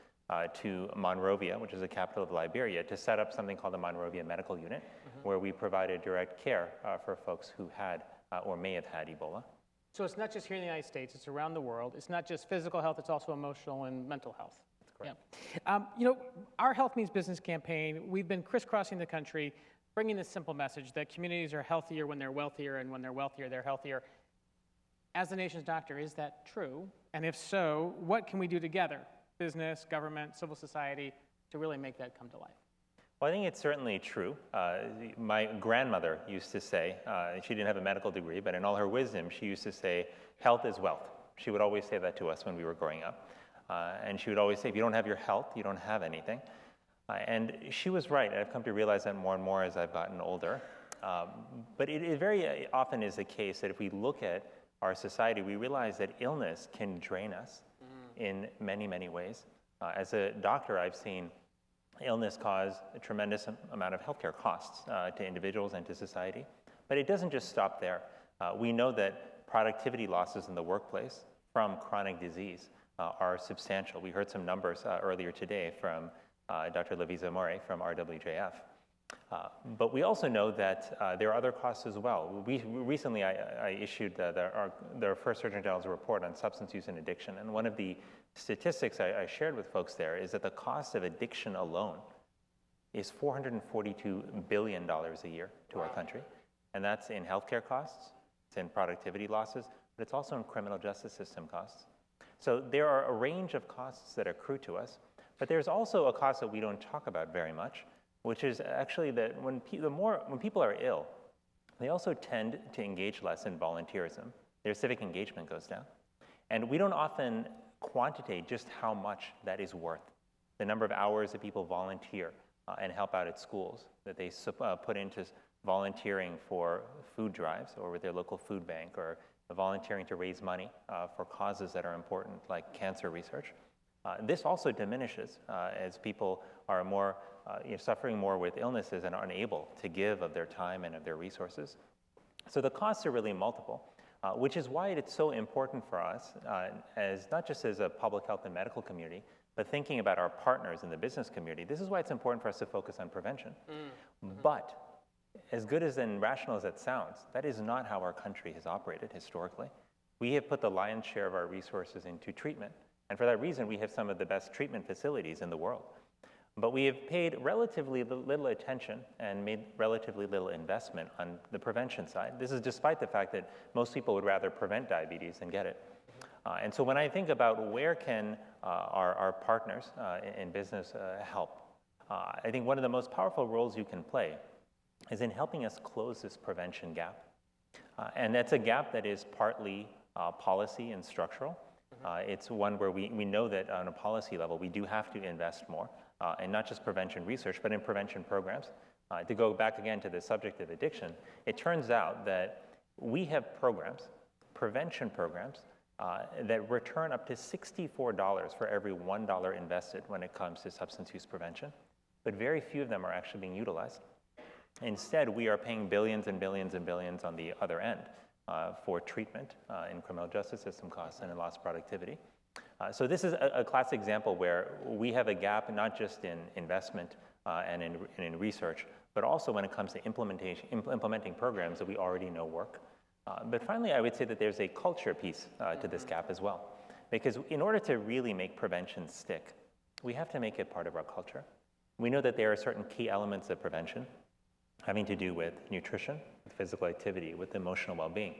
Speaker 20: to Monrovia, which is the capital of Liberia, to set up something called the Monrovia Medical Unit, where we provided direct care for folks who had or may have had Ebola.
Speaker 2: So it's not just here in the United States, it's around the world. It's not just physical health, it's also emotional and mental health.
Speaker 20: That's correct.
Speaker 2: Yeah. You know, our Health Means Business campaign, we've been crisscrossing the country, bringing this simple message that communities are healthier when they're wealthier, and when they're wealthier, they're healthier. As the nation's doctor, is that true? And if so, what can we do together, business, government, civil society, to really make that come to life?
Speaker 20: Well, I think it's certainly true. My grandmother used to say, she didn't have a medical degree, but in all her wisdom, she used to say, health is wealth. She would always say that to us when we were growing up. And she would always say, if you don't have your health, you don't have anything. And she was right, and I've come to realize that more and more as I've gotten older. But it very often is the case that if we look at our society, we realize that illness can drain us in many, many ways. As a doctor, I've seen illness cause a tremendous amount of healthcare costs to individuals and to society. But it doesn't just stop there. We know that productivity losses in the workplace from chronic disease are substantial. We heard some numbers earlier today from Dr. Lavisa More from RWJF. But we also know that there are other costs as well. Recently, I issued the first Surgeon General's report on substance use and addiction, and one of the statistics I shared with folks there is that the cost of addiction alone is $442 billion a year to our country, and that's in healthcare costs, it's in productivity losses, but it's also in criminal justice system costs. So there are a range of costs that accrue to us, but there's also a cost that we don't talk about very much, which is actually that when people are ill, they also tend to engage less in volunteerism. Their civic engagement goes down. And we don't often quantitate just how much that is worth. The number of hours that people volunteer and help out at schools, that they put into volunteering for food drives or with their local food bank, or volunteering to raise money for causes that are important, like cancer research. This also diminishes as people are more suffering more with illnesses and are unable to give of their time and of their resources. So the costs are really multiple, which is why it's so important for us, as not just as a public health and medical community, but thinking about our partners in the business community. This is why it's important for us to focus on prevention. But as good as and rational as that sounds, that is not how our country has operated historically. We have put the lion's share of our resources into treatment. And for that reason, we have some of the best treatment facilities in the world. But we have paid relatively little attention and made relatively little investment on the prevention side. This is despite the fact that most people would rather prevent diabetes than get it. And so when I think about where can our partners in business help, I think one of the most powerful roles you can play is in helping us close this prevention gap. And that's a gap that is partly policy and structural. It's one where we know that on a policy level, we do have to invest more. And not just prevention research, but in prevention programs. To go back again to the subject of addiction, it turns out that we have programs, prevention programs, that return up to $64 for every $1 invested when it comes to substance use prevention, but very few of them are actually being utilized. Instead, we are paying billions and billions and billions on the other end for treatment in criminal justice system costs and in lost productivity. So this is a classic example where we have a gap not just in investment and in research, but also when it comes to implementing programs that we already know work. But finally, I would say that there's a culture piece to this gap as well. Because in order to really make prevention stick, we have to make it part of our culture. We know that there are certain key elements of prevention having to do with nutrition, with physical activity, with emotional well-being.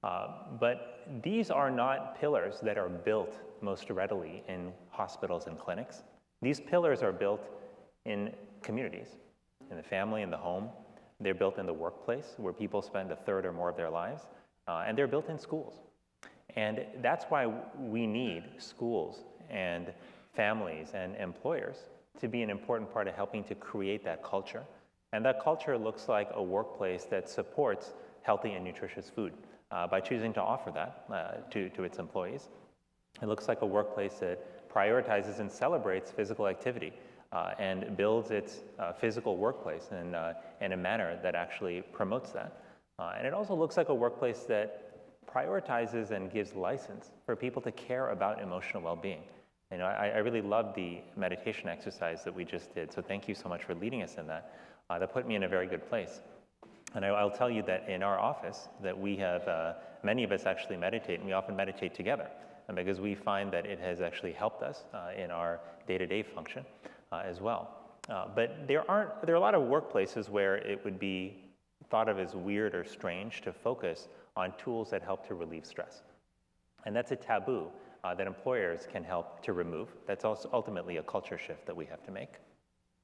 Speaker 20: But these are not pillars that are built most readily in hospitals and clinics. These pillars are built in communities, in the family, in the home. They're built in the workplace, where people spend a third or more of their lives, and they're built in schools. And that's why we need schools and families and employers to be an important part of helping to create that culture. And that culture looks like a workplace that supports healthy and nutritious food. by choosing to offer that to its employees. It looks like a workplace that prioritizes and celebrates physical activity and builds its physical workplace in a manner that actually promotes that. And it also looks like a workplace that prioritizes and gives license for people to care about emotional well-being. You know, I really loved the meditation exercise that we just did, so thank you so much for leading us in that. That put me in a very good place. And I'll tell you that in our office, that we have, many of us actually meditate, and we often meditate together, and because we find that it has actually helped us in our day-to-day function as well. But there are a lot of workplaces where it would be thought of as weird or strange to focus on tools that help to relieve stress. And that's a taboo that employers can help to remove. That's also ultimately a culture shift that we have to make.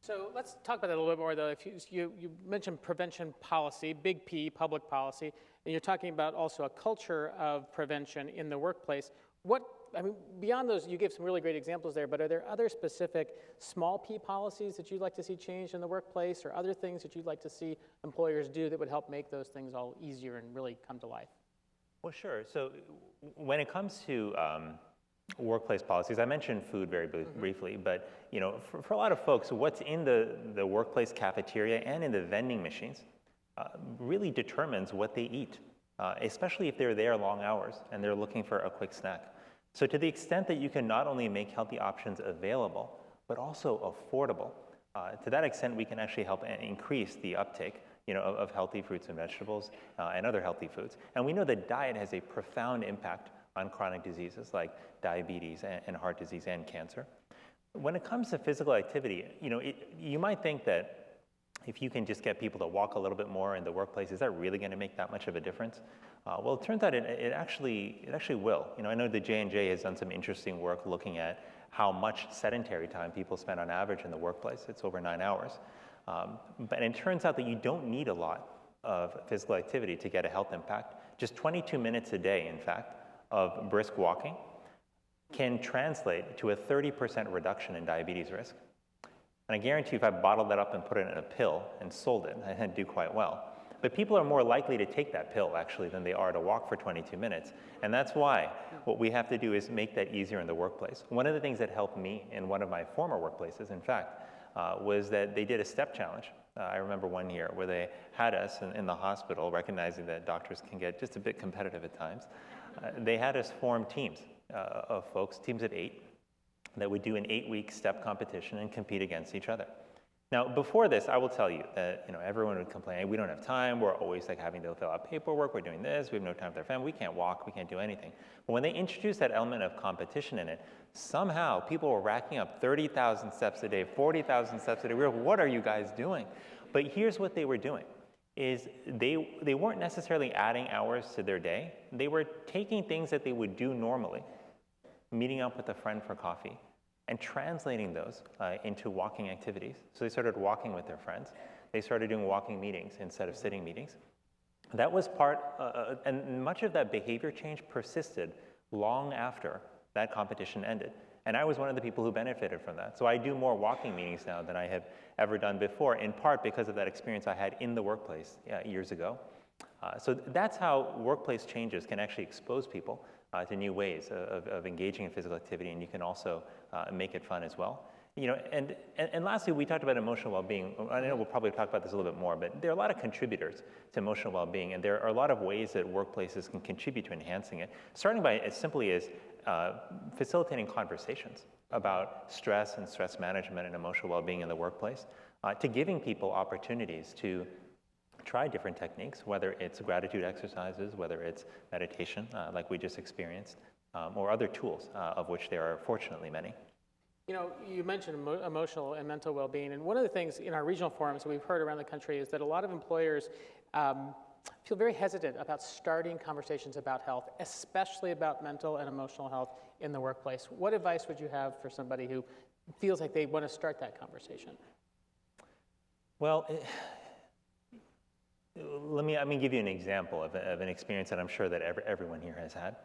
Speaker 2: So let's talk about that a little bit more, though. If you mentioned prevention policy, big P, public policy, and you're talking about also a culture of prevention in the workplace. Beyond those, you gave some really great examples there, but are there other specific small P policies that you'd like to see changed in the workplace, or other things that you'd like to see employers do that would help make those things all easier and really come to life?
Speaker 20: Well, sure. So when it comes to workplace policies, I mentioned food very briefly, but you know, for a lot of folks, what's in the workplace cafeteria and in the vending machines really determines what they eat, especially if they're there long hours and they're looking for a quick snack. So to the extent that you can not only make healthy options available, but also affordable, to that extent we can actually help increase the uptake of healthy fruits and vegetables and other healthy foods. And we know that diet has a profound impact on chronic diseases like diabetes and heart disease and cancer. When it comes to physical activity, you might think that if you can just get people to walk a little bit more in the workplace, is that really going to make that much of a difference? Well, it turns out it actually will. I know the J&J has done some interesting work looking at how much sedentary time people spend on average in the workplace. It's over 9 hours. But it turns out that you don't need a lot of physical activity to get a health impact. Just 22 minutes a day, in fact, of brisk walking can translate to a 30% reduction in diabetes risk. And I guarantee you if I bottled that up and put it in a pill and sold it, I'd do quite well. But people are more likely to take that pill, actually, than they are to walk for 22 minutes. And that's why what we have to do is make that easier in the workplace. One of the things that helped me in one of my former workplaces, in fact, was that they did a step challenge. I remember one year where they had us in the hospital, recognizing that doctors can get just a bit competitive at times. They had us form teams of folks, teams of 8, that would do an 8-week step competition and compete against each other. Now, before this, I will tell you that everyone would complain, we don't have time, we're always having to fill out paperwork, we're doing this, we have no time with our family, we can't walk, we can't do anything. But when they introduced that element of competition in it, somehow people were racking up 30,000 steps a day, 40,000 steps a day. We were like, what are you guys doing? But here's what they were doing, is they weren't necessarily adding hours to their day, they were taking things that they would do normally, meeting up with a friend for coffee, and translating those into walking activities. So they started walking with their friends. They started doing walking meetings instead of sitting meetings. That was part, and much of that behavior change persisted long after that competition ended. And I was one of the people who benefited from that. So I do more walking meetings now than I have ever done before, in part because of that experience I had in the workplace years ago. So that's how workplace changes can actually expose people to new ways of engaging in physical activity, and you can also make it fun as well. And lastly, we talked about emotional well-being. I know we'll probably talk about this a little bit more, but there are a lot of contributors to emotional well-being, and there are a lot of ways that workplaces can contribute to enhancing it, starting by as simply as facilitating conversations about stress and stress management and emotional well-being in the workplace, to giving people opportunities to try different techniques, whether it's gratitude exercises, whether it's meditation, like we just experienced, or other tools, of which there are fortunately many.
Speaker 2: You mentioned emotional and mental well-being, and one of the things in our regional forums that we've heard around the country is that a lot of employers feel very hesitant about starting conversations about health, especially about mental and emotional health in the workplace. What advice would you have for somebody who feels like they want to start that conversation?
Speaker 20: Well, let me give you an example of an experience that I'm sure that everyone here has had.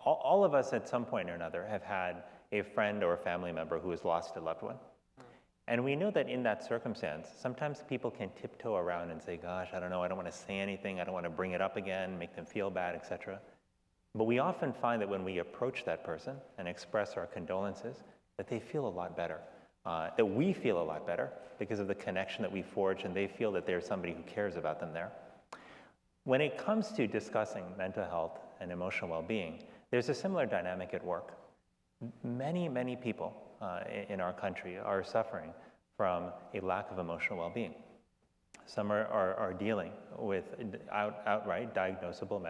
Speaker 20: All of us at some point or another have had a friend or a family member who has lost a loved one. And we know that in that circumstance, sometimes people can tiptoe around and say, gosh, I don't know, I don't want to say anything, I don't want to bring it up again, make them feel bad, etc. But we often find that when we approach that person and express our condolences, that they feel a lot better, that we feel a lot better because of the connection that we forge, and they feel that there's somebody who cares about them there. When it comes to discussing mental health and emotional well-being, there's a similar dynamic at work. Many, many people in our country are suffering from a lack of emotional well-being. Some are dealing with outright diagnosable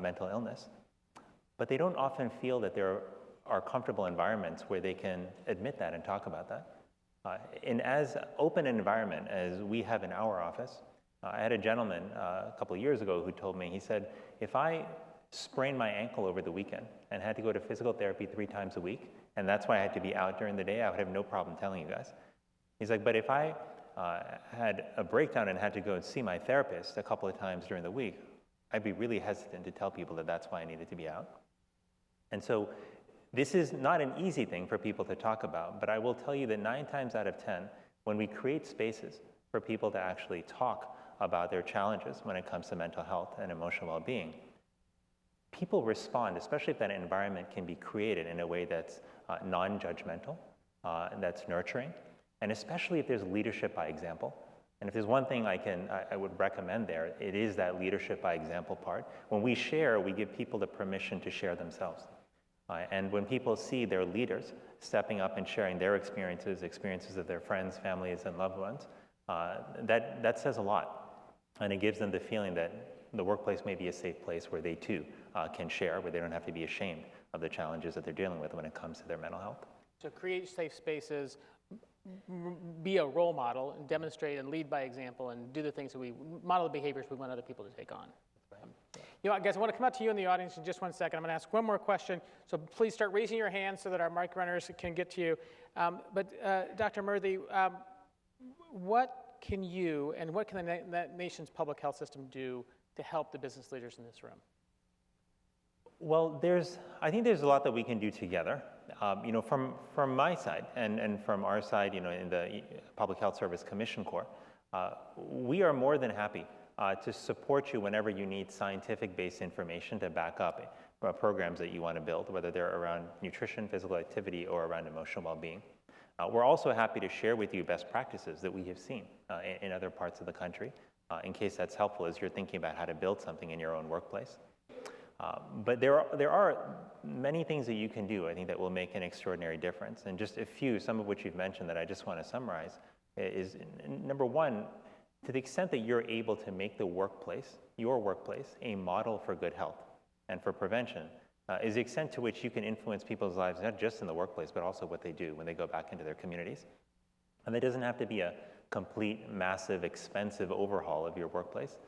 Speaker 20: mental illness, but they don't often feel that there are comfortable environments where they can admit that and talk about that. In as open an environment as we have in our office, I had a gentleman a couple of years ago who told me, he said, if I sprained my ankle over the weekend and had to go to physical therapy 3 times a week, and that's why I had to be out during the day, I would have no problem telling you guys. He's like, but if I had a breakdown and had to go and see my therapist a couple of times during the week, I'd be really hesitant to tell people that that's why I needed to be out. And so this is not an easy thing for people to talk about, but I will tell you that 9 times out of 10, when we create spaces for people to actually talk about their challenges when it comes to mental health and emotional well-being, people respond, especially if that environment can be created in a way that's non-judgmental, that's nurturing, and especially if there's leadership by example. And if there's one thing I would recommend there, it is that leadership by example part. When we share, we give people the permission to share themselves. And when people see their leaders stepping up and sharing their experiences of their friends, families, and loved ones, that says a lot. And it gives them the feeling that the workplace may be a safe place where they too can share, where they don't have to be ashamed of the challenges that they're dealing with when it comes to their mental health.
Speaker 2: So create safe spaces, be a role model, and demonstrate and lead by example, and do the things that we model the behaviors we want other people to take on. You know, guys, I want to come out to you in the audience in just 1 second. I'm going to ask one more question, so please start raising your hands so that our mic runners can get to you. But Dr. Murthy, what can you and what can the nation's public health system do to help the business leaders in this room?
Speaker 20: Well, I think there's a lot that we can do together. You know, from my side and from our side, you know, in the Public Health Service Commission Corps, we are more than happy to support you whenever you need scientific-based information to back up programs that you want to build, whether they're around nutrition, physical activity, or around emotional well-being. We're also happy to share with you best practices that we have seen in other parts of the country, in case that's helpful as you're thinking about how to build something in your own workplace. But there are many things that you can do, I think, that will make an extraordinary difference. And just a few, some of which you've mentioned that I just want to summarize, is number one, to the extent that you're able to make the workplace, your workplace, a model for good health and for prevention, is the extent to which you can influence people's lives, not just in the workplace, but also what they do when they go back into their communities. And that doesn't have to be a complete, massive, expensive overhaul of your workplace.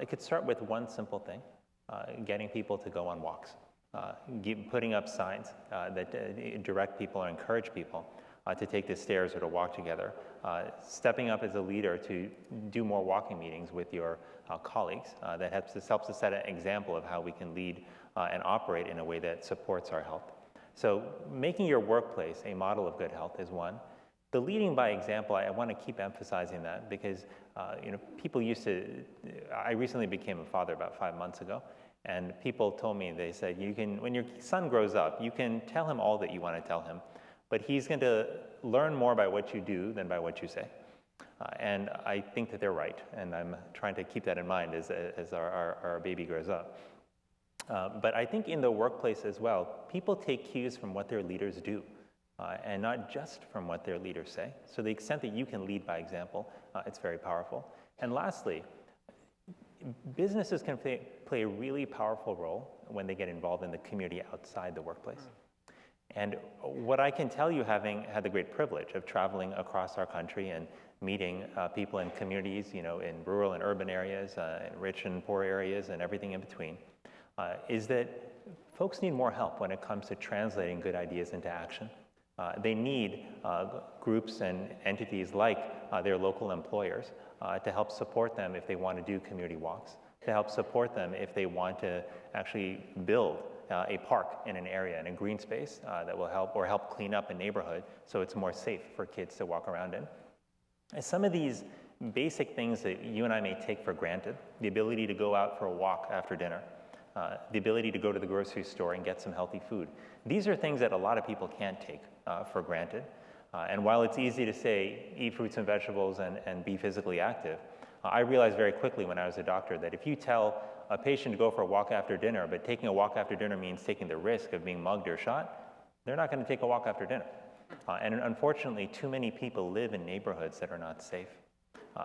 Speaker 20: It could start with one simple thing, getting people to go on walks, putting up signs that direct people or encourage people to take the stairs or to walk together, stepping up as a leader to do more walking meetings with your colleagues. That helps to set an example of how we can lead and operate in a way that supports our health. So making your workplace a model of good health is one. The leading by example, I want to keep emphasizing that because you know, people used to, I recently became a father about 5 months ago, and people told me, they said, when your son grows up, you can tell him all that you want to tell him, but he's going to learn more by what you do than by what you say. And I think that they're right, and I'm trying to keep that in mind as our baby grows up. But I think in the workplace as well, people take cues from what their leaders do, and not just from what their leaders say. So the extent that you can lead by example, it's very powerful. And lastly, businesses can play a really powerful role when they get involved in the community outside the workplace. And what I can tell you, having had the great privilege of traveling across our country and meeting people in communities, you know, in rural and urban areas, in rich and poor areas, and everything in between, is that folks need more help when it comes to translating good ideas into action. They need groups and entities like their local employers to help support them if they want to do community walks, to help support them if they want to actually build a park in an area, in a green space that will help clean up a neighborhood so it's more safe for kids to walk around in. And some of these basic things that you and I may take for granted, the ability to go out for a walk after dinner, the ability to go to the grocery store and get some healthy food. These are things that a lot of people can't take for granted. And while it's easy to say, eat fruits and vegetables and be physically active, I realized very quickly when I was a doctor that if you tell a patient to go for a walk after dinner, but taking a walk after dinner means taking the risk of being mugged or shot, they're not going to take a walk after dinner. And unfortunately, too many people live in neighborhoods that are not safe.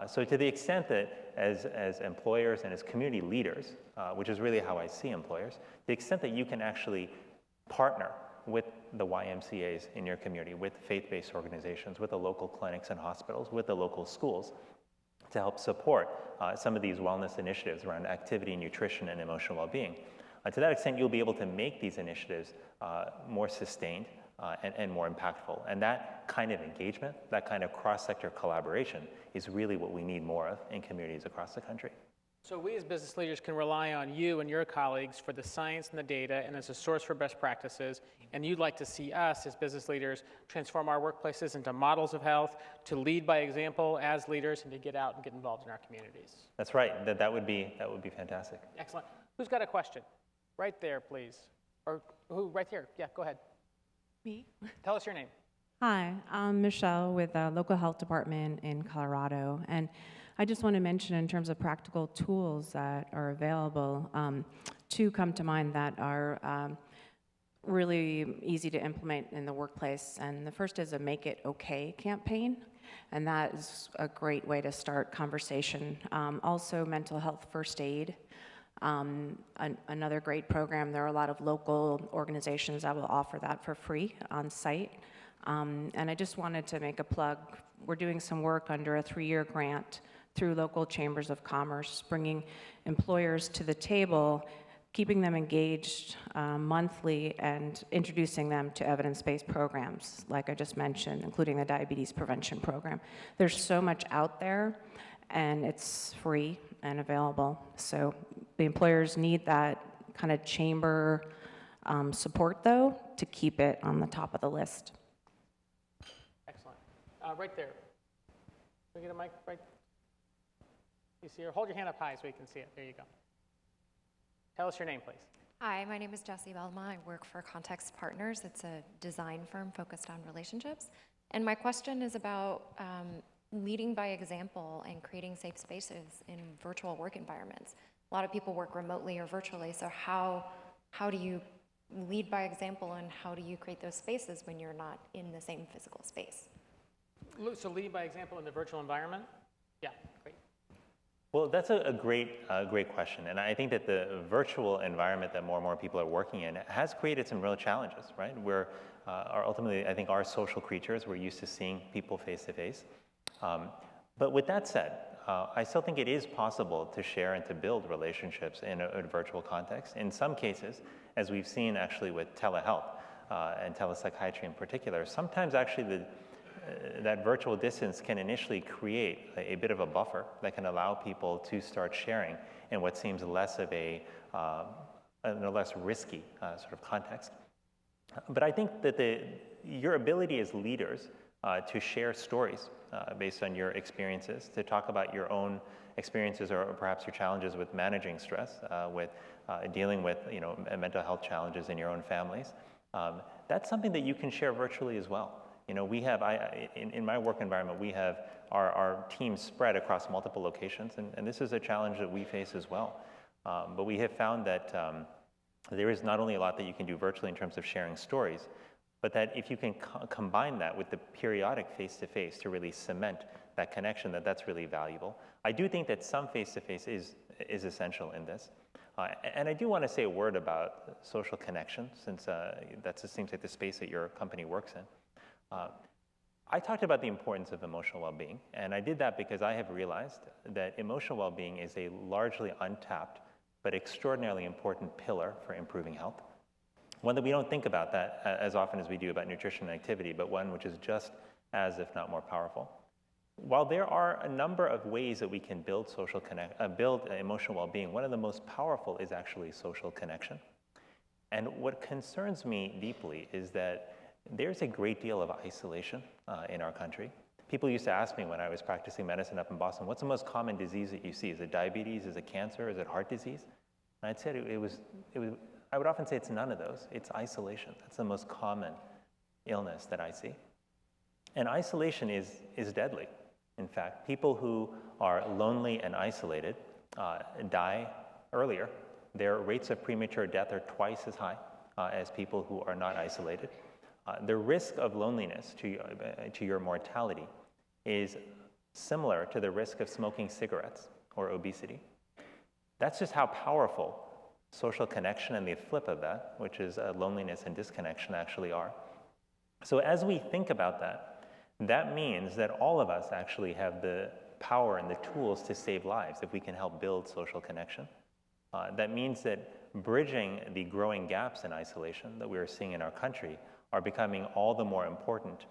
Speaker 20: So to the extent that as employers and as community leaders, which is really how I see employers, the extent that you can actually partner with the YMCAs in your community, with faith-based organizations, with the local clinics and hospitals, with the local schools, to help support some of these wellness initiatives around activity, nutrition, and emotional well-being. To that extent, you'll be able to make these initiatives more sustained and more impactful. And that kind of engagement, that kind of cross-sector collaboration is really what we need more of in communities across the country.
Speaker 2: So we as business leaders can rely on you and your colleagues for the science and the data and as a source for best practices. And you'd like to see us as business leaders transform our workplaces into models of health, to lead by example as leaders, and to get out and get involved in our communities.
Speaker 20: That's right. That would be fantastic.
Speaker 2: Excellent. Who's got a question? Right there, please. Or who? Right here. Yeah, go ahead.
Speaker 21: Me?
Speaker 2: Tell us your name.
Speaker 21: Hi, I'm Michelle with the local health department in Colorado. And I just want to mention in terms of practical tools that are available, two come to mind that are really easy to implement in the workplace. And the first is a Make It Okay campaign. And that is a great way to start conversation. Also, mental health first aid. Another great program. There are a lot of local organizations that will offer that for free on site. And I just wanted to make a plug. We're doing some work under a 3-year grant through local chambers of commerce, bringing employers to the table, keeping them engaged monthly, and introducing them to evidence-based programs, like I just mentioned, including the diabetes prevention program. There's so much out there, and it's free and available. So the employers need that kind of chamber support, though, to keep it on the top of the list.
Speaker 2: Excellent. Right there. Can we get a mic right? You see her? Hold your hand up high so we can see it. There you go. Tell us your name, please.
Speaker 22: Hi, my name is Jessie Belma. I work for Context Partners. It's a design firm focused on relationships. And my question is about leading by example and creating safe spaces in virtual work environments. A lot of people work remotely or virtually, so how do you lead by example, and how do you create those spaces when you're not in the same physical space?
Speaker 2: So lead by example in the virtual environment? Yeah, great.
Speaker 20: Well, that's a great question. And I think that the virtual environment that more and more people are working in has created some real challenges, right? We're ultimately, I think, are social creatures. We're used to seeing people face to face. But with that said, I still think it is possible to share and to build relationships in a virtual context. In some cases, as we've seen actually with telehealth and telepsychiatry in particular, sometimes actually that virtual distance can initially create a bit of a buffer that can allow people to start sharing in what seems less of a less risky sort of context. But I think that your ability as leaders to share stories based on your experiences, to talk about your own experiences or perhaps your challenges with managing stress, with dealing with mental health challenges in your own families, that's something that you can share virtually as well. We have, in my work environment, we have our teams spread across multiple locations, and this is a challenge that we face as well. But we have found that there is not only a lot that you can do virtually in terms of sharing stories, but that if you can combine that with the periodic face-to-face to really cement that connection, that's really valuable. I do think that some face-to-face is essential in this. And I do want to say a word about social connection, since that seems like the space that your company works in. I talked about the importance of emotional well-being, and I did that because I have realized that emotional well-being is a largely untapped but extraordinarily important pillar for improving health. One that we don't think about that as often as we do about nutrition and activity, but one which is just as, if not more powerful. While there are a number of ways that we can build emotional well-being, one of the most powerful is actually social connection. And what concerns me deeply is that there's a great deal of isolation in our country. People used to ask me when I was practicing medicine up in Boston, what's the most common disease that you see? Is it diabetes? Is it cancer? Is it heart disease? And I'd said I would often say it's none of those. It's isolation. That's the most common illness that I see. And isolation is deadly. In fact, people who are lonely and isolated die earlier. Their rates of premature death are twice as high as people who are not isolated. The risk of loneliness to your mortality is similar to the risk of smoking cigarettes or obesity. That's just how powerful social connection and the flip of that, which is loneliness and disconnection, actually are. So as we think about that, that means that all of us actually have the power and the tools to save lives if we can help build social connection. That means that bridging the growing gaps in isolation that we are seeing in our country are becoming all the more important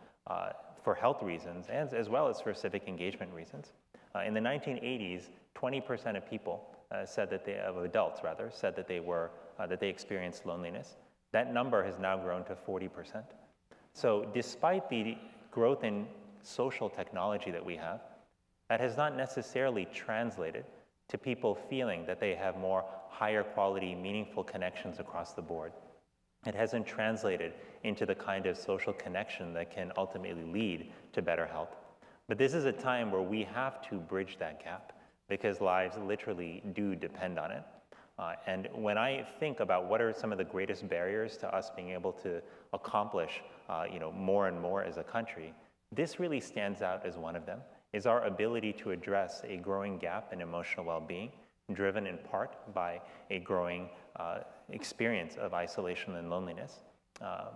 Speaker 20: for health reasons and as well as for civic engagement reasons. In the 1980s, 20% of people of adults said that they experienced loneliness. That number has now grown to 40%. So despite the growth in social technology that we have, that has not necessarily translated to people feeling that they have more higher quality, meaningful connections across the board. It hasn't translated into the kind of social connection that can ultimately lead to better health. But this is a time where we have to bridge that gap because lives literally do depend on it. And when I think about what are some of the greatest barriers to us being able to accomplish more and more as a country, this really stands out as one of them, is our ability to address a growing gap in emotional well-being, driven in part by a growing experience of isolation and loneliness.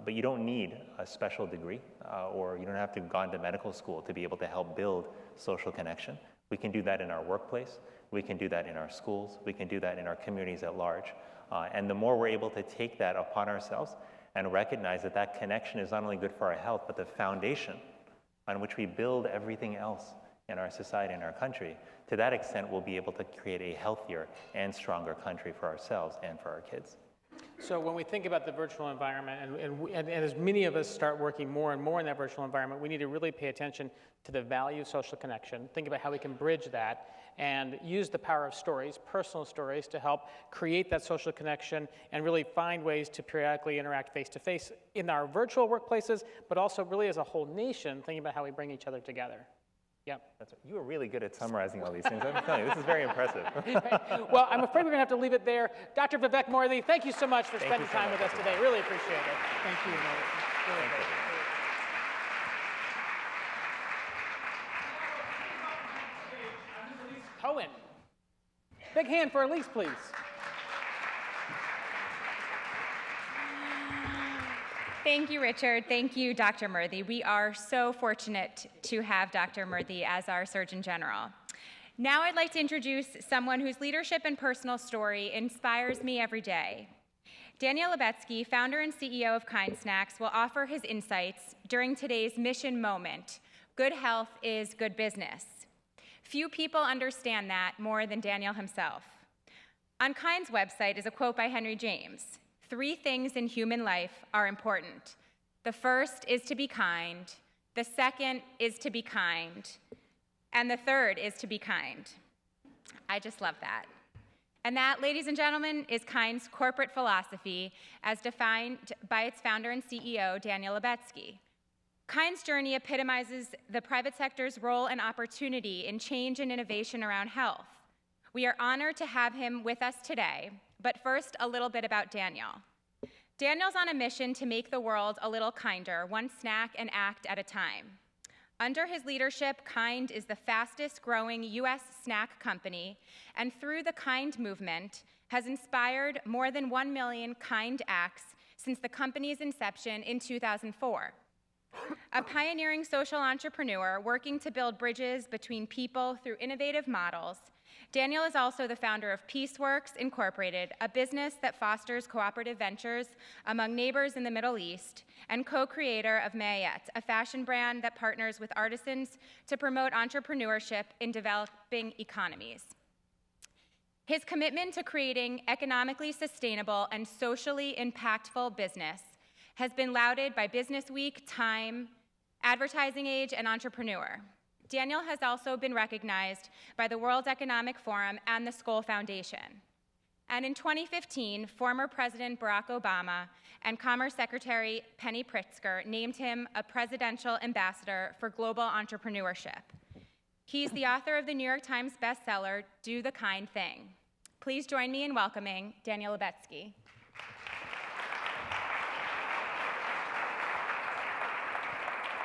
Speaker 20: But you don't need a special degree or you don't have to have gone to medical school to be able to help build social connection. We can do that in our workplace. We can do that in our schools. We can do that in our communities at large. And the more we're able to take that upon ourselves and recognize that that connection is not only good for our health, but the foundation on which we build everything else in our society and our country, to that extent, we'll be able to create a healthier and stronger country for ourselves and for our kids.
Speaker 2: So when we think about the virtual environment, and as many of us start working more and more in that virtual environment, we need to really pay attention to the value of social connection, think about how we can bridge that, and use the power of stories, personal stories, to help create that social connection and really find ways to periodically interact face-to-face in our virtual workplaces, but also really as a whole nation, thinking about how we bring each other together. Yep.
Speaker 20: That's right. You are really good at summarizing all these things. I'm telling you, this is very impressive.
Speaker 2: Well, I'm afraid we're going to have to leave it there. Dr. Vivek Murthy, thank you so much for spending time with us today. Really appreciate it. Thank you. Really great. Cohen. Big hand for Elise, please.
Speaker 3: Thank you, Richard. Thank you, Dr. Murthy. We are so fortunate to have Dr. Murthy as our Surgeon General. Now I'd like to introduce someone whose leadership and personal story inspires me every day. Daniel Lubetzky, founder and CEO of Kind Snacks, will offer his insights during today's mission moment. Good health is good business. Few people understand that more than Daniel himself. On Kind's website is a quote by Henry James. 3 things in human life are important. The first is to be kind, the second is to be kind, and the third is to be kind. I just love that. And that, ladies and gentlemen, is Kind's corporate philosophy as defined by its founder and CEO, Daniel Lubetzky. Kind's journey epitomizes the private sector's role and opportunity in change and innovation around health. We are honored to have him with us today. But first, a little bit about Daniel. Daniel's on a mission to make the world a little kinder, one snack and act at a time. Under his leadership, Kind is the fastest growing U.S. snack company, and through the Kind movement, has inspired more than 1 million Kind acts since the company's inception in 2004. A pioneering social entrepreneur working to build bridges between people through innovative models, Daniel is also the founder of Peaceworks Incorporated, a business that fosters cooperative ventures among neighbors in the Middle East, and co-creator of Mayette, a fashion brand that partners with artisans to promote entrepreneurship in developing economies. His commitment to creating economically sustainable and socially impactful business has been lauded by Business Week, Time, Advertising Age, and Entrepreneur. Daniel has also been recognized by the World Economic Forum and the Skoll Foundation. And in 2015, former President Barack Obama and Commerce Secretary Penny Pritzker named him a presidential ambassador for global entrepreneurship. He's the author of the New York Times bestseller, Do the Kind Thing. Please join me in welcoming Daniel Lubetzky.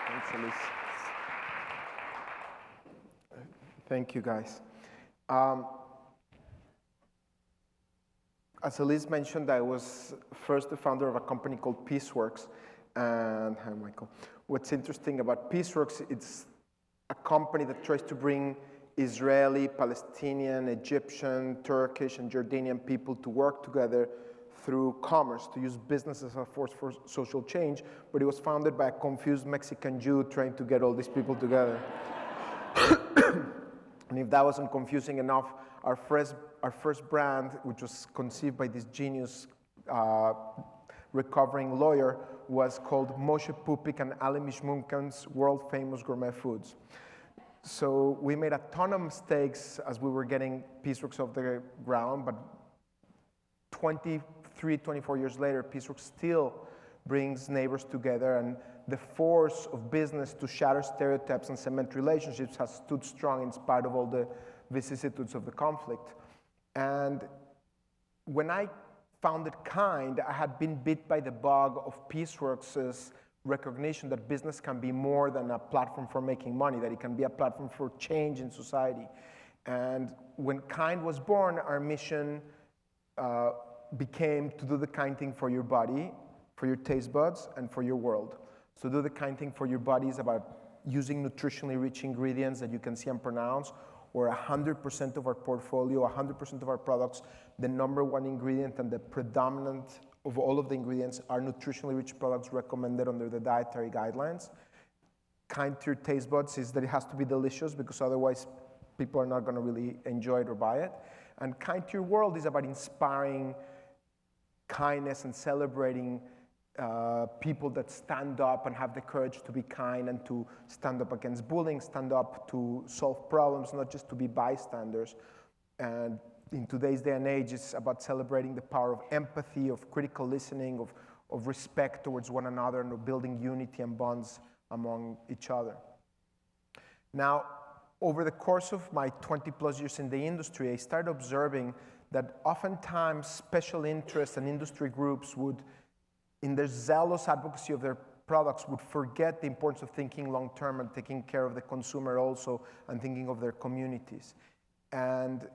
Speaker 1: Thanks, Elise. Thank you, guys. As Elise mentioned, I was first the founder of a company called Peaceworks. And hi, Michael. What's interesting about Peaceworks, it's a company that tries to bring Israeli, Palestinian, Egyptian, Turkish, and Jordanian people to work together through commerce, to use business as a force for social change. But it was founded by a confused Mexican Jew trying to get all these people together. And if that wasn't confusing enough, our first brand, which was conceived by this genius recovering lawyer, was called Moshe Pupik and Ali Mishmunkan's world famous gourmet foods. So we made a ton of mistakes as we were getting Peaceworks off the ground, but 23, 24 years later, Peaceworks still brings neighbors together, and the force of business to shatter stereotypes and cement relationships has stood strong in spite of all the vicissitudes of the conflict. And when I founded Kind, I had been bit by the bug of Peaceworks' recognition that business can be more than a platform for making money, that it can be a platform for change in society. And when Kind was born, our mission became to do the kind thing for your body, for your taste buds, and for your world. So do the kind thing for your body is about using nutritionally rich ingredients that you can see and pronounce, or 100% of our portfolio, 100% of our products, the number one ingredient and the predominant of all of the ingredients are nutritionally rich products recommended under the dietary guidelines. Kind to your taste buds is that it has to be delicious, because otherwise people are not going to really enjoy it or buy it. And kind to your world is about inspiring kindness and celebrating people that stand up and have the courage to be kind and to stand up against bullying, stand up to solve problems, not just to be bystanders. And in today's day and age, it's about celebrating the power of empathy, of critical listening, of respect towards one another, and of building unity and bonds among each other. Now, over the course of my 20 plus years in the industry, I started observing that oftentimes special interests and industry groups would, in their zealous advocacy of their products, would forget the importance of thinking long-term and taking care of the consumer also, and thinking of their communities. And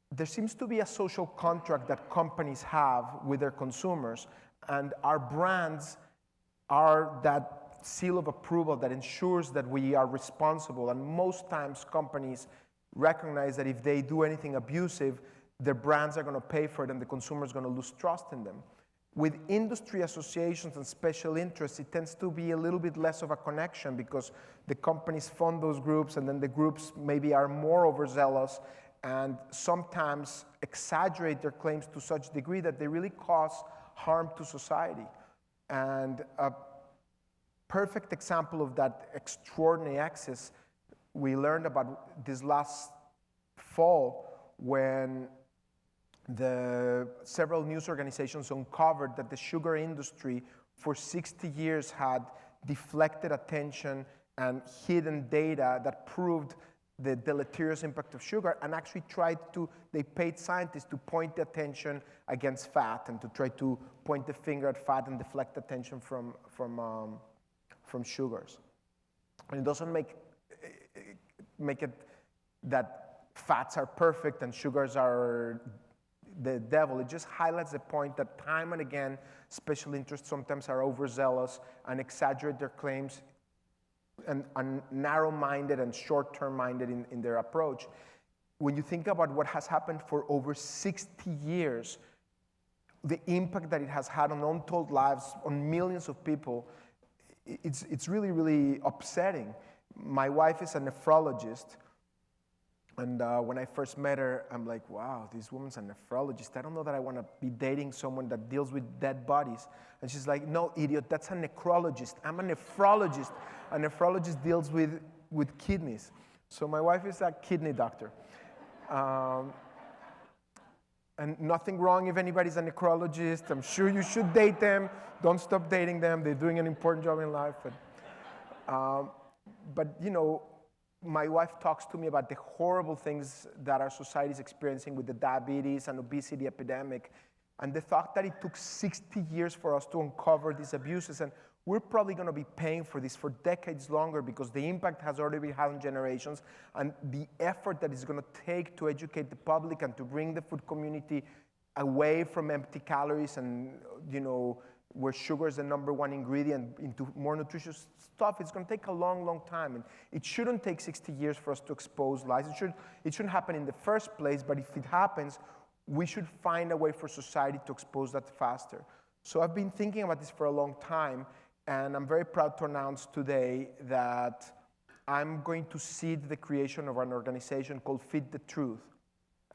Speaker 1: there seems to be a social contract that companies have with their consumers, and our brands are that seal of approval that ensures that we are responsible. And most times companies recognize that if they do anything abusive, their brands are going to pay for it and the consumer is going to lose trust in them. With industry associations and special interests, it tends to be a little bit less of a connection, because the companies fund those groups, and then the groups maybe are more overzealous and sometimes exaggerate their claims to such degree that they really cause harm to society. And a perfect example of that extraordinary access we learned about this last fall, when several news organizations uncovered that the sugar industry for 60 years had deflected attention and hidden data that proved the deleterious impact of sugar, and actually they paid scientists to point the attention against fat and to try to point the finger at fat and deflect attention from sugars. And it doesn't make it that fats are perfect and sugars are the devil. It just highlights the point that time and again, special interests sometimes are overzealous and exaggerate their claims and are narrow-minded and short-term-minded in their approach. When you think about what has happened for over 60 years, the impact that it has had on untold lives, on millions of people, it's really, really upsetting. My wife is a nephrologist. And when I first met her, I'm like, wow, this woman's a nephrologist. I don't know that I want to be dating someone that deals with dead bodies. And she's like, no, idiot, that's a necrologist. I'm a nephrologist. A nephrologist deals with kidneys. So my wife is a kidney doctor. And nothing wrong if anybody's a necrologist. I'm sure you should date them. Don't stop dating them. They're doing an important job in life. But you know, my wife talks to me about the horrible things that our society is experiencing with the diabetes and obesity epidemic, and the thought that it took 60 years for us to uncover these abuses, and we're probably going to be paying for this for decades longer because the impact has already been had on generations, and the effort that it's going to take to educate the public and to bring the food community away from empty calories and, you know, where sugar is the #1 ingredient into more nutritious stuff, it's going to take a long, long time. And it shouldn't take 60 years for us to expose lies. It shouldn't happen in the first place, but if it happens, we should find a way for society to expose that faster. So I've been thinking about this for a long time, and I'm very proud to announce today that I'm going to seed the creation of an organization called Feed the Truth.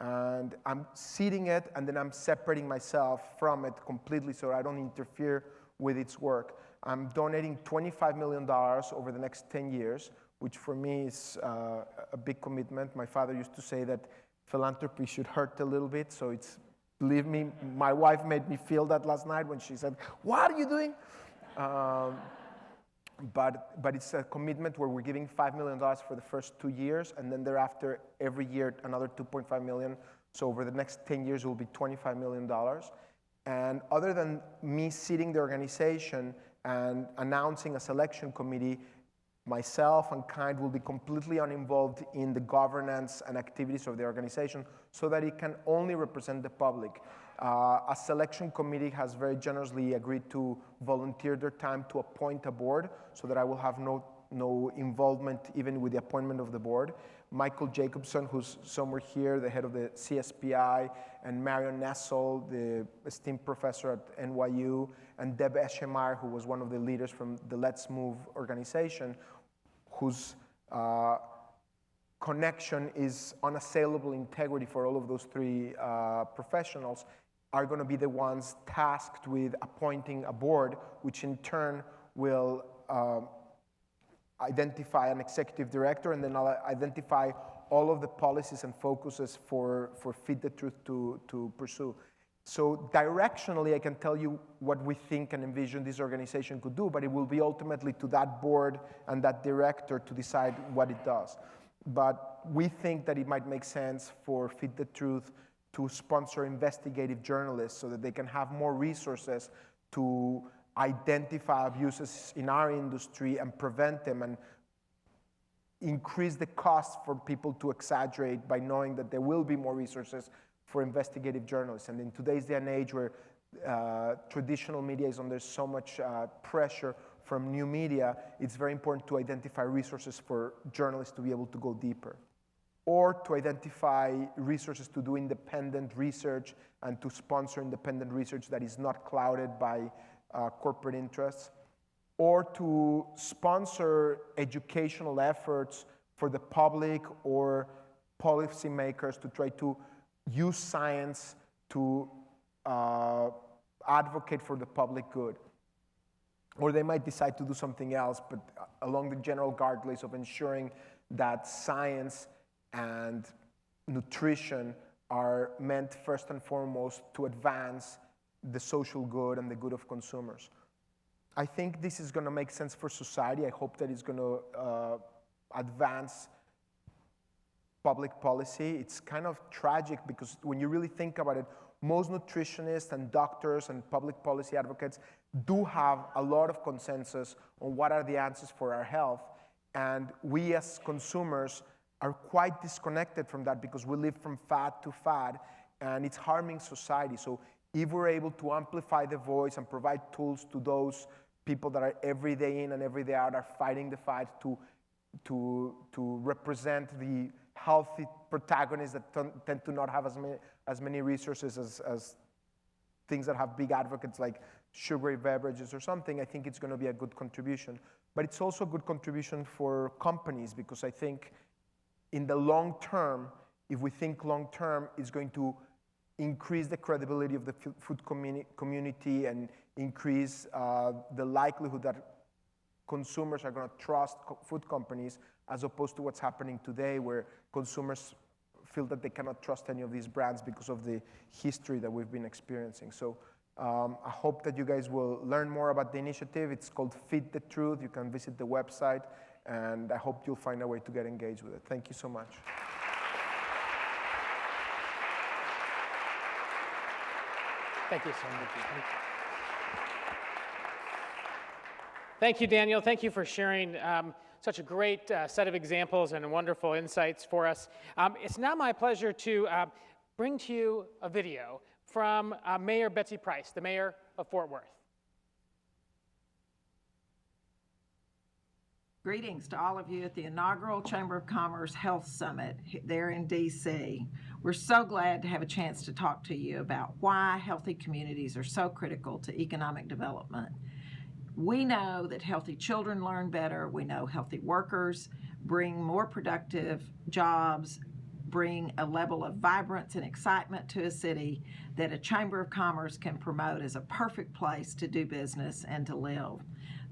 Speaker 1: And I'm seeding it, and then I'm separating myself from it completely so I don't interfere with its work. I'm donating $25 million over the next 10 years, which for me is a big commitment. My father used to say that philanthropy should hurt a little bit, so it's, believe me, my wife made me feel that last night when she said, "What are you doing?" But it's a commitment where we're giving $5 million for the first 2 years, and then thereafter, every year, another $2.5 million. So over the next 10 years, it will be $25 million. And other than me seeding the organization and announcing a selection committee, myself and Kind will be completely uninvolved in the governance and activities of the organization so that it can only represent the public. A selection committee has very generously agreed to volunteer their time to appoint a board so that I will have no involvement even with the appointment of the board. Michael Jacobson, who's somewhere here, the head of the CSPI, and Marion Nessel, the esteemed professor at NYU, and Deb Eschemeyer, who was one of the leaders from the Let's Move organization, whose connection is unassailable integrity for all of those three professionals, are going to be the ones tasked with appointing a board, which in turn will identify an executive director and then identify all of the policies and focuses for Feed the Truth to pursue. So directionally, I can tell you what we think and envision this organization could do, but it will be ultimately to that board and that director to decide what it does. But we think that it might make sense for Feed the Truth to sponsor investigative journalists so that they can have more resources to identify abuses in our industry and prevent them, and increase the cost for people to exaggerate by knowing that there will be more resources for investigative journalists. And in today's day and age where traditional media is under so much pressure from new media, it's very important to identify resources for journalists to be able to go deeper, or to identify resources to do independent research and to sponsor independent research that is not clouded by corporate interests, or to sponsor educational efforts for the public or policymakers to try to use science to advocate for the public good. Or they might decide to do something else, but along the general guidelines of ensuring that science and nutrition are meant first and foremost to advance the social good and the good of consumers. I think this is going to make sense for society. I hope that it's going to advance public policy. It's kind of tragic because when you really think about it, most nutritionists and doctors and public policy advocates do have a lot of consensus on what are the answers for our health. And we as consumers are quite disconnected from that because we live from fad to fad, and it's harming society. So if we're able to amplify the voice and provide tools to those people that are every day in and every day out are fighting the fight to represent the healthy protagonists that tend to not have as many resources as things that have big advocates like sugary beverages or something, I think it's going to be a good contribution. But it's also a good contribution for companies because I think in the long term, if we think long term, is going to increase the credibility of the food community and increase the likelihood that consumers are going to trust food companies, as opposed to what's happening today, where consumers feel that they cannot trust any of these brands because of the history that we've been experiencing. So I hope that you guys will learn more about the initiative. It's called Feed the Truth. You can visit the website, and I hope you'll find a way to get engaged with it. Thank you so much.
Speaker 2: Thank you so much. Thank you, Daniel. Thank you for sharing such a great set of examples and wonderful insights for us. It's now my pleasure to bring to you a video from Mayor Betsy Price, the mayor of Fort Worth.
Speaker 4: Greetings to all of you at the inaugural Chamber of Commerce Health Summit there in DC. We're so glad to have a chance to talk to you about why healthy communities are so critical to economic development. We know that healthy children learn better. We know healthy workers bring more productive jobs, bring a level of vibrance and excitement to a city that a Chamber of Commerce can promote as a perfect place to do business and to live.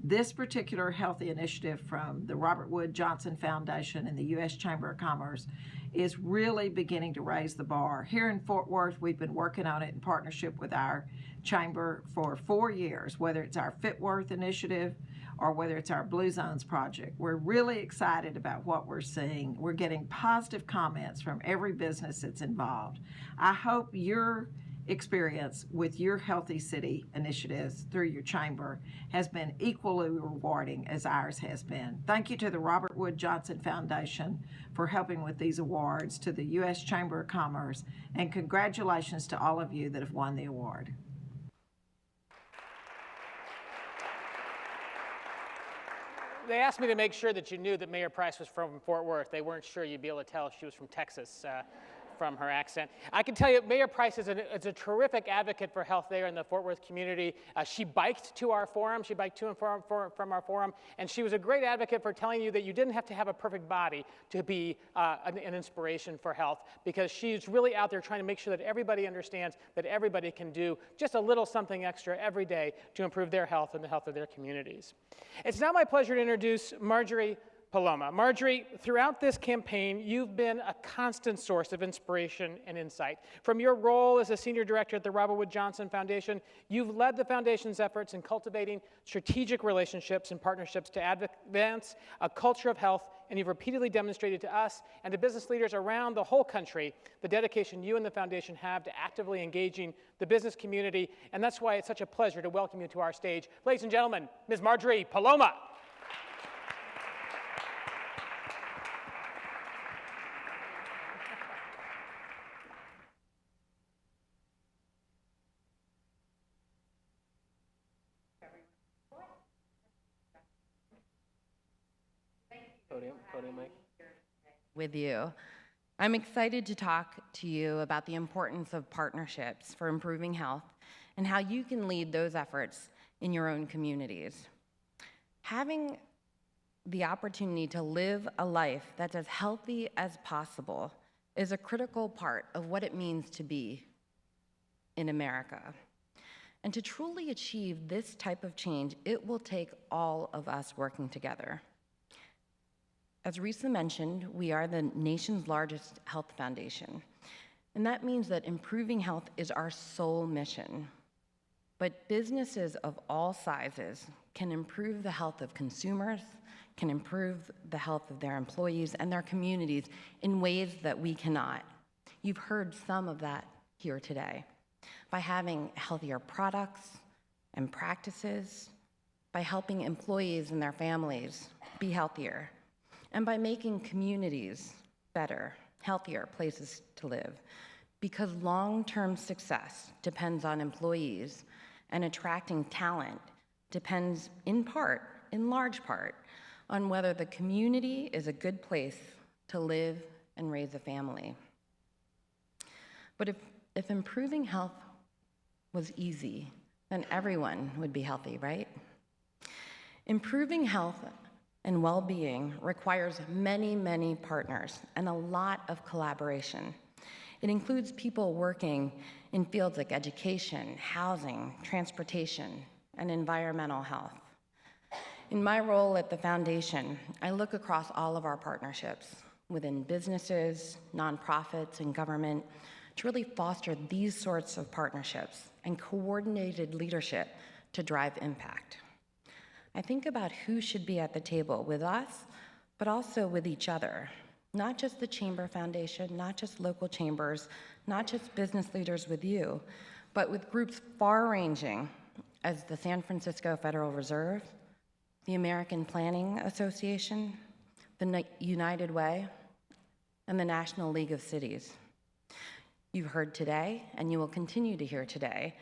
Speaker 4: This particular healthy initiative from the Robert Wood Johnson Foundation and the U.S. Chamber of Commerce is really beginning to raise the bar. Here in Fort Worth, we've been working on it in partnership with our chamber for 4 years, whether it's our FitWorth initiative or whether it's our Blue Zones project. We're really excited about what we're seeing. We're getting positive comments from every business that's involved. I hope your experience with your Healthy City initiatives through your chamber has been equally rewarding as ours has been. Thank you to the Robert Wood Johnson Foundation for helping with these awards, to the U.S. Chamber of Commerce, and congratulations to all of you that have won the award.
Speaker 2: They asked me to make sure that you knew that Mayor Price was from Fort Worth. They weren't sure you'd be able to tell if she was from Texas from her accent. I can tell you, Mayor Price is a terrific advocate for health there in the Fort Worth community. She biked to our forum. She biked to and from our forum, and she was a great advocate for telling you that you didn't have to have a perfect body to be an inspiration for health, because she's really out there trying to make sure that everybody understands that everybody can do just a little something extra every day to improve their health and the health of their communities. It's now my pleasure to introduce Marjorie Paloma. Marjorie, throughout this campaign, you've been a constant source of inspiration and insight. From your role as a senior director at the Robert Wood Johnson Foundation, you've led the foundation's efforts in cultivating strategic relationships and partnerships to advance a culture of health, and you've repeatedly demonstrated to us and to business leaders around the whole country the dedication you and the foundation have to actively engaging the business community, and that's why it's such a pleasure to welcome you to our stage. Ladies and gentlemen, Ms. Marjorie Paloma. Podium mic.
Speaker 5: With you. I'm excited to talk to you about the importance of partnerships for improving health and how you can lead those efforts in your own communities. Having the opportunity to live a life that's as healthy as possible is a critical part of what it means to be in America. And to truly achieve this type of change, it will take all of us working together. As Risa mentioned, we are the nation's largest health foundation, and that means that improving health is our sole mission. But businesses of all sizes can improve the health of consumers, can improve the health of their employees and their communities in ways that we cannot. You've heard some of that here today. By having healthier products and practices, by helping employees and their families be healthier, and by making communities better, healthier places to live. Because long-term success depends on employees, and attracting talent depends in large part, on whether the community is a good place to live and raise a family. But if improving health was easy, then everyone would be healthy, right? Improving health and well-being requires many, many partners and a lot of collaboration. It includes people working in fields like education, housing, transportation, and environmental health. In my role at the foundation, I look across all of our partnerships within businesses, nonprofits, and government to really foster these sorts of partnerships and coordinated leadership to drive impact. I think about who should be at the table with us, but also with each other. Not just the Chamber Foundation, not just local chambers, not just business leaders with you, but with groups far-ranging as the San Francisco Federal Reserve, the American Planning Association, the United Way, and the National League of Cities. You've heard today, and you will continue to hear today,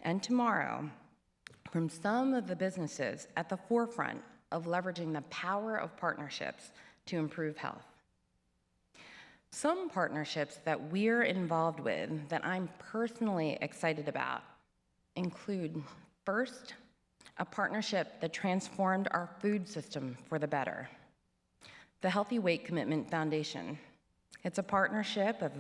Speaker 5: and tomorrow, from some of the businesses at the forefront of leveraging the power of partnerships to improve health. Some partnerships that we're involved with that I'm personally excited about include, first, a partnership that transformed our food system for the better. The Healthy Weight Commitment Foundation. It's a partnership of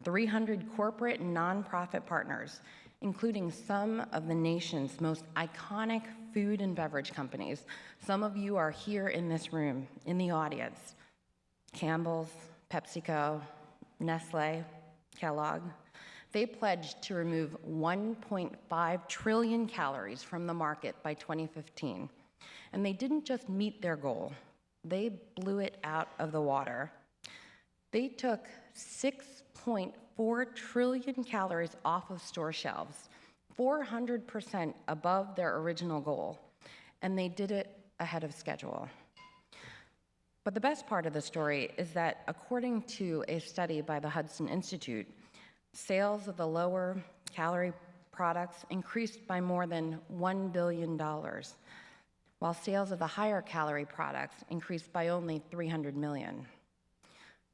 Speaker 5: 300 corporate and nonprofit partners, including some of the nation's most iconic food and beverage companies. Some of you are here in this room, in the audience. Campbell's, PepsiCo, Nestle, Kellogg. They pledged to remove 1.5 trillion calories from the market by 2015. And they didn't just meet their goal, they blew it out of the water. They took 6.4 trillion calories off of store shelves, 400% above their original goal, and they did it ahead of schedule. But the best part of the story is that according to a study by the Hudson Institute, sales of the lower calorie products increased by more than $1 billion, while sales of the higher calorie products increased by only 300 million.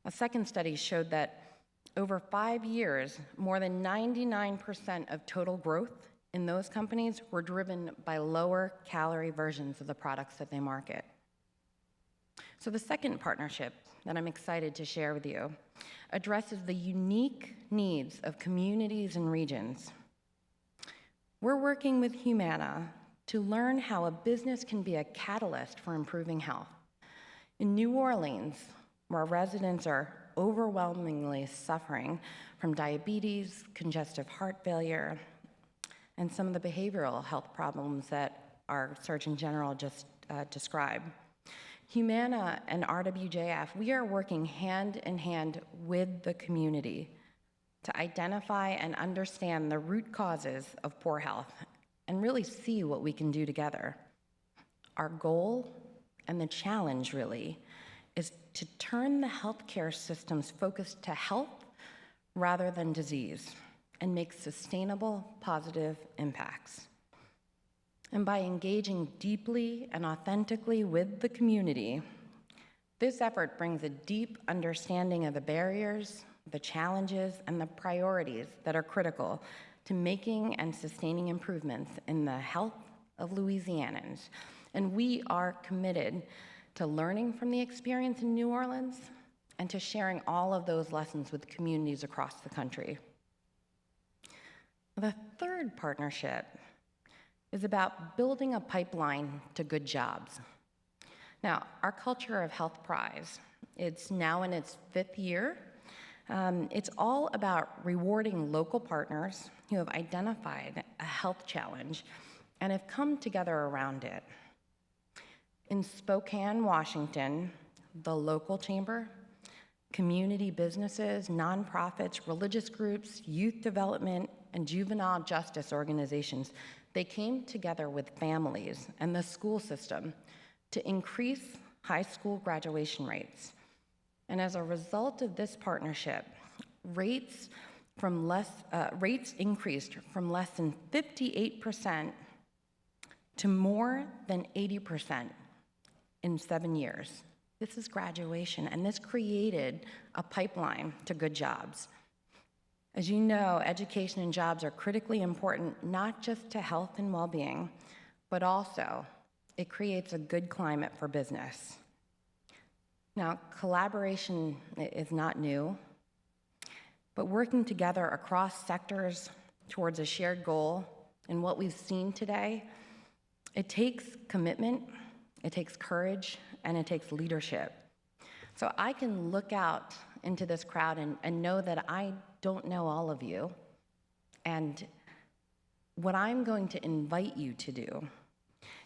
Speaker 5: A second study showed that over 5 years, more than 99% of total growth in those companies were driven by lower calorie versions of the products that they market. So the second partnership that I'm excited to share with you addresses the unique needs of communities and regions. We're working with Humana to learn how a business can be a catalyst for improving health. In New Orleans, where residents are overwhelmingly suffering from diabetes, congestive heart failure, and some of the behavioral health problems that our Surgeon General just described, Humana and RWJF, we are working hand in hand with the community to identify and understand the root causes of poor health and really see what we can do together. Our goal and the challenge really is to turn the healthcare system's focus to health rather than disease and make sustainable, positive impacts. And by engaging deeply and authentically with the community, this effort brings a deep understanding of the barriers, the challenges, and the priorities that are critical to making and sustaining improvements in the health of Louisianans. And we are committed to learning from the experience in New Orleans and to sharing all of those lessons with communities across the country. The third partnership is about building a pipeline to good jobs. Now, our Culture of Health Prize, it's now in its 5th year. It's all about rewarding local partners who have identified a health challenge and have come together around it. In Spokane, Washington, the local chamber, community businesses, nonprofits, religious groups, youth development, and juvenile justice organizations, they came together with families and the school system to increase high school graduation rates. And as a result of this partnership, rates increased from less than 58% to more than 80% in 7 years. This is graduation, and this created a pipeline to good jobs. As you know, education and jobs are critically important, not just to health and well-being, but also it creates a good climate for business. Now, collaboration is not new, but working together across sectors towards a shared goal and what we've seen today, it takes commitment, it takes courage, and it takes leadership. So I can look out into this crowd and know that I don't know all of you. And what I'm going to invite you to do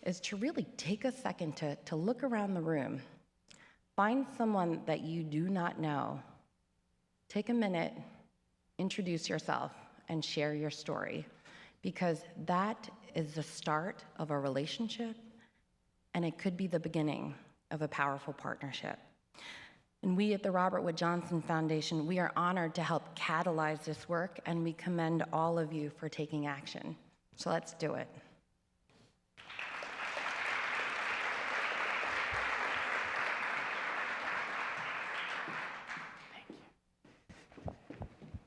Speaker 5: is to really take a second to look around the room, find someone that you do not know, take a minute, introduce yourself, and share your story, because that is the start of a relationship, and it could be the beginning of a powerful partnership. And we at the Robert Wood Johnson Foundation, we are honored to help catalyze this work, and we commend all of you for taking action. So let's do it.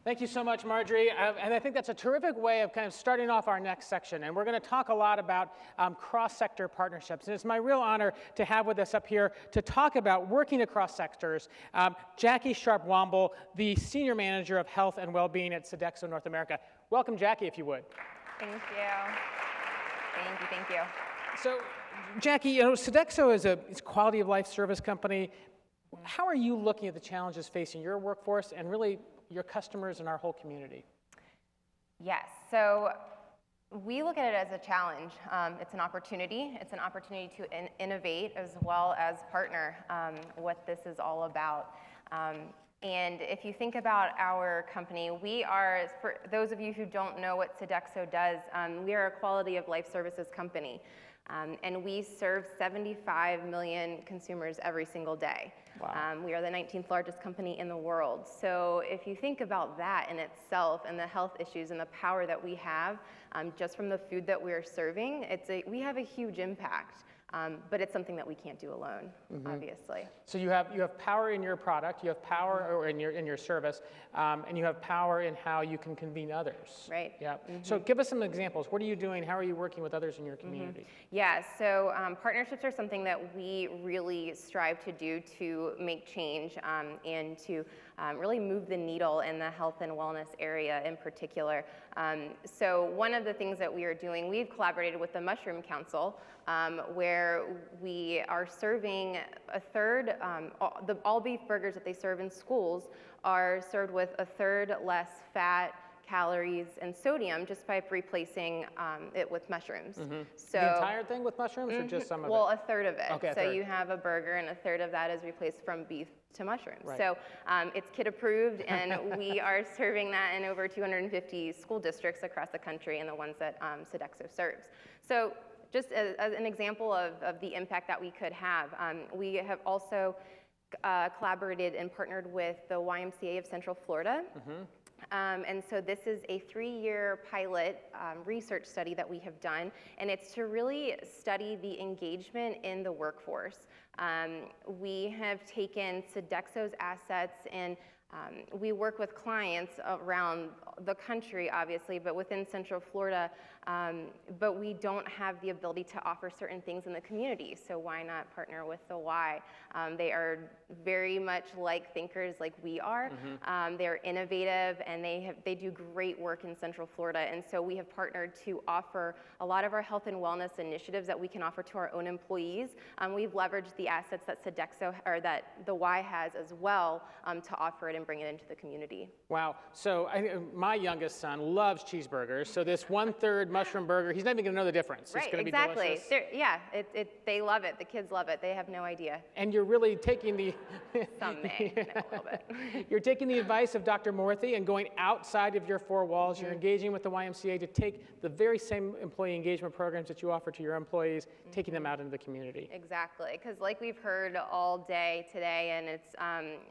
Speaker 2: Thank you so much, Marjorie. And I think that's a terrific way of kind of starting off our next section. And we're going to talk a lot about cross-sector partnerships. And it's my real honor to have with us up here to talk about working across sectors, Jackie Sharp-Womble, the Senior Manager of Health and Wellbeing at Sodexo North America. Welcome, Jackie, if you would.
Speaker 9: Thank you. Thank you, thank you.
Speaker 2: So, Jackie, you know, Sodexo is a quality of life service company. How are you looking at the challenges facing your workforce and really your customers and our whole community?
Speaker 9: Yes, so we look at it as a challenge. It's an opportunity. It's an opportunity to innovate as well as partner, what this is all about. And if you think about our company, we are, for those of you who don't know what Sodexo does, we are a quality of life services company. And we serve 75 million consumers every single day. Wow. We are the 19th largest company in the world. So if you think about that in itself and the health issues and the power that we have just from the food that we're serving, we have a huge impact. But it's something that we can't do alone, obviously.
Speaker 2: So you have power in your product, you have power in your service, and you have power in how you can convene others.
Speaker 9: Right.
Speaker 2: Yeah. So give us some examples. What are you doing? How are you working with others in your community?
Speaker 9: Yeah. So partnerships are something that we really strive to do to make change and to really move the needle in the health and wellness area in particular. So one of the things that we are doing, we've collaborated with the Mushroom Council, where we are serving a third, the all beef burgers that they serve in schools are served with a third less fat, calories, and sodium just by replacing it with mushrooms. So
Speaker 2: the entire thing with mushrooms or just some of it?
Speaker 9: Well, a third of it.
Speaker 2: Okay,
Speaker 9: so you have a burger and a third of that is replaced from beef to mushrooms.
Speaker 2: Right.
Speaker 9: So it's KID approved, and we are serving that in over 250 school districts across the country and the ones that Sodexo serves. So just as an example of the impact that we could have, we have also collaborated and partnered with the YMCA of Central Florida. And so this is a 3-year pilot research study that we have done, and it's to really study the engagement in the workforce. We have taken Sodexo's assets and we work with clients around the country, obviously, but within Central Florida, but we don't have the ability to offer certain things in the community, so why not partner with the Y? They are very much like thinkers like we are. They're innovative, and they do great work in Central Florida, and so we have partnered to offer a lot of our health and wellness initiatives that we can offer to our own employees. We've leveraged the assets that Sodexo, or that the Y has as well, to offer it and bring it into the community.
Speaker 2: Wow. So my youngest son loves cheeseburgers. So this 1/3 mushroom burger, he's not even going to know the difference.
Speaker 9: Right,
Speaker 2: it's going to
Speaker 9: exactly.
Speaker 2: be delicious.
Speaker 9: Yeah, they love it. The kids love it. They have no idea.
Speaker 2: And you're really taking the
Speaker 9: Some may know a little bit.
Speaker 2: You're taking the advice of Dr. Morthy and going outside of your 4 walls. You're engaging with the YMCA to take the very same employee engagement programs that you offer to your employees, taking them out into the community.
Speaker 9: Exactly, because like we've heard all day today, and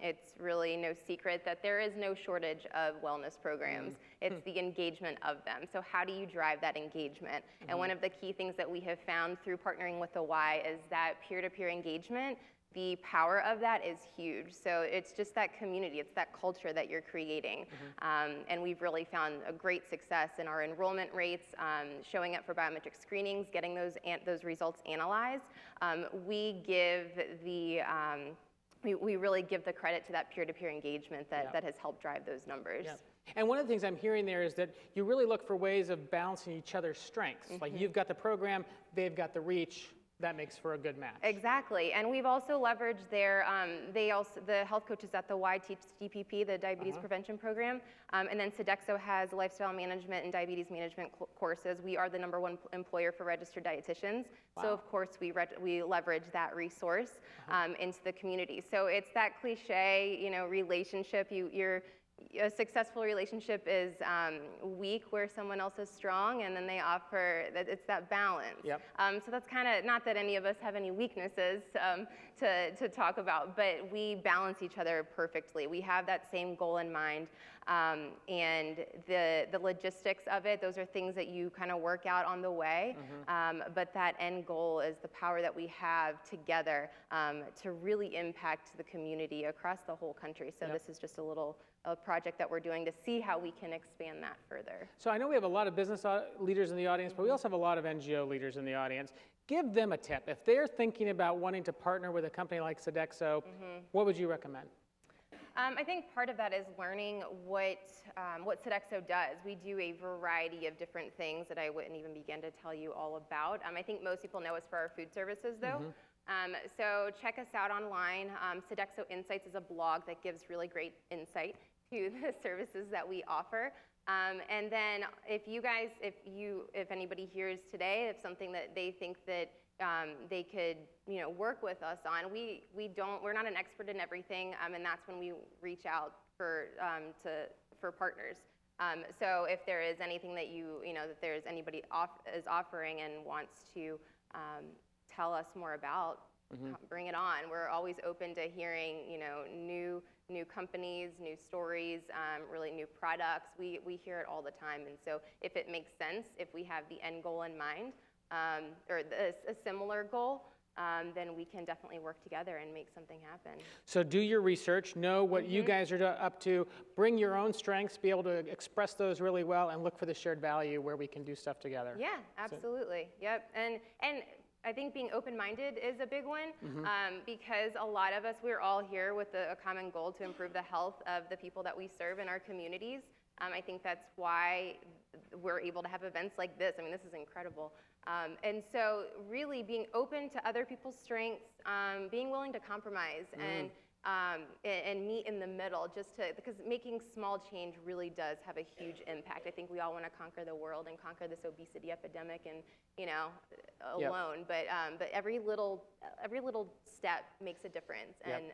Speaker 9: it's really no secret that there is no shortage of wellness programs. It's the engagement of them. So how do you drive that engagement? And one of the key things that we have found through partnering with the Y is that peer-to-peer engagement the power of that is huge. So it's just that community, it's that culture that you're creating. And we've really found a great success in our enrollment rates, showing up for biometric screenings, getting those results analyzed. We really give the credit to that peer-to-peer engagement that has helped drive those numbers.
Speaker 2: Yeah. And one of the things I'm hearing there is that you really look for ways of balancing each other's strengths. Like you've got the program, they've got the reach. That makes for a good match.
Speaker 9: Exactly, and we've also leveraged the health coaches at the YTDPP, the Diabetes Prevention Program, and then Sodexo has lifestyle management and diabetes management courses. We are the #1 employer for registered dietitians, so of course we leverage that resource into the community. So it's that cliche, relationship. A successful relationship is weak where someone else is strong, and then they offer that it's that balance.
Speaker 2: Yep.
Speaker 9: So that's kind of, not that any of us have any weaknesses to talk about, but we balance each other perfectly. We have that same goal in mind, and the logistics of it, those are things that you kind of work out on the way, but that end goal is the power that we have together to really impact the community across the whole country. So this is just a project that we're doing to see how we can expand that further.
Speaker 2: So I know we have a lot of business leaders in the audience, but we also have a lot of NGO leaders in the audience. Give them a tip. If they're thinking about wanting to partner with a company like Sodexo, what would you recommend?
Speaker 9: I think part of that is learning what Sodexo does. We do a variety of different things that I wouldn't even begin to tell you all about. I think most people know us for our food services, though. So check us out online. Sodexo Insights is a blog that gives really great insight to the services that we offer. And then if anybody hears today, if something that they think that they could, work with us on, we're not an expert in everything, and that's when we reach out for partners. So if there is anything that that there's anybody is offering and wants to tell us more about, bring it on. We're always open to hearing, new companies, new stories, really new products. We hear it all the time, and so if it makes sense, if we have the end goal in mind, or a similar goal, then we can definitely work together and make something happen.
Speaker 2: So do your research, know what you guys are up to, bring your own strengths, be able to express those really well, and look for the shared value where we can do stuff together.
Speaker 9: Yeah, absolutely. Yep, and I think being open-minded is a big one, because a lot of us, we're all here with a common goal to improve the health of the people that we serve in our communities. I think that's why we're able to have events like this. I mean, this is incredible. And so really being open to other people's strengths, being willing to compromise and meet in the middle, because making small change really does have a huge impact. I think we all want to conquer the world and conquer this obesity epidemic and, alone. But every little step makes a difference, and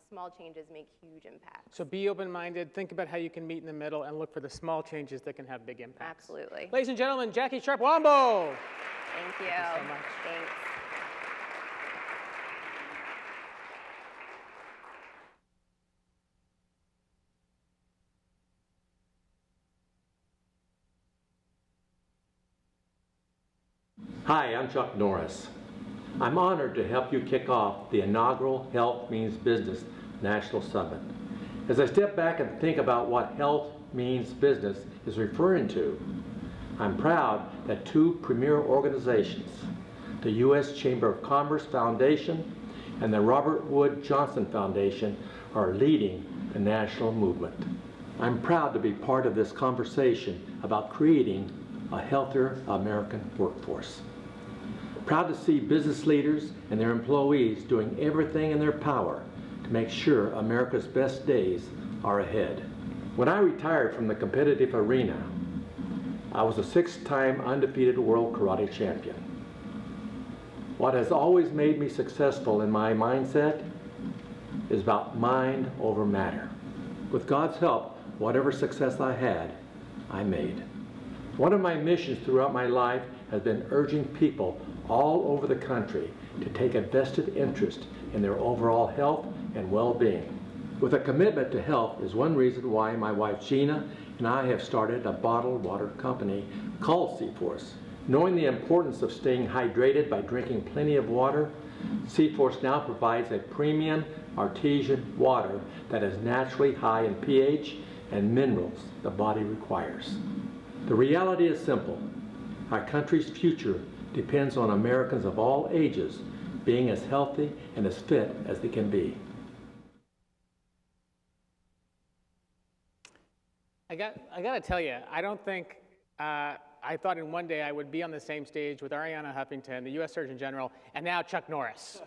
Speaker 9: small changes make huge impacts.
Speaker 2: So be open-minded, think about how you can meet in the middle, and look for the small changes that can have big impacts.
Speaker 9: Absolutely.
Speaker 2: Ladies and gentlemen, Jackie Sharp-Wambo.
Speaker 9: Thank you.
Speaker 2: Thank you so much.
Speaker 9: Thanks.
Speaker 7: Hi, I'm Chuck Norris. I'm honored to help you kick off the inaugural Health Means Business National Summit. As I step back and think about what Health Means Business is referring to, I'm proud that two premier organizations, the U.S. Chamber of Commerce Foundation and the Robert Wood Johnson Foundation, are leading the national movement. I'm proud to be part of this conversation about creating a healthier American workforce. Proud to see business leaders and their employees doing everything in their power to make sure America's best days are ahead. When I retired from the competitive arena, I was a 6-time undefeated world karate champion. What has always made me successful in my mindset is about mind over matter. With God's help, whatever success I had, I made. One of my missions throughout my life has been urging people all over the country to take a vested interest in their overall health and well-being. With a commitment to health is one reason why my wife Gina and I have started a bottled water company called Seaforce. Knowing the importance of staying hydrated by drinking plenty of water, Seaforce now provides a premium artesian water that is naturally high in pH and minerals the body requires. The reality is simple. Our country's future depends on Americans of all ages being as healthy and as fit as they can be.
Speaker 2: I got to tell you, I don't think I thought in one day I would be on the same stage with Arianna Huffington, the U.S. Surgeon General, and now Chuck Norris.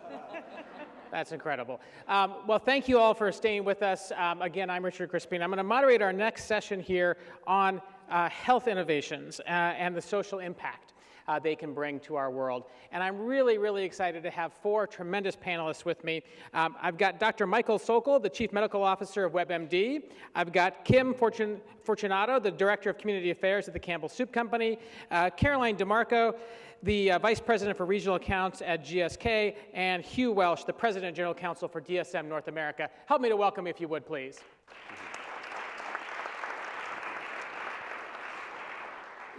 Speaker 2: That's incredible. Well, thank you all for staying with us. Again, I'm Richard Crispin. I'm going to moderate our next session here on health innovations and the social impact they can bring to our world. And I'm really, really excited to have 4 tremendous panelists with me. I've got Dr. Michael Sokol, the Chief Medical Officer of WebMD. I've got Kim Fortunato, the Director of Community Affairs at the Campbell Soup Company. Caroline DeMarco, the Vice President for Regional Accounts at GSK, and Hugh Welsh, the President and General Counsel for DSM North America. Help me to welcome, if you would, please.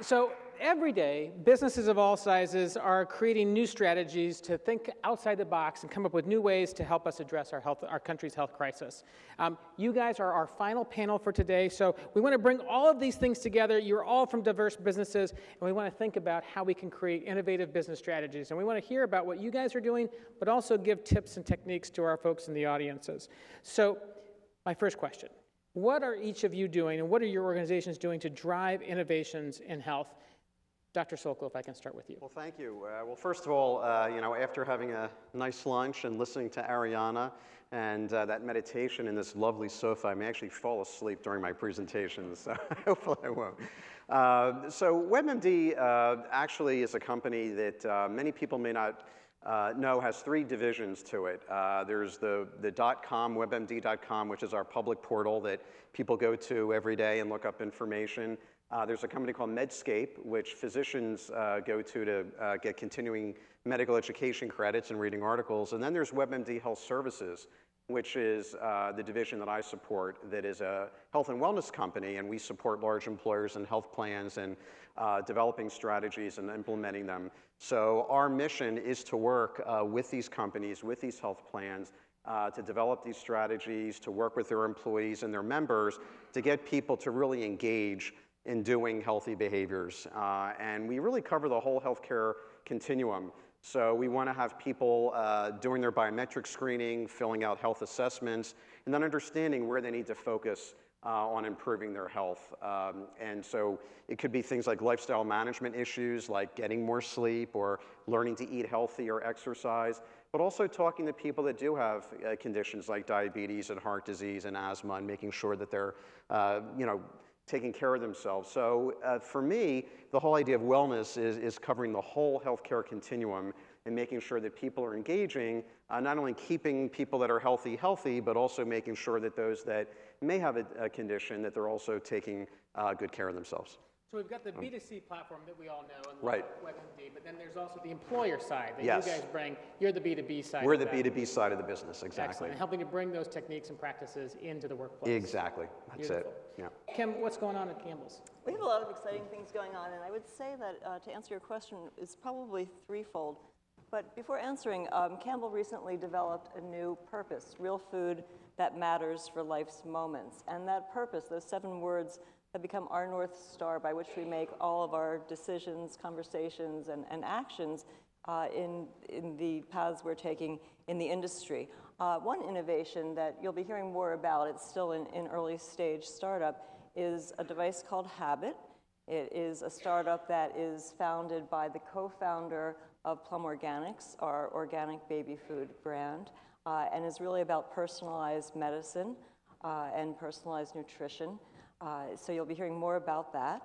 Speaker 2: So every day, businesses of all sizes are creating new strategies to think outside the box and come up with new ways to help us address our country's health crisis. You guys are our final panel for today, so we want to bring all of these things together. You're all from diverse businesses, and we want to think about how we can create innovative business strategies. And we want to hear about what you guys are doing, but also give tips and techniques to our folks in the audiences. So my first question. What are each of you doing, and what are your organizations doing to drive innovations in health? Dr. Sokol, if I can start with you.
Speaker 6: Well, thank you. Well, first of all, after having a nice lunch and listening to Arianna and that meditation in this lovely sofa, I may actually fall asleep during my presentation, so hopefully I won't. So WebMD actually is a company that many people may not know has 3 divisions to it. There's the .com, webmd.com, which is our public portal that people go to every day and look up information. There's a company called Medscape, which physicians go to get continuing medical education credits and reading articles. And then there's WebMD Health Services, which is the division that I support, that is a health and wellness company, and we support large employers and health plans and developing strategies and implementing them. So our mission is to work with these companies, with these health plans, to develop these strategies, to work with their employees and their members, to get people to really engage in doing healthy behaviors. And we really cover the whole healthcare continuum. So we want to have people doing their biometric screening, filling out health assessments, and then understanding where they need to focus on improving their health. And so it could be things like lifestyle management issues, like getting more sleep or learning to eat healthy or exercise, but also talking to people that do have conditions like diabetes and heart disease and asthma, and making sure that they're, taking care of themselves. So for me, the whole idea of wellness is covering the whole healthcare continuum and making sure that people are engaging, not only keeping people that are healthy, but also making sure that those that may have a condition, that they're also taking good care of themselves.
Speaker 2: So we've got the B2C platform that we all know, and
Speaker 6: right.
Speaker 2: WebMD, but then there's also the employer side that
Speaker 6: yes.
Speaker 2: you guys bring. You're the B2B side.
Speaker 6: We're the B2B side of the business, exactly.
Speaker 2: Excellent. And helping to bring those techniques and practices into the workplace.
Speaker 6: Exactly. That's
Speaker 2: Beautiful.
Speaker 6: it. Yeah.
Speaker 2: Kim, what's going on at Campbell's?
Speaker 10: We have a lot of exciting things going on, and I would say that to answer your question, it's probably threefold. But before answering, Campbell recently developed a new purpose, real food that matters for life's moments. And that purpose, those 7 words, have become our North Star by which we make all of our decisions, conversations, and actions in the paths we're taking in the industry. One innovation that you'll be hearing more about, it's still in early stage startup, is a device called Habit. It is a startup that is founded by the co-founder of Plum Organics, our organic baby food brand, and is really about personalized medicine and personalized nutrition. So you'll be hearing more about that.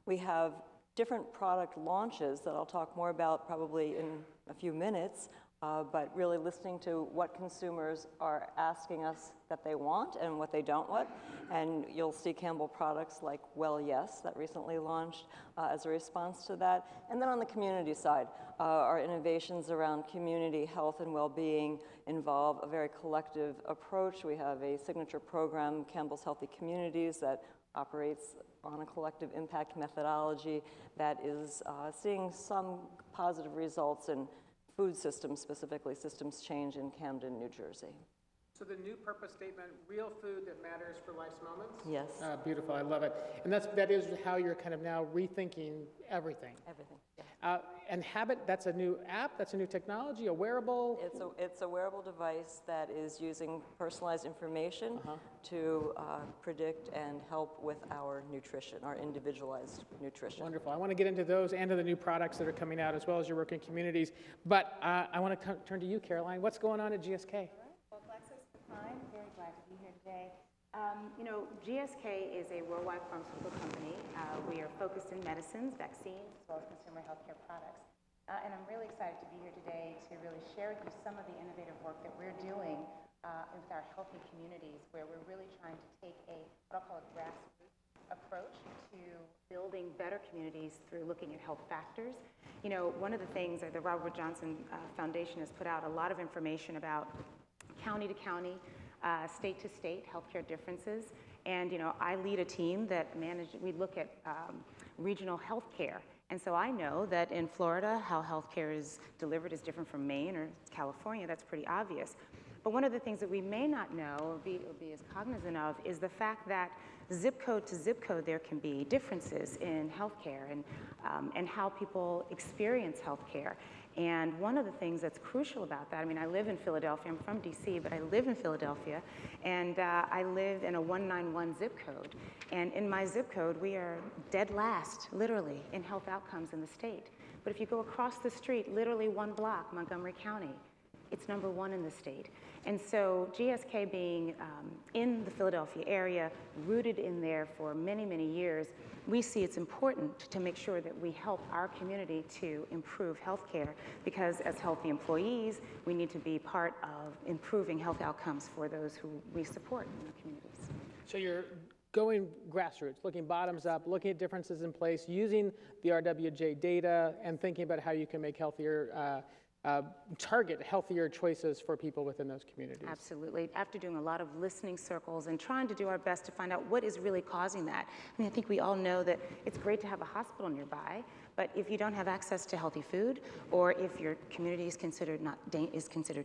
Speaker 10: We have different product launches that I'll talk more about probably in a few minutes, but really listening to what consumers are asking us that they want and what they don't want. And you'll see Campbell products like Well Yes that recently launched as a response to that. And then on the community side, our innovations around community health and well-being involve a very collective approach. We have a signature program, Campbell's Healthy Communities, that operates on a collective impact methodology that is seeing some positive results in food systems, specifically systems change in Camden, New Jersey.
Speaker 2: So the new purpose statement, real food that matters for life's moments?
Speaker 10: Yes.
Speaker 2: Beautiful, I love it. And that is how you're kind of now rethinking everything.
Speaker 10: Everything, yes.
Speaker 2: And Habit, that's a new app, that's a new technology, a wearable?
Speaker 10: It's a wearable device that is using personalized information to predict and help with our nutrition, our individualized nutrition.
Speaker 2: Wonderful. I want to get into those and to the new products that are coming out, as well as your work in communities. But I want to turn to you, Caroline. What's going on at GSK?
Speaker 11: Well, GlaxoSmithKline, very glad to be here today. You know, GSK is a worldwide pharmaceutical company. We are focused in medicines, vaccines, as well as consumer healthcare products. And I'm really excited to be here today to really share with you some of the innovative work that we're doing with our healthy communities, where we're really trying to take what I'll call a grassroots approach to building better communities through looking at health factors. You know, one of the things that the Robert Johnson Foundation has put out a lot of information about county to county, state to state healthcare differences. And, you know, I lead a team that we look at regional healthcare. And so I know that in Florida, how healthcare is delivered is different from Maine or California. That's pretty obvious. But one of the things that we may not know or be as cognizant of is the fact that zip code to zip code, there can be differences in healthcare and how people experience healthcare. And one of the things that's crucial about that, I mean, I live in Philadelphia. I'm from DC, but I live in Philadelphia, and I live in a 191 zip code. And in my zip code, we are dead last, literally, in health outcomes in the state. But if you go across the street, literally one block, Montgomery County, it's #1 in the state. And so GSK being in the Philadelphia area, rooted in there for many, many years, we see it's important to make sure that we help our community to improve healthcare, because as healthy employees, we need to be part of improving health outcomes for those who we support in our communities.
Speaker 2: So you're going grassroots, looking bottoms up, looking at differences in place, using the RWJ data, and thinking about how you can make target healthier choices for people within those communities.
Speaker 11: Absolutely. After doing a lot of listening circles and trying to do our best to find out what is really causing that. I mean, I think we all know that it's great to have a hospital nearby, but if you don't have access to healthy food, or if your community is considered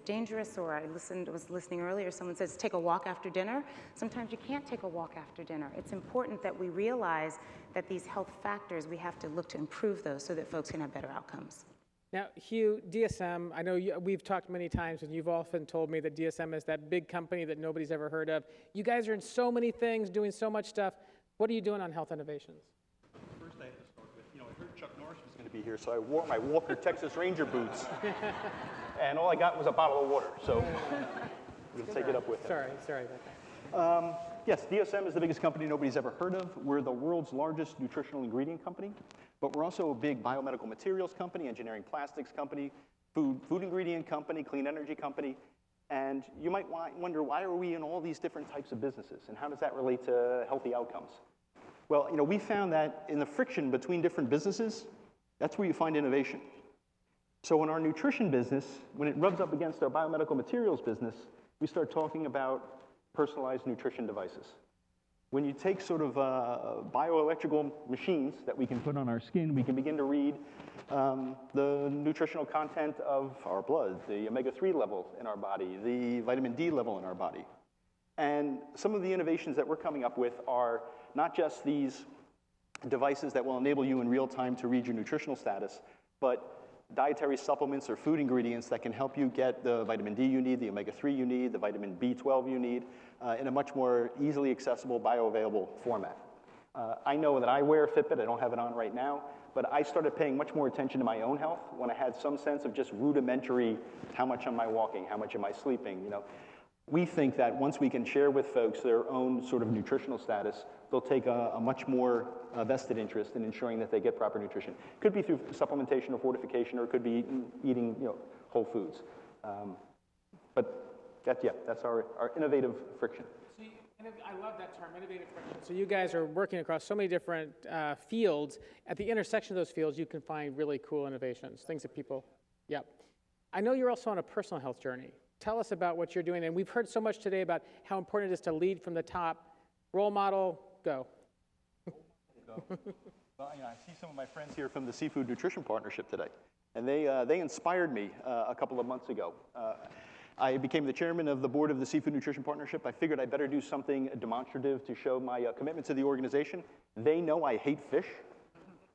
Speaker 11: dangerous, or I was listening earlier, someone says take a walk after dinner. Sometimes you can't take a walk after dinner. It's important that we realize that these health factors, we have to look to improve those so that folks can have better outcomes.
Speaker 2: Now, Hugh, DSM, I know we've talked many times, and you've often told me that DSM is that big company that nobody's ever heard of. You guys are in so many things, doing so much stuff. What are you doing on health innovations?
Speaker 16: First, I have to start with, I heard Chuck Norris was going to be here, so I wore my Walker Texas Ranger boots, and all I got was a bottle of water, so we'll take it up with him.
Speaker 2: Sorry about that.
Speaker 16: Yes, DSM is the biggest company nobody's ever heard of. We're the world's largest nutritional ingredient company, but we're also a big biomedical materials company, engineering plastics company, food ingredient company, clean energy company. And you might wonder, why are we in all these different types of businesses, and how does that relate to healthy outcomes? Well, we found that in the friction between different businesses, that's where you find innovation. So in our nutrition business, when it rubs up against our biomedical materials business, we start talking about personalized nutrition devices. When you take sort of bioelectrical machines that we can put on our skin, we can begin to read the nutritional content of our blood, the omega-3 level in our body, the vitamin D level in our body. And some of the innovations that we're coming up with are not just these devices that will enable you in real time to read your nutritional status, but dietary supplements or food ingredients that can help you get the vitamin D you need, the omega-3 you need, the vitamin B12 you need, in a much more easily accessible, bioavailable format. I know that I wear a Fitbit. I don't have it on right now, but I started paying much more attention to my own health when I had some sense of just rudimentary, how much am I walking, how much am I sleeping, We think that once we can share with folks their own sort of nutritional status, they'll take a much more vested interest in ensuring that they get proper nutrition. Could be through supplementation or fortification, or it could be eating whole foods. But that's our innovative friction.
Speaker 2: I love that term, innovative friction. So you guys are working across so many different fields. At the intersection of those fields, you can find really cool innovations, things that people, I know you're also on a personal health journey. Tell us about what you're doing. And we've heard so much today about how important it is to lead from the top. Role model, go.
Speaker 16: Well, I see some of my friends here from the Seafood Nutrition Partnership today. And they inspired me a couple of months ago. I became the chairman of the board of the Seafood Nutrition Partnership. I figured I'd better do something demonstrative to show my commitment to the organization. They know I hate fish.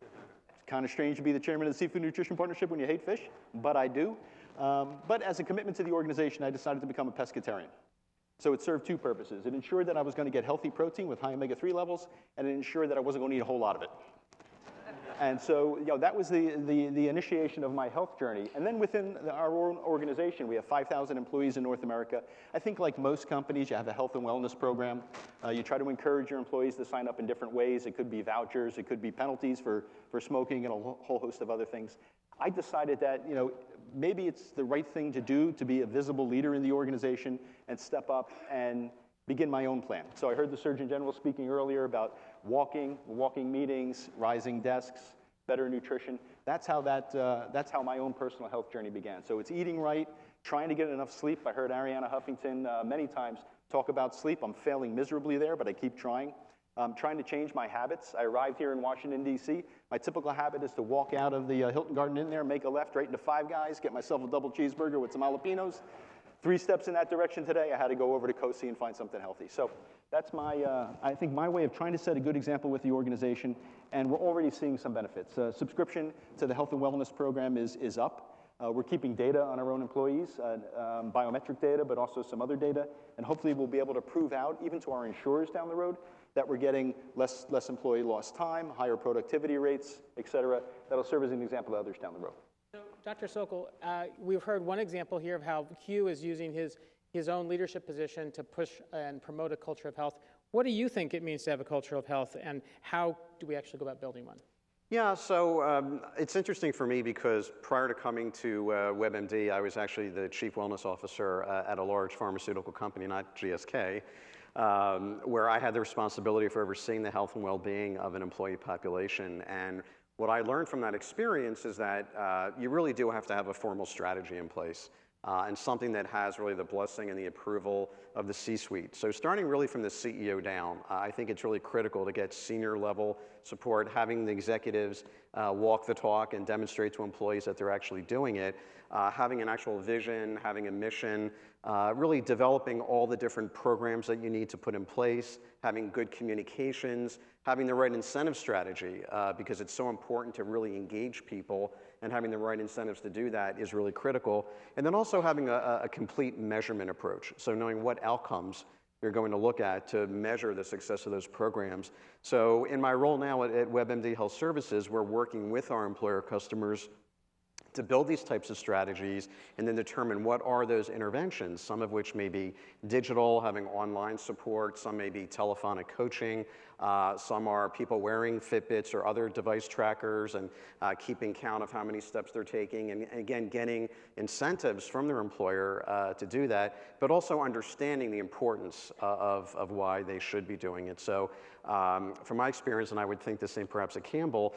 Speaker 16: It's kind of strange to be the chairman of the Seafood Nutrition Partnership when you hate fish, but I do. But as a commitment to the organization, I decided to become a pescatarian. So it served two purposes. It ensured that I was going to get healthy protein with high omega-3 levels, and it ensured that I wasn't going to eat a whole lot of it. And so, that was the initiation of my health journey. And then within our own organization, we have 5,000 employees in North America. I think like most companies, you have a health and wellness program. You try to encourage your employees to sign up in different ways. It could be vouchers, it could be penalties for smoking, and a whole host of other things. I decided that, maybe it's the right thing to do to be a visible leader in the organization and step up and begin my own plan. So I heard the Surgeon General speaking earlier about walking meetings, rising desks, better nutrition. That's how my own personal health journey began. So it's eating right, trying to get enough sleep. I heard Arianna Huffington many times talk about sleep. I'm failing miserably there, but I keep trying. I'm trying to change my habits. I arrived here in Washington, D.C. My typical habit is to walk out of the Hilton Garden Inn there, make a left right into Five Guys, get myself a double cheeseburger with some jalapenos. 3 steps in that direction today, I had to go over to Cosi and find something healthy. So that's I think my way of trying to set a good example with the organization, and we're already seeing some benefits. Subscription to the health and wellness program is up. We're keeping data on our own employees, biometric data, but also some other data, and hopefully we'll be able to prove out, even to our insurers down the road, that we're getting less employee lost time, higher productivity rates, et cetera. That'll serve as an example to others down the road.
Speaker 2: So, Dr. Sokol, we've heard one example here of how Hugh is using his own leadership position to push and promote a culture of health. What do you think it means to have a culture of health, and how do we actually go about building one?
Speaker 6: Yeah, so it's interesting for me because prior to coming to WebMD, I was actually the chief wellness officer at a large pharmaceutical company, not GSK, where I had the responsibility for overseeing the health and well-being of an employee population. And what I learned from that experience is that you really do have to have a formal strategy in place. And something that has really the blessing and the approval of the C-suite. So starting really from the CEO down, I think it's really critical to get senior level support, having the executives walk the talk and demonstrate to employees that they're actually doing it, having an actual vision, having a mission, really developing all the different programs that you need to put in place, having good communications, having the right incentive strategy, because it's so important to really engage people, and having the right incentives to do that is really critical. And then also having a complete measurement approach, so knowing what outcomes you're going to look at to measure the success of those programs. So in my role now at WebMD Health Services, we're working with our employer customers to build these types of strategies and then determine what are those interventions, some of which may be digital, having online support, some may be telephonic coaching, some are people wearing Fitbits or other device trackers and keeping count of how many steps they're taking, and again, getting incentives from their employer to do that, but also understanding the importance of why they should be doing it. So from my experience, and I would think the same perhaps at Campbell,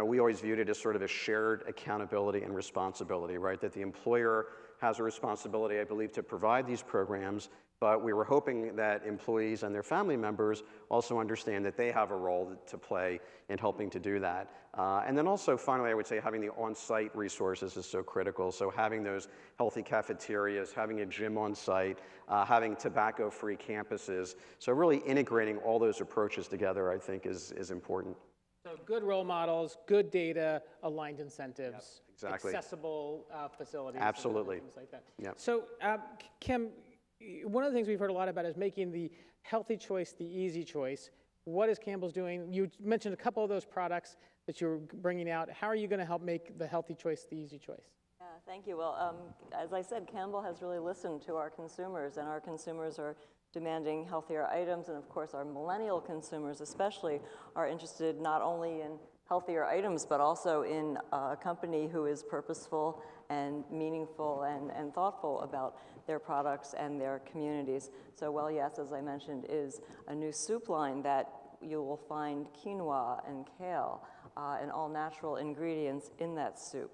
Speaker 6: we always viewed it as sort of a shared accountability and responsibility, right? That the employer has a responsibility, I believe, to provide these programs, but we were hoping that employees and their family members also understand that they have a role to play in helping to do that. And then also, finally, I would say having the on-site resources is so critical. So having those healthy cafeterias, having a gym on site, having tobacco-free campuses. So really integrating all those approaches together, I think, is important.
Speaker 2: So good role models, good data, aligned incentives,
Speaker 6: yep, exactly.
Speaker 2: Accessible facilities.
Speaker 6: Absolutely.
Speaker 2: And things like that.
Speaker 6: Yep.
Speaker 2: So Kim, one of the things we've heard a lot about is making the healthy choice the easy choice. What is Campbell's doing? You mentioned a couple of those products that you're bringing out. How are you going to help make the healthy choice the easy choice?
Speaker 10: Yeah, thank you. Well, as I said, Campbell has really listened to our consumers, and our consumers are demanding healthier items, and of course our millennial consumers especially are interested not only in healthier items, but also in a company who is purposeful and meaningful and thoughtful about their products and their communities. So Well Yes, as I mentioned, is a new soup line that you will find quinoa and kale and all natural ingredients in that soup.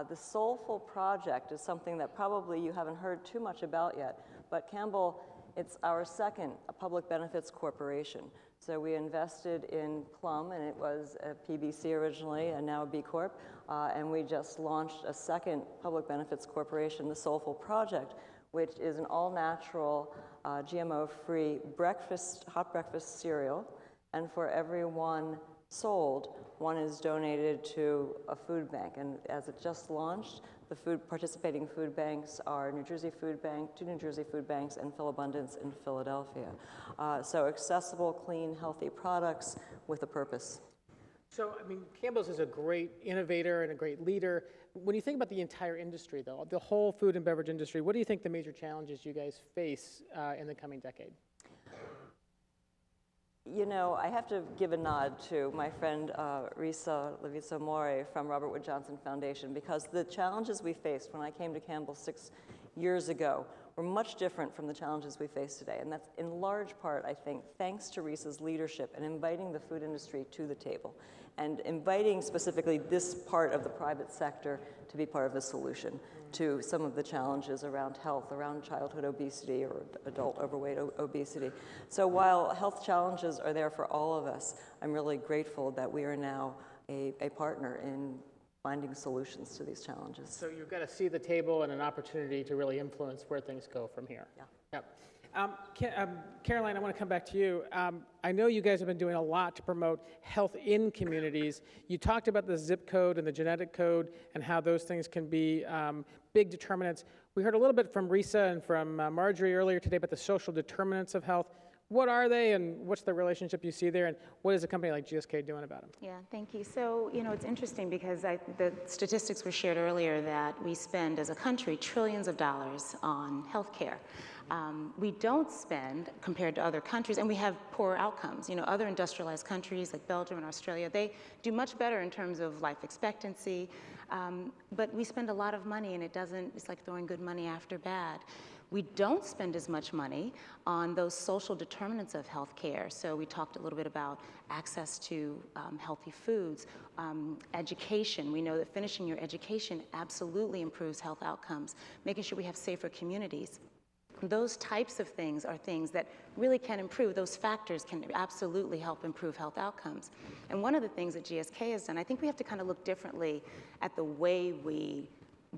Speaker 10: The Soulful Project is something that probably you haven't heard too much about yet, but Campbell It's our second public benefits corporation. So we invested in Plum, and it was a PBC originally, and now a B Corp. And we just launched a second public benefits corporation, the Soulful Project, which is an all-natural, GMO-free hot breakfast cereal. And for every one sold, one is donated to a food bank. And as it just launched, the participating food banks are New Jersey Food Bank, 2 New Jersey food banks, and Philabundance in Philadelphia. So accessible, clean, healthy products with a purpose.
Speaker 2: So, I mean, Campbell's is a great innovator and a great leader. When you think about the entire industry, though, the whole food and beverage industry, what do you think the major challenges you guys face in the coming decade?
Speaker 10: You know, I have to give a nod to my friend Risa Levizo-More from Robert Wood Johnson Foundation, because the challenges we faced when I came to Campbell 6 years ago were much different from the challenges we face today. And that's in large part, I think, thanks to Risa's leadership and inviting the food industry to the table and inviting specifically this part of the private sector to be part of the solution to some of the challenges around health, around childhood obesity or adult overweight obesity. So while health challenges are there for all of us, I'm really grateful that we are now a partner in finding solutions to these challenges.
Speaker 2: So you've got to see the table and an opportunity to really influence where things go from here.
Speaker 10: Yeah.
Speaker 2: Caroline, I want to come back to you. I know you guys have been doing a lot to promote health in communities. You talked about the zip code and the genetic code and how those things can be big determinants. We heard a little bit from Risa and from Marjorie earlier today about the social determinants of health. What are they, and what's the relationship you see there, and what is a company like GSK doing about them?
Speaker 11: Yeah, thank you. So, you know, it's interesting because the statistics were shared earlier that we spend as a country trillions of dollars on healthcare. We don't spend, compared to other countries, and we have poor outcomes. You know, other industrialized countries like Belgium and Australia, they do much better in terms of life expectancy, but we spend a lot of money, and it's like throwing good money after bad. We don't spend as much money on those social determinants of healthcare. So we talked a little bit about access to healthy foods, education. We know that finishing your education absolutely improves health outcomes, making sure we have safer communities. Those types of things are things that really can improve. Those factors can absolutely help improve health outcomes. And one of the things that GSK has done, I think we have to kind of look differently at the way we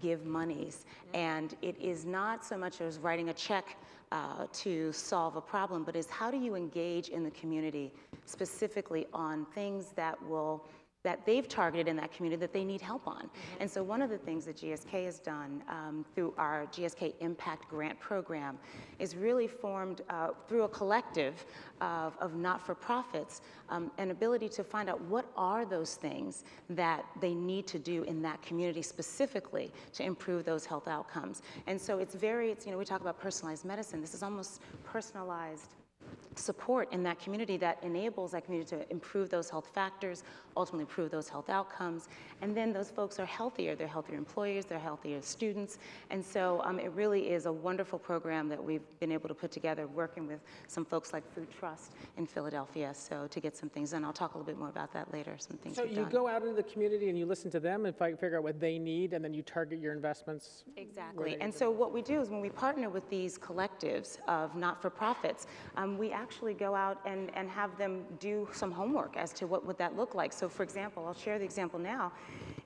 Speaker 11: give monies. And it is not so much as writing a check to solve a problem, but is how do you engage in the community specifically on things that they've targeted in that community that they need help on. And so one of the things that GSK has done through our GSK Impact Grant Program is really formed through a collective of not-for-profits, an ability to find out what are those things that they need to do in that community specifically to improve those health outcomes. And so it's you know, we talk about personalized medicine. This is almost personalized support in that community that enables that community to improve those health factors, ultimately improve those health outcomes, and then those folks are healthier. They're healthier employers, they're healthier students, and so it really is a wonderful program that we've been able to put together working with some folks like Food Trust in Philadelphia, so to get some things done. I'll talk a little bit more about that later, some things
Speaker 2: So
Speaker 11: we've
Speaker 2: you
Speaker 11: done.
Speaker 2: go out into the community and you listen to them and figure out what they need, and then you target your investments.
Speaker 11: Exactly. And so what we do is when we partner with these collectives of not-for-profits, we actually go out and have them do some homework as to what would that look like. So for example, I'll share the example now.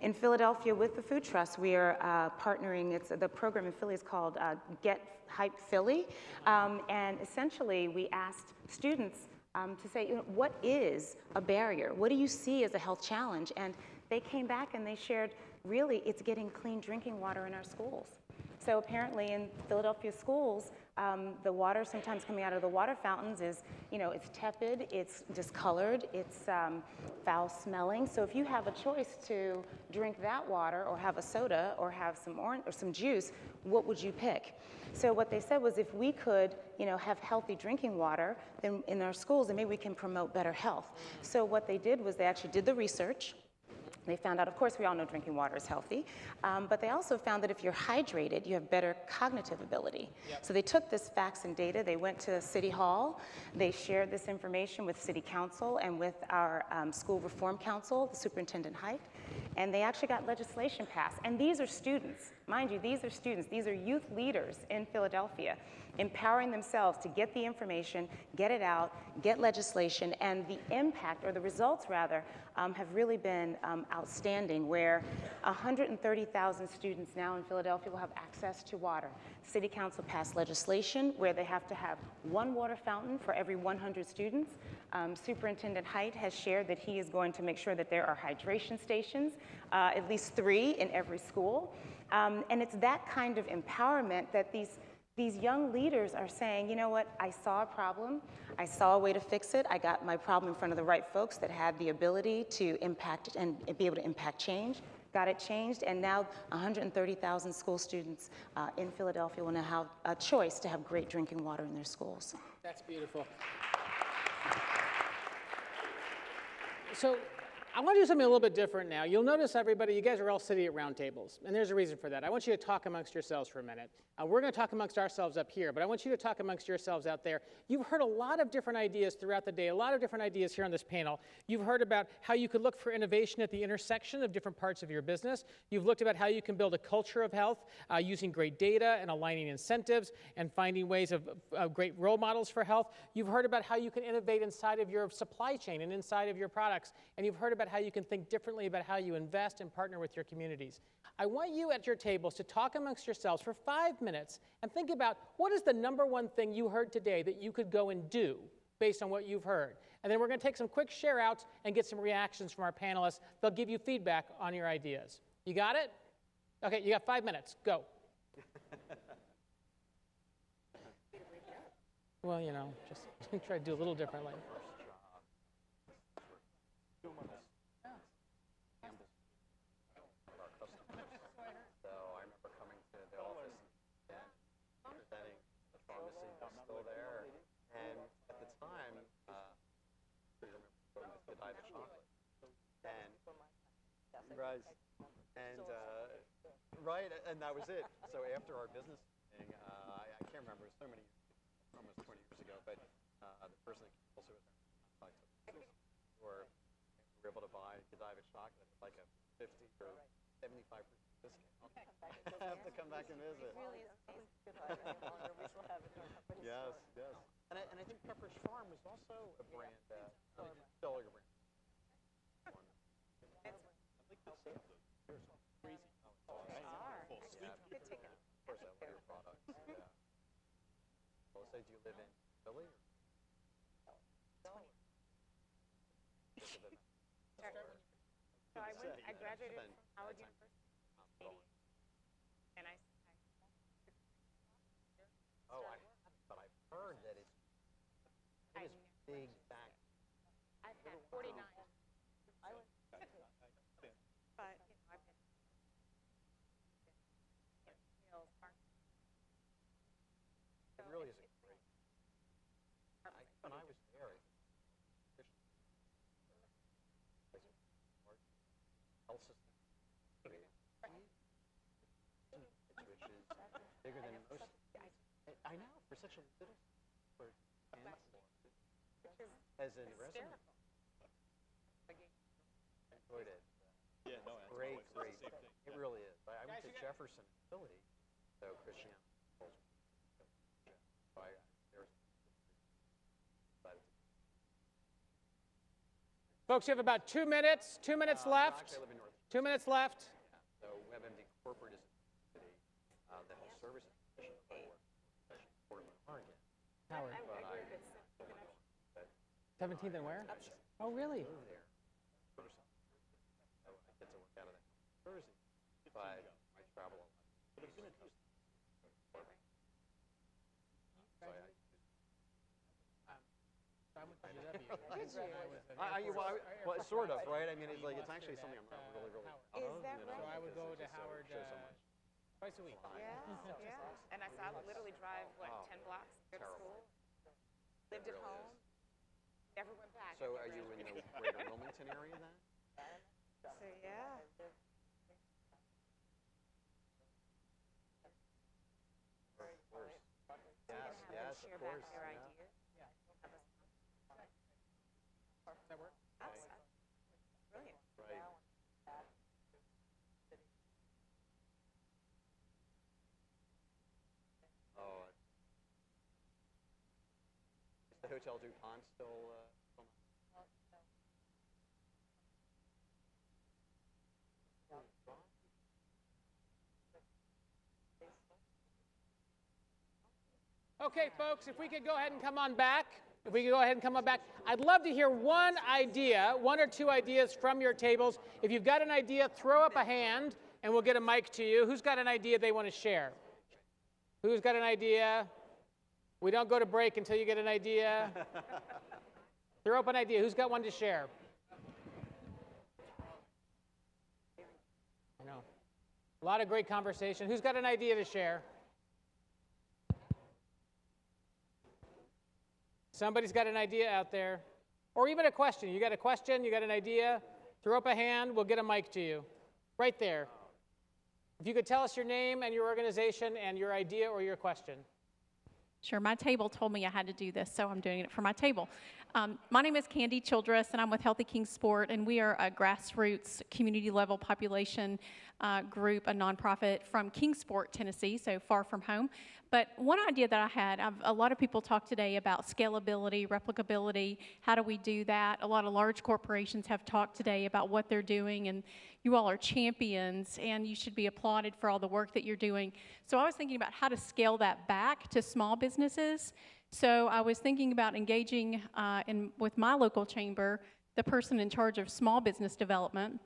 Speaker 11: In Philadelphia with the Food Trust, we are partnering, the program in Philly is called Get Hype Philly. And essentially we asked students to say, you know, what is a barrier? What do you see as a health challenge? And they came back and they shared, really, it's getting clean drinking water in our schools. So apparently in Philadelphia schools, the water sometimes coming out of the water fountains is, you know, it's tepid, it's discolored, it's foul smelling. So if you have a choice to drink that water or have a soda or have some orange or some juice, what would you pick? So what they said was if we could, you know, have healthy drinking water then in our schools, then maybe we can promote better health. So what they did was they actually did the research. They found out, of course, we all know drinking water is healthy, but they also found that if you're hydrated, you have better cognitive ability. Yep. So they took this facts and data, they went to City Hall, they shared this information with City Council and with our School Reform Council, the Superintendent Hike, and they actually got legislation passed. And these are students, mind you, these are students, these are youth leaders in Philadelphia, empowering themselves to get the information, get it out, get legislation, and the impact, or the results rather, have really been outstanding, where 130,000 students now in Philadelphia will have access to water. City Council passed legislation where they have to have one water fountain for every 100 students. Superintendent Height has shared that he is going to make sure that there are hydration stations, at least 3 in every school. And it's that kind of empowerment that these young leaders are saying, you know what, I saw a problem, I saw a way to fix it, I got my problem in front of the right folks that had the ability to impact and be able to impact change, got it changed, and now 130,000 school students in Philadelphia will now have a choice to have great drinking water in their schools.
Speaker 2: That's beautiful. So I want to do something a little bit different now. You'll notice, everybody, you guys are all sitting at round tables, and there's a reason for that. I want you to talk amongst yourselves for a minute. We're going to talk amongst ourselves up here, but I want you to talk amongst yourselves out there. You've heard a lot of different ideas throughout the day, a lot of different ideas here on this panel. You've heard about how you could look for innovation at the intersection of different parts of your business. You've looked about how you can build a culture of health using great data and aligning incentives and finding ways of great role models for health. You've heard about how you can innovate inside of your supply chain and inside of your products, and you've heard about how you can think differently about how you invest and partner with your communities. I want you at your tables to talk amongst yourselves for 5 minutes and think about what is the #1 thing you heard today that you could go and do based on what you've heard. And then we're going to take some quick share outs and get some reactions from our panelists. They'll give you feedback on your ideas. You got it? Okay, you got 5 minutes. Go. Well, you know, just try to do a little differently.
Speaker 6: Right, and that was it. So after our business meeting, I can't remember, it was so many, almost 20 years ago, but the person that also was there, or we were able to buy Godiva chocolate at like a 50 or 75% discount. I have to come back and visit.
Speaker 10: It really is amazing. Godiva no longer. We still have it in our company.
Speaker 6: Yes, yes. And I think Pepperidge Farm was also a brand, still a brand. So do you live in Philly?
Speaker 11: So I graduated from Howard University, and
Speaker 6: but I've heard that it is big back.
Speaker 11: I've had 49. I was, but you know, I've been sales, marketing.
Speaker 6: It really is a great. When I was there, health system, which is bigger than most. I know, for such a little, as in resident. Enjoyed it.
Speaker 17: Yeah, no,
Speaker 6: great. It really is. I went to Jefferson, Philly, so Christian.
Speaker 2: Folks, you have about 2 minutes. 2 minutes left. 2 minutes left.
Speaker 6: So WebMD Corporate is the health service division of Portland, Oregon.
Speaker 2: Howard. 17th and where?
Speaker 6: Upstate.
Speaker 2: Oh, really?
Speaker 6: There. I get to work out of that Jersey, but I travel a lot.
Speaker 2: I went to UW.
Speaker 6: Well, sort of, right? I mean, it's like, it's actually something I'm not really proud of.
Speaker 11: Is that right?
Speaker 2: So I would go to Howard twice a week.
Speaker 11: Yeah. And I literally drive, 10 blocks to go to school. Lived at home. Never went back.
Speaker 6: So are you in the greater Wilmington area then?
Speaker 11: So, yeah.
Speaker 6: Yes, of course.
Speaker 11: Their ideas.
Speaker 2: Does that work?
Speaker 11: Brilliant.
Speaker 6: Right. Rachel DuPont still?
Speaker 2: Okay, folks, if we could go ahead and come on back. If we could go ahead and come on back. I'd love to hear one idea, one or two ideas from your tables. If you've got an idea, throw up a hand, and we'll get a mic to you. Who's got an idea they want to share? Who's got an idea? We don't go to break until you get an idea. Throw up an idea. Who's got one to share? I know. A lot of great conversation. Who's got an idea to share? Somebody's got an idea out there. Or even a question. You got a question, you got an idea, throw up a hand, we'll get a mic to you. Right there. If you could tell us your name and your organization and your idea or your question.
Speaker 17: Sure, my table told me I had to do this, so I'm doing it for my table. My name is Candy Childress, and I'm with Healthy Kingsport, and we are a grassroots community-level population group, a nonprofit from Kingsport, Tennessee, so far from home. But one idea that I had, a lot of people talk today about scalability, replicability, how do we do that? A lot of large corporations have talked today about what they're doing, and you all are champions, and you should be applauded for all the work that you're doing. So I was thinking about how to scale that back to small businesses. So I was thinking about engaging with my local chamber, the person in charge of small business development,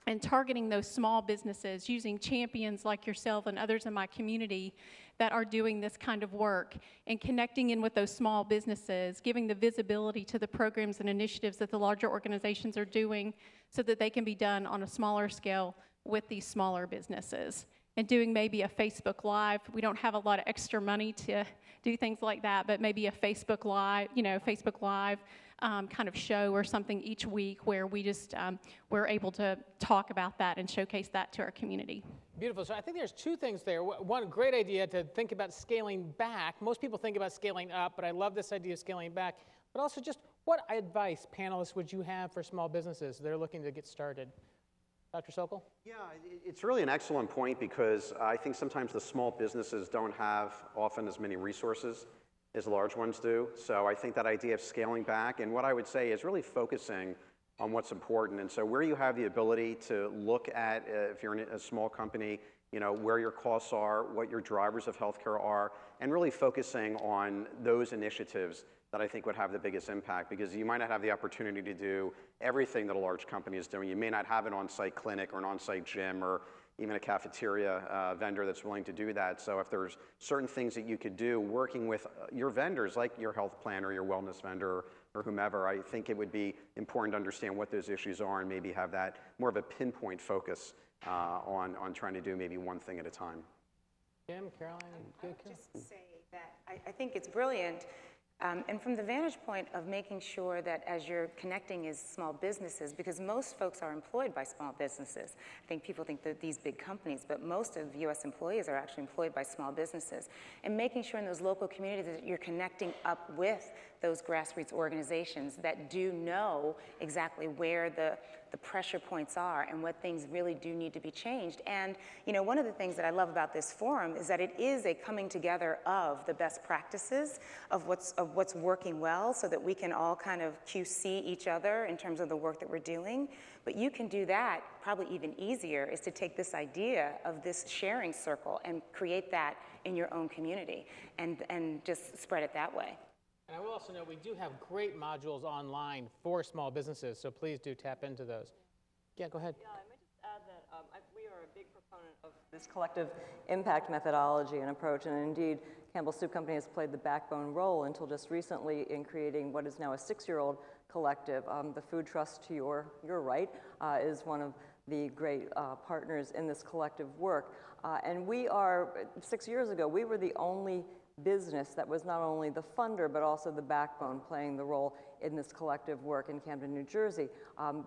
Speaker 17: and targeting those small businesses using champions like yourself and others in my community that are doing this kind of work, and connecting in with those small businesses, giving the visibility to the programs and initiatives that the larger organizations are doing so that they can be done on a smaller scale with these smaller businesses. And doing maybe a Facebook Live. We don't have a lot of extra money to do things like that, but maybe a Facebook Live, Facebook Live kind of show or something each week where we just, we're able to talk about that and showcase that to our community.
Speaker 2: Beautiful. So I think there's two things there. One great idea to think about scaling back. Most people think about scaling up, but I love this idea of scaling back. But also just what advice, panelists, would you have for small businesses that are looking to get started? Dr. Sokol?
Speaker 6: Yeah, it's really an excellent point, because I think sometimes the small businesses don't have often as many resources as large ones do. So I think that idea of scaling back, and what I would say is really focusing on what's important. And so where you have the ability to look at, if you're in a small company, where your costs are, what your drivers of healthcare are, and really focusing on those initiatives that I think would have the biggest impact, because you might not have the opportunity to do everything that a large company is doing. You may not have an on-site clinic or an on-site gym or even a cafeteria vendor that's willing to do that. So if there's certain things that you could do working with your vendors, like your health plan or your wellness vendor or whomever, I think it would be important to understand what those issues are and maybe have that more of a pinpoint focus on trying to do maybe one thing at a time.
Speaker 2: Kim, Caroline?
Speaker 11: Just to say that I think it's brilliant. And from the vantage point of making sure that as you're connecting as small businesses, because most folks are employed by small businesses. I think people think that these big companies, but most of U.S. employees are actually employed by small businesses. And making sure in those local communities that you're connecting up with those grassroots organizations that do know exactly where the pressure points are and what things really do need to be changed. And one of the things that I love about this forum is that it is a coming together of the best practices of what's working well, so that we can all kind of QC each other in terms of the work that we're doing. But you can do that probably even easier, is to take this idea of this sharing circle and create that in your own community and just spread it that way.
Speaker 2: And I will also note we do have great modules online for small businesses, so please do tap into those. Yeah, go ahead.
Speaker 10: Yeah, I might just add that we are a big proponent of this collective impact methodology and approach, and indeed, Campbell Soup Company has played the backbone role until just recently in creating what is now a 6-year-old collective. The Food Trust to Your Right is one of the great partners in this collective work. And we are, 6 years ago, we were the only business that was not only the funder but also the backbone, playing the role in this collective work in Camden, New Jersey.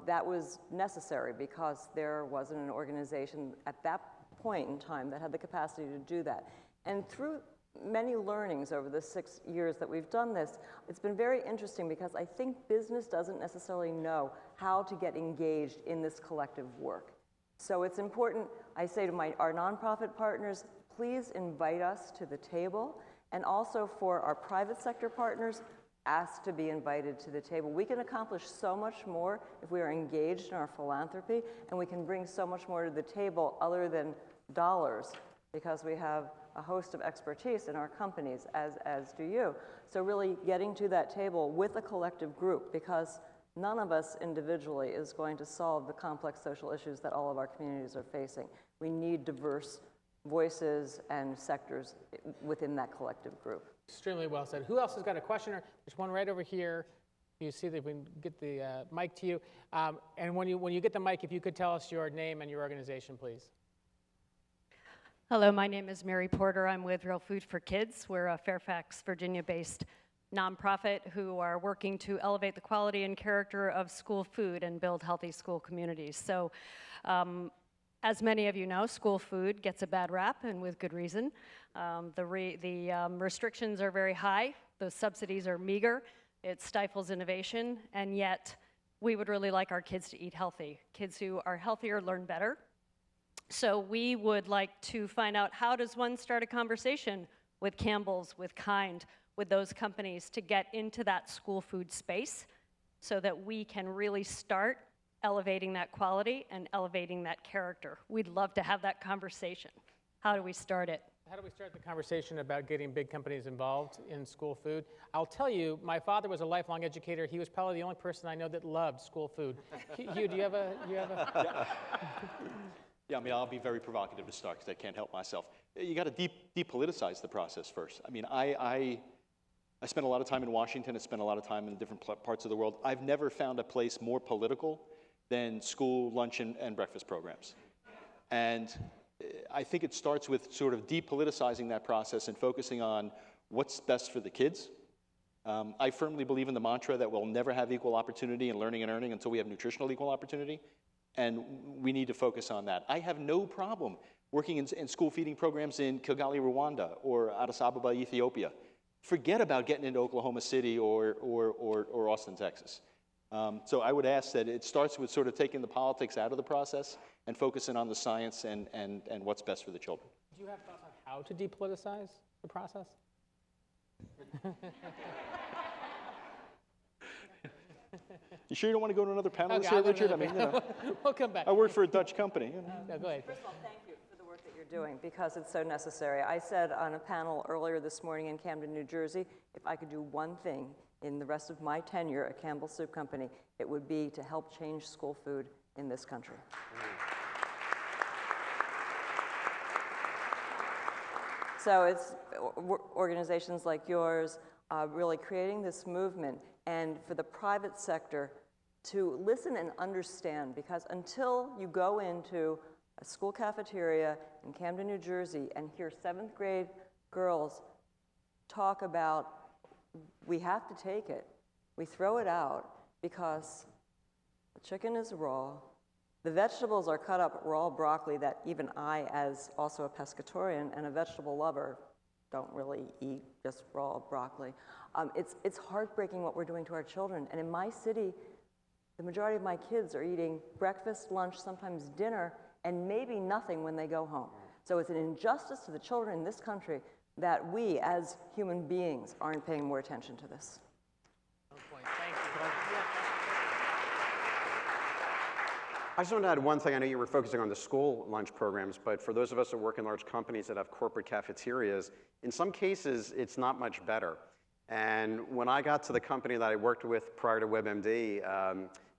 Speaker 10: That was necessary because there wasn't an organization at that point in time that had the capacity to do that. And through many learnings over the 6 years that we've done this, it's been very interesting, because I think business doesn't necessarily know how to get engaged in this collective work. So it's important, I say to our nonprofit partners, please invite us to the table. And also for our private sector partners, ask to be invited to the table. We can accomplish so much more if we are engaged in our philanthropy, and we can bring so much more to the table other than dollars, because we have a host of expertise in our companies, as do you. So really getting to that table with a collective group, because none of us individually is going to solve the complex social issues that all of our communities are facing. We need diverse voices and sectors within that collective group.
Speaker 2: Extremely well said. Who else has got a question? There's one right over here. You see that we can get the mic to you. And when you get the mic, if you could tell us your name and your organization, please.
Speaker 8: Hello, my name is Mary Porter. I'm with Real Food for Kids. We're a Fairfax, Virginia-based nonprofit who are working to elevate the quality and character of school food and build healthy school communities. So, as many of you know, school food gets a bad rap, and with good reason. The restrictions are very high. The subsidies are meager. It stifles innovation, and yet we would really like our kids to eat healthy. Kids who are healthier learn better. So we would like to find out, how does one start a conversation with Campbell's, with Kind, with those companies to get into that school food space so that we can really start elevating that quality and elevating that character. We'd love to have that conversation. How do we start it?
Speaker 2: How do we start the conversation about getting big companies involved in school food? I'll tell you, my father was a lifelong educator. He was probably the only person I know that loved school food. Hugh, do you have a?
Speaker 16: Yeah, I mean, I'll be very provocative to start because I can't help myself. You got to depoliticize the process first. I mean, I spent a lot of time in Washington. I spent a lot of time in different parts of the world. I've never found a place more political than school lunch and breakfast programs. And I think it starts with sort of depoliticizing that process and focusing on what's best for the kids. I firmly believe in the mantra that we'll never have equal opportunity in learning and earning until we have nutritional equal opportunity. And we need to focus on that. I have no problem working in school feeding programs in Kigali, Rwanda, or Addis Ababa, Ethiopia. Forget about getting into Oklahoma City or Austin, Texas. So I would ask that it starts with sort of taking the politics out of the process and focusing on the science and what's best for the children.
Speaker 2: Do you have thoughts on how to depoliticize the process?
Speaker 16: You sure you don't want to go to another panelist
Speaker 2: Okay,
Speaker 16: here, Richard? I mean,
Speaker 2: we'll come back.
Speaker 16: I work for a Dutch company.
Speaker 2: No, go ahead.
Speaker 10: First of all, thank you for the work that you're doing, because it's so necessary. I said on a panel earlier this morning in Camden, New Jersey, if I could do one thing in the rest of my tenure at Campbell Soup Company, it would be to help change school food in this country. So it's organizations like yours really creating this movement, and for the private sector to listen and understand, because until you go into a school cafeteria in Camden, New Jersey, and hear 7th grade girls talk about, we have to take it, we throw it out because the chicken is raw, the vegetables are cut up raw broccoli that even I, as also a pescatarian and a vegetable lover, don't really eat just raw broccoli. It's heartbreaking what we're doing to our children. And in my city, the majority of my kids are eating breakfast, lunch, sometimes dinner, and maybe nothing when they go home. So it's an injustice to the children in this country that we, as human beings, aren't paying more attention to this.
Speaker 2: Good point. Thank you.
Speaker 6: I just want to add one thing. I know you were focusing on the school lunch programs, but for those of us that work in large companies that have corporate cafeterias, in some cases, it's not much better. And when I got to the company that I worked with prior to WebMD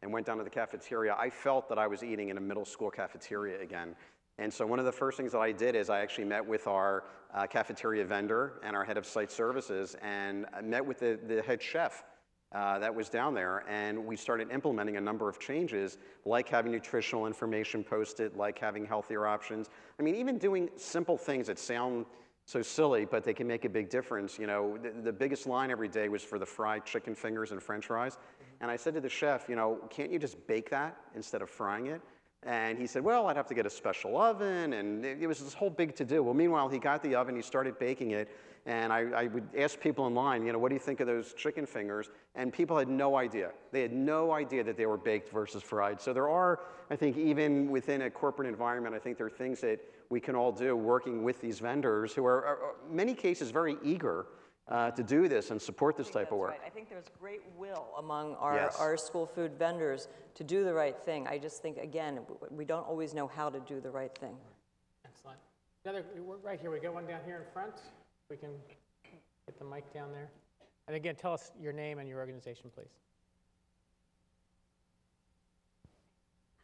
Speaker 6: and went down to the cafeteria, I felt that I was eating in a middle school cafeteria again. And so one of the first things that I did is I actually met with our cafeteria vendor and our head of site services, and I met with the head chef that was down there, and we started implementing a number of changes, like having nutritional information posted, like having healthier options. I mean, even doing simple things that sound so silly, but they can make a big difference. You know, the biggest line every day was for the fried chicken fingers and French fries. And I said to the chef, you know, can't you just bake that instead of frying it? And he said, well, I'd have to get a special oven, and it was this whole big to-do. Well, meanwhile, he got the oven, he started baking it, and I would ask people in line, you know, what do you think of those chicken fingers? And people had no idea. They had no idea that they were baked versus fried. So there are, I think, even within a corporate environment, I think there are things that we can all do working with these vendors who are in many cases, very eager to do this and support this type of work.
Speaker 10: Right. I think there's great will among our,
Speaker 6: Yes.
Speaker 10: our school food vendors to do the right thing. I just think, again, we don't always know how to do the right thing.
Speaker 2: Excellent. Right here, we got one down here in front. We can get the mic down there. And again, tell us your name and your organization, please.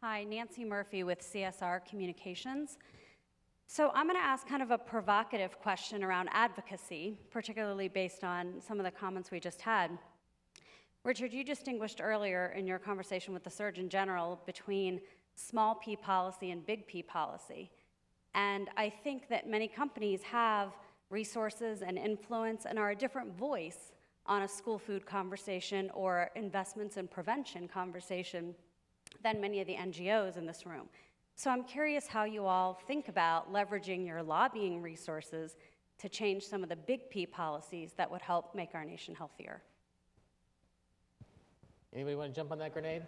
Speaker 14: Hi, Nancy Murphy with CSR Communications. So I'm going to ask kind of a provocative question around advocacy, particularly based on some of the comments we just had. Richard, you distinguished earlier in your conversation with the Surgeon General between small p policy and big P policy. And I think that many companies have resources and influence and are a different voice on a school food conversation or investments in prevention conversation than many of the NGOs in this room. So I'm curious how you all think about leveraging your lobbying resources to change some of the big P policies that would help make our nation healthier.
Speaker 2: Anybody want to jump on that grenade?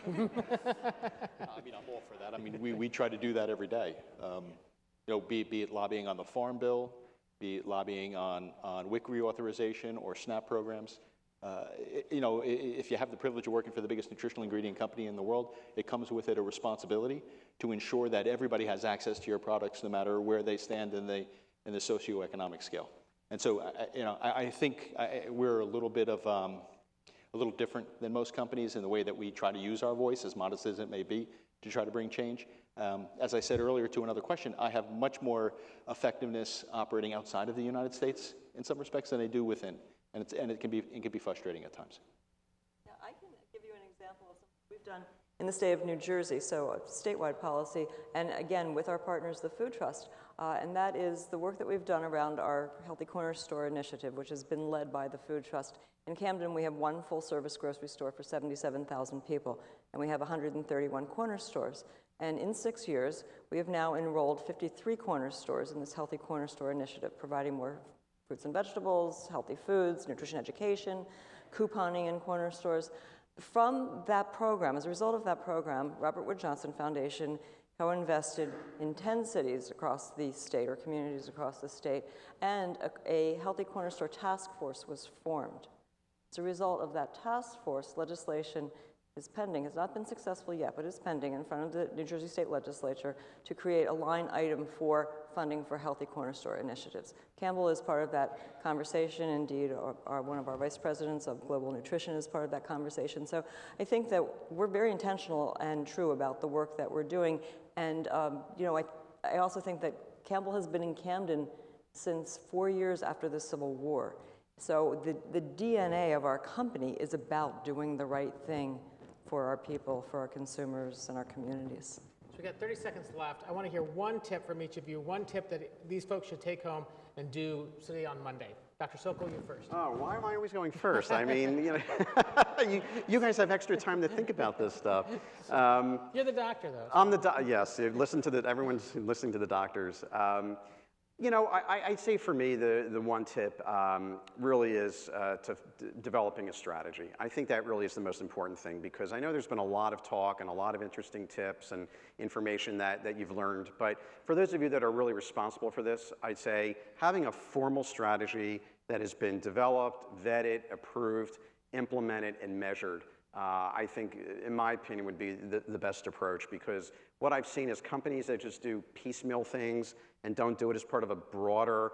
Speaker 16: I mean, I'm all for that. I mean, we try to do that every day. You know, be it lobbying on the Farm Bill, be it lobbying on WIC reauthorization or SNAP programs. You know, if you have the privilege of working for the biggest nutritional ingredient company in the world, it comes with it a responsibility to ensure that everybody has access to your products, no matter where they stand in the socioeconomic scale. And so, you know, I think we're a little bit of a little different than most companies in the way that we try to use our voice, as modest as it may be, to try to bring change. As I said earlier to another question, I have much more effectiveness operating outside of the United States in some respects than I do within. And it can be frustrating at times.
Speaker 10: Now, I can give you an example of something we've done in the state of New Jersey, so a statewide policy, and again, with our partners, the Food Trust, and that is the work that we've done around our Healthy Corner Store initiative, which has been led by the Food Trust. In Camden, we have one full-service grocery store for 77,000 people, and we have 131 corner stores. And in 6 years, we have now enrolled 53 corner stores in this Healthy Corner Store initiative, providing more fruits and vegetables, healthy foods, nutrition education, couponing in corner stores. From that program, as a result of that program, Robert Wood Johnson Foundation co-invested in 10 cities across the state, or communities across the state, and a Healthy Corner Store task force was formed. As a result of that task force, legislation is pending. Has not been successful yet, but is pending in front of the New Jersey State Legislature to create a line item for funding for Healthy Corner Store initiatives. Campbell is part of that conversation. Indeed, one of our vice presidents of global nutrition is part of that conversation. So I think that we're very intentional and true about the work that we're doing. And you know, I also think that Campbell has been in Camden since 4 years after the Civil War. So the DNA of our company is about doing the right thing for our people, for our consumers, and our communities.
Speaker 2: So we got 30 seconds left. I want to hear one tip from each of you, one tip that these folks should take home and do today on Monday. Dr. Sokol, you first.
Speaker 6: Oh, why am I always going first? I mean, you know, you guys have extra time to think about this stuff.
Speaker 2: You're the doctor, though.
Speaker 6: I'm the yes. Listen to everyone's listening to the doctors. You know, I'd say for me, the one tip really is developing a strategy. I think that really is the most important thing, because I know there's been a lot of talk and a lot of interesting tips and information that you've learned. But for those of you that are really responsible for this, I'd say having a formal strategy that has been developed, vetted, approved, implemented, and measured, I think, in my opinion, would be the best approach, because what I've seen is companies that just do piecemeal things and don't do it as part of a broader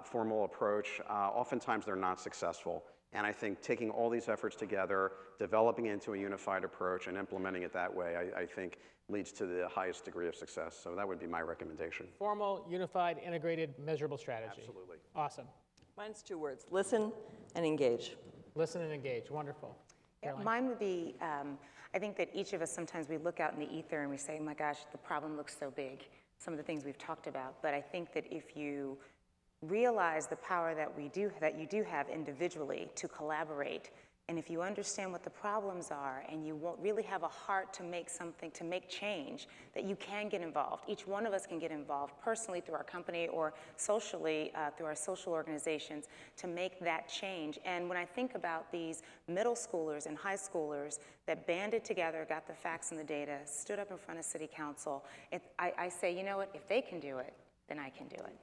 Speaker 6: formal approach, oftentimes they're not successful. And I think taking all these efforts together, developing into a unified approach and implementing it that way, I think leads to the highest degree of success. So that would be my recommendation.
Speaker 2: Formal, unified, integrated, measurable strategy.
Speaker 6: Absolutely.
Speaker 2: Awesome.
Speaker 10: Mine's 2 words: listen and engage.
Speaker 2: Listen and engage. Wonderful.
Speaker 11: Mine would be, I think that each of us, sometimes we look out in the ether and we say, oh my gosh, the problem looks so big, some of the things we've talked about. But I think that if you realize the power that you do have individually to collaborate, and if you understand what the problems are and you won't really have a heart to make something, to make change, that you can get involved. Each one of us can get involved personally through our company or socially through our social organizations to make that change. And when I think about these middle schoolers and high schoolers that banded together, got the facts and the data, stood up in front of city council, I say, you know what, if they can do it, then I can do it.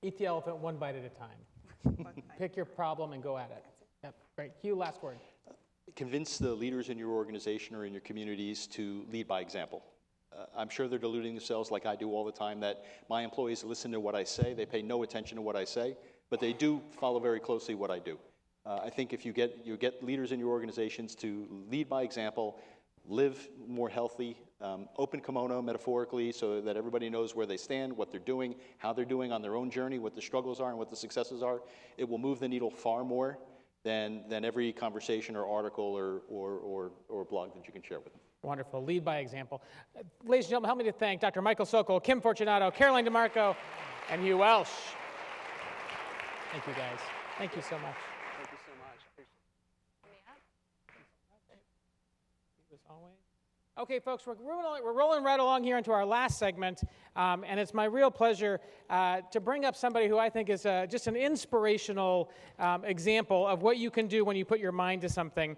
Speaker 2: Eat the elephant one bite at a time. Pick your problem and go at it. Yep, great. Hugh, last word.
Speaker 16: Convince the leaders in your organization or in your communities to lead by example. I'm sure they're deluding themselves like I do all the time that my employees listen to what I say, they pay no attention to what I say, but they do follow very closely what I do. I think if you get leaders in your organizations to lead by example, live more healthy, open kimono metaphorically so that everybody knows where they stand, what they're doing, how they're doing on their own journey, what the struggles are and what the successes are, it will move the needle far more than every conversation or article or blog that you can share with them.
Speaker 2: Wonderful. Lead by example. Ladies and gentlemen, help me to thank Dr. Michael Sokol, Kim Fortunato, Caroline DeMarco, and Hugh Welsh. Thank you, guys. Thank you so much.
Speaker 13: Thank you so much.
Speaker 2: Okay, folks, we're rolling right along here into our last segment, and it's my real pleasure to bring up somebody who I think is just an inspirational example of what you can do when you put your mind to something.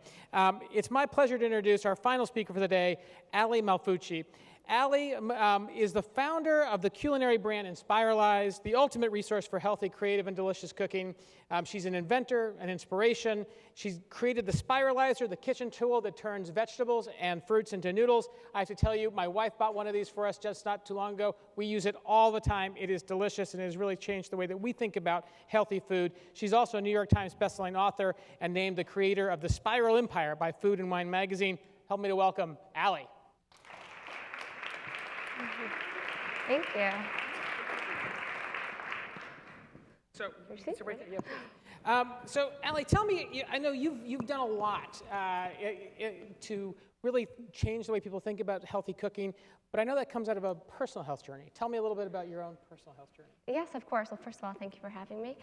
Speaker 2: It's my pleasure to introduce our final speaker for the day, Ali Malfucci. Ali is the founder of the culinary brand Inspiralize, the ultimate resource for healthy, creative, and delicious cooking. She's an inventor, an inspiration. She's created the Spiralizer, the kitchen tool that turns vegetables and fruits into noodles. I have to tell you, my wife bought one of these for us just not too long ago. We use it all the time. It is delicious, and it has really changed the way that we think about healthy food. She's also a New York Times bestselling author and named the creator of The Spiral Empire by Food and Wine magazine. Help me to welcome Ali.
Speaker 9: Thank you.
Speaker 2: So Ali, tell me, I know you've done a lot to really change the way people think about healthy cooking, but I know that comes out of a personal health journey. Tell me a little bit about your own personal health journey.
Speaker 9: Yes, of course. Well, first of all, thank you for having me.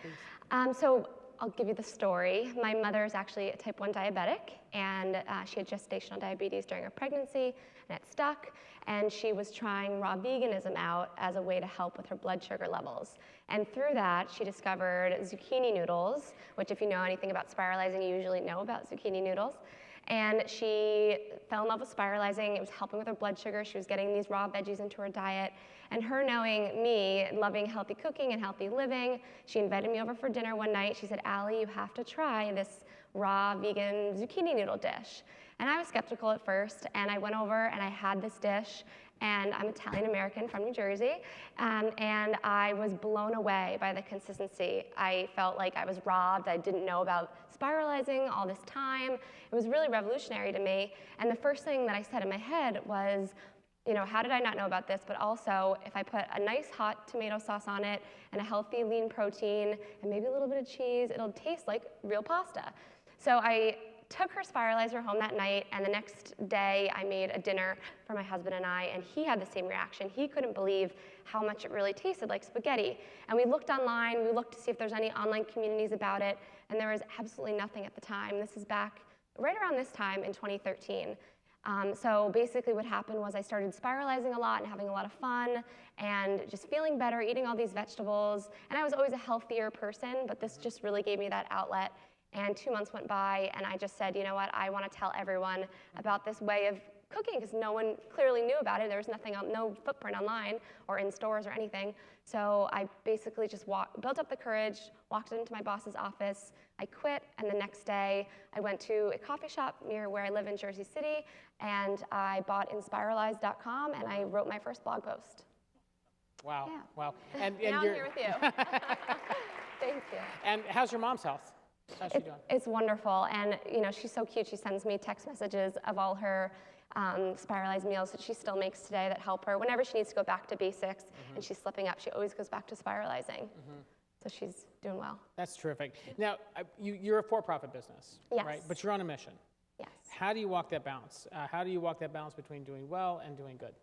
Speaker 9: So I'll give you the story. My mother is actually a type 1 diabetic, and she had gestational diabetes during her pregnancy, and it stuck, and she was trying raw veganism out as a way to help with her blood sugar levels. And through that, she discovered zucchini noodles, which if you know anything about spiralizing, you usually know about zucchini noodles. And she fell in love with spiralizing. It was helping with her blood sugar. She was getting these raw veggies into her diet. And her knowing me, loving healthy cooking and healthy living, she invited me over for dinner one night. She said, Ali, you have to try this raw vegan zucchini noodle dish. And I was skeptical at first, and I went over and I had this dish, and I'm Italian-American from New Jersey, and I was blown away by the consistency. I felt like I was robbed. I didn't know about spiralizing all this time. It was really revolutionary to me, and the first thing that I said in my head was, you know, how did I not know about this? But also, if I put a nice hot tomato sauce on it and a healthy lean protein and maybe a little bit of cheese, it'll taste like real pasta. So I took her Spiralizer home that night, and the next day I made a dinner for my husband and I, and he had the same reaction. He couldn't believe how much it really tasted like spaghetti. And we looked online, we looked to see if there's any online communities about it, and there was absolutely nothing at the time. This is back right around this time in 2013. So basically what happened was I started spiralizing a lot and having a lot of fun and just feeling better, eating all these vegetables. And I was always a healthier person, but this just really gave me that outlet. And 2 months went by, and I just said, you know what, I want to tell everyone about this way of cooking, because no one clearly knew about it. There was nothing, no footprint online or in stores or anything. So I basically just built up the courage, walked into my boss's office, I quit, and the next day I went to a coffee shop near where I live in Jersey City, and I bought Inspiralize.com, and I wrote my first blog post.
Speaker 2: Wow,
Speaker 9: Yeah.
Speaker 2: wow.
Speaker 9: And now I'm here with you. Thank you.
Speaker 2: And how's your mom's health? How's she doing?
Speaker 9: It's wonderful, and you know, she's so cute. She sends me text messages of all her spiralized meals that she still makes today that help her. Whenever she needs to go back to basics and she's slipping up, she always goes back to spiralizing. So she's doing well.
Speaker 2: That's terrific. Now, you're a for-profit business,
Speaker 9: Yes.
Speaker 2: right? But you're on a mission.
Speaker 9: Yes.
Speaker 2: How do you walk that balance? How do you walk that balance between doing well and doing good?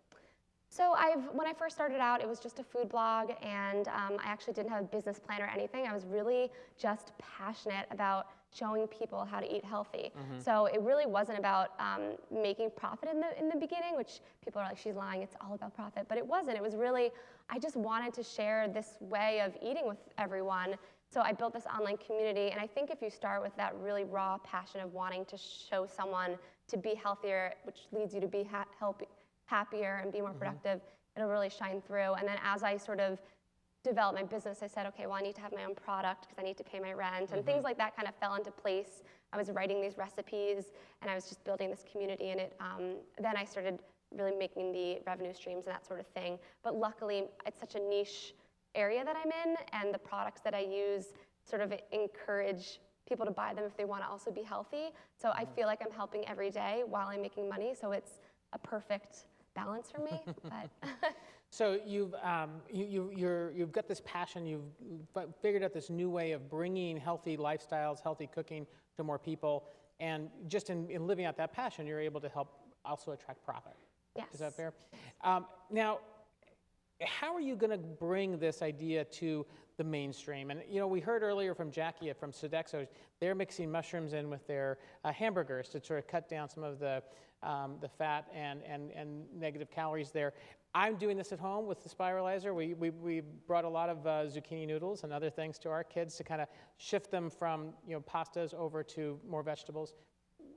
Speaker 9: So when I first started out, it was just a food blog, and I actually didn't have a business plan or anything. I was really just passionate about showing people how to eat healthy. So it really wasn't about making profit in the beginning, which people are like, she's lying, it's all about profit. But it wasn't. It was really, I just wanted to share this way of eating with everyone. So I built this online community, and I think if you start with that really raw passion of wanting to show someone to be healthier, which leads you to be happier and be more productive, it'll really shine through. And then as I sort of develop my business, I said, okay, well, I need to have my own product because I need to pay my rent, and things like that kind of fell into place. I was writing these recipes, and I was just building this community, and then I started really making the revenue streams and that sort of thing. But luckily, it's such a niche area that I'm in, and the products that I use sort of encourage people to buy them if they want to also be healthy. So I feel like I'm helping every day while I'm making money, so it's a perfect balance for me. But
Speaker 2: So you've got this passion. You've figured out this new way of bringing healthy lifestyles, healthy cooking to more people, and just in living out that passion, you're able to help also attract profit.
Speaker 9: Yes.
Speaker 2: Is that fair? Now, how are you going to bring this idea to the mainstream? And we heard earlier from Jackie from Sodexo. They're mixing mushrooms in with their hamburgers to sort of cut down some of the fat and negative calories there. I'm doing this at home with the Spiralizer. We brought a lot of zucchini noodles and other things to our kids to kind of shift them from pastas over to more vegetables.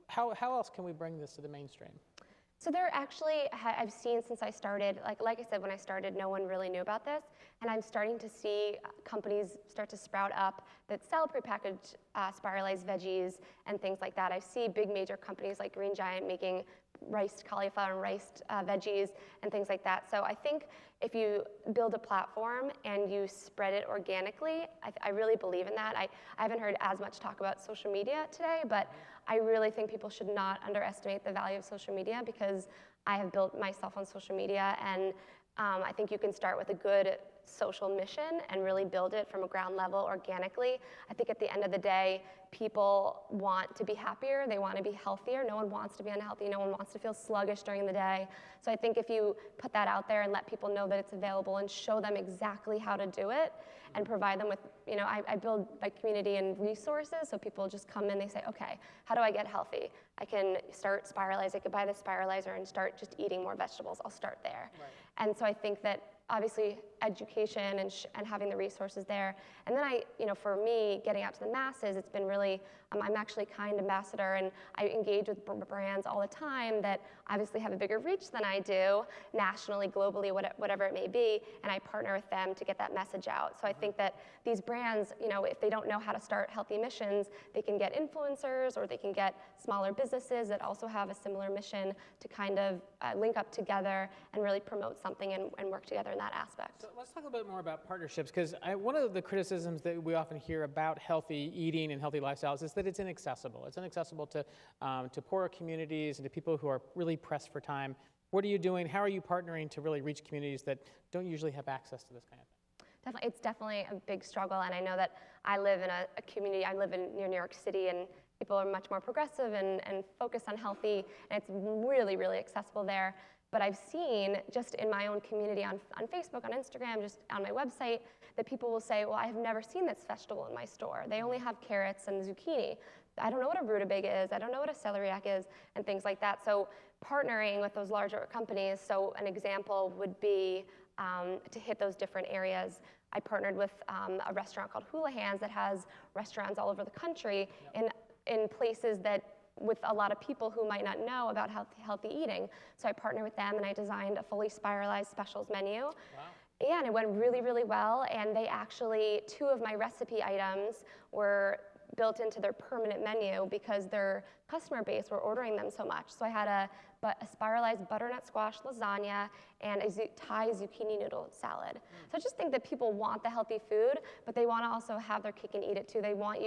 Speaker 2: How else can we bring this to the mainstream?
Speaker 9: So there actually, I've seen since I started, like I said, when I started, no one really knew about this. And I'm starting to see companies start to sprout up that sell prepackaged spiralized veggies and things like that. I see big major companies like Green Giant making riced cauliflower and riced veggies and things like that. So I think if you build a platform and you spread it organically, I really believe in that. I haven't heard as much talk about social media today, but I really think people should not underestimate the value of social media, because I have built myself on social media, and I think you can start with a good social mission and really build it from a ground level organically. I think at the end of the day, people want to be happier, they want to be healthier. No one wants to be unhealthy, no one wants to feel sluggish during the day. So I think if you put that out there and let people know that it's available and show them exactly how to do it and provide them with, I build my community and resources, so people just come in, they say, okay, how do I get healthy? I can start Spiralize, I could buy the Spiralizer and start just eating more vegetables. I'll start there. Right. And so I think that obviously education and having the resources there. And then for me, getting out to the masses, it's been really, I'm actually Kind ambassador, and I engage with brands all the time that obviously have a bigger reach than I do, nationally, globally, whatever it may be, and I partner with them to get that message out. So I think that these brands, if they don't know how to start healthy missions, they can get influencers, or they can get smaller businesses that also have a similar mission to kind of link up together and really promote something and work together in that aspect.
Speaker 2: So let's talk a bit more about partnerships, because one of the criticisms that we often hear about healthy eating and healthy lifestyles is that it's inaccessible. It's inaccessible to poorer communities and to people who are really pressed for time. What are you doing? How are you partnering to really reach communities that don't usually have access to this kind of thing?
Speaker 9: It's definitely a big struggle, and I know that I live in a community, I live near New York City, and people are much more progressive and focused on healthy, and it's really, really accessible there. But I've seen just in my own community on Facebook, on Instagram, just on my website, that people will say, well, I have never seen this vegetable in my store. They only have carrots and zucchini. I don't know what a rutabaga is. I don't know what a celeriac is, and things like that. So partnering with those larger companies, so an example would be to hit those different areas. I partnered with a restaurant called Hula Hands that has restaurants all over the country in places that with a lot of people who might not know about healthy eating. So I partnered with them, and I designed a fully spiralized specials menu. Wow. Yeah, and it went really, really well. And they actually, 2 of my recipe items were built into their permanent menu because their customer base were ordering them so much. So I had a spiralized butternut squash lasagna and a Thai zucchini noodle salad. So I just think that people want the healthy food, but they want to also have their cake and eat it too. They want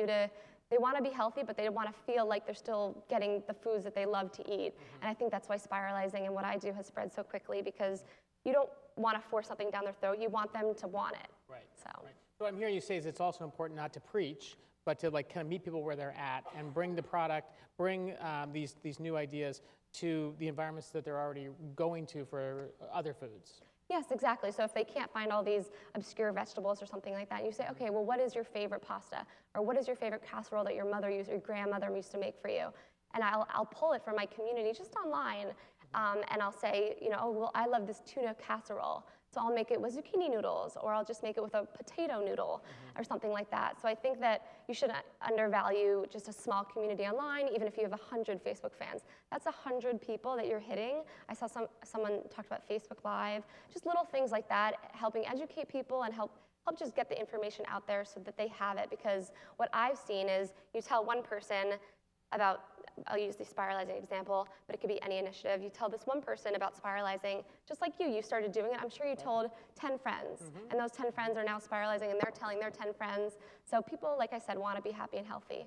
Speaker 9: to be healthy, but they want to feel like they're still getting the foods that they love to eat. And I think that's why spiralizing and what I do has spread so quickly, because you don't want to force something down their throat. You want them to want it.
Speaker 2: Right. So what I'm hearing you say is it's also important not to preach, but to kind of meet people where they're at and bring the product, bring these new ideas to the environments that they're already going to for other foods.
Speaker 9: Yes, exactly. So if they can't find all these obscure vegetables or something like that, you say, okay, well, what is your favorite pasta? Or what is your favorite casserole that your mother used or your grandmother used to make for you? And I'll pull it from my community just online, and I'll say, oh, well, I love this tuna casserole, so I'll make it with zucchini noodles, or I'll just make it with a potato noodle, or something like that. So I think that you shouldn't undervalue just a small community online, even if you have 100 Facebook fans. That's 100 people that you're hitting. I saw someone talked about Facebook Live, just little things like that, helping educate people and help
Speaker 15: help just get the information out there so that they have it. Because what I've seen is you tell one person about, I'll use the spiralizing example, but it could be any initiative. You tell this one person about spiralizing, just like you started doing it. I'm sure you told 10 friends, and those 10 friends are now spiralizing, and they're telling their 10 friends. So people, like I said, want to be happy and healthy.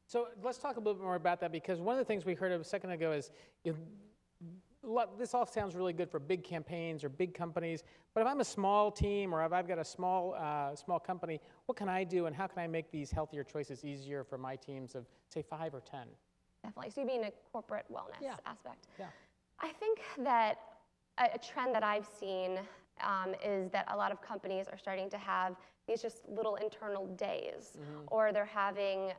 Speaker 2: So let's talk a little bit more about that, because one of the things we heard a second ago is, this all sounds really good for big campaigns or big companies, but if I'm a small team or if I've got a small company, what can I do and how can I make these healthier choices easier for my teams of, say, 5 or 10?
Speaker 15: Definitely. So you mean a corporate wellness aspect?
Speaker 2: Yeah.
Speaker 15: I think that a trend that I've seen is that a lot of companies are starting to have these just little internal days, or they're having,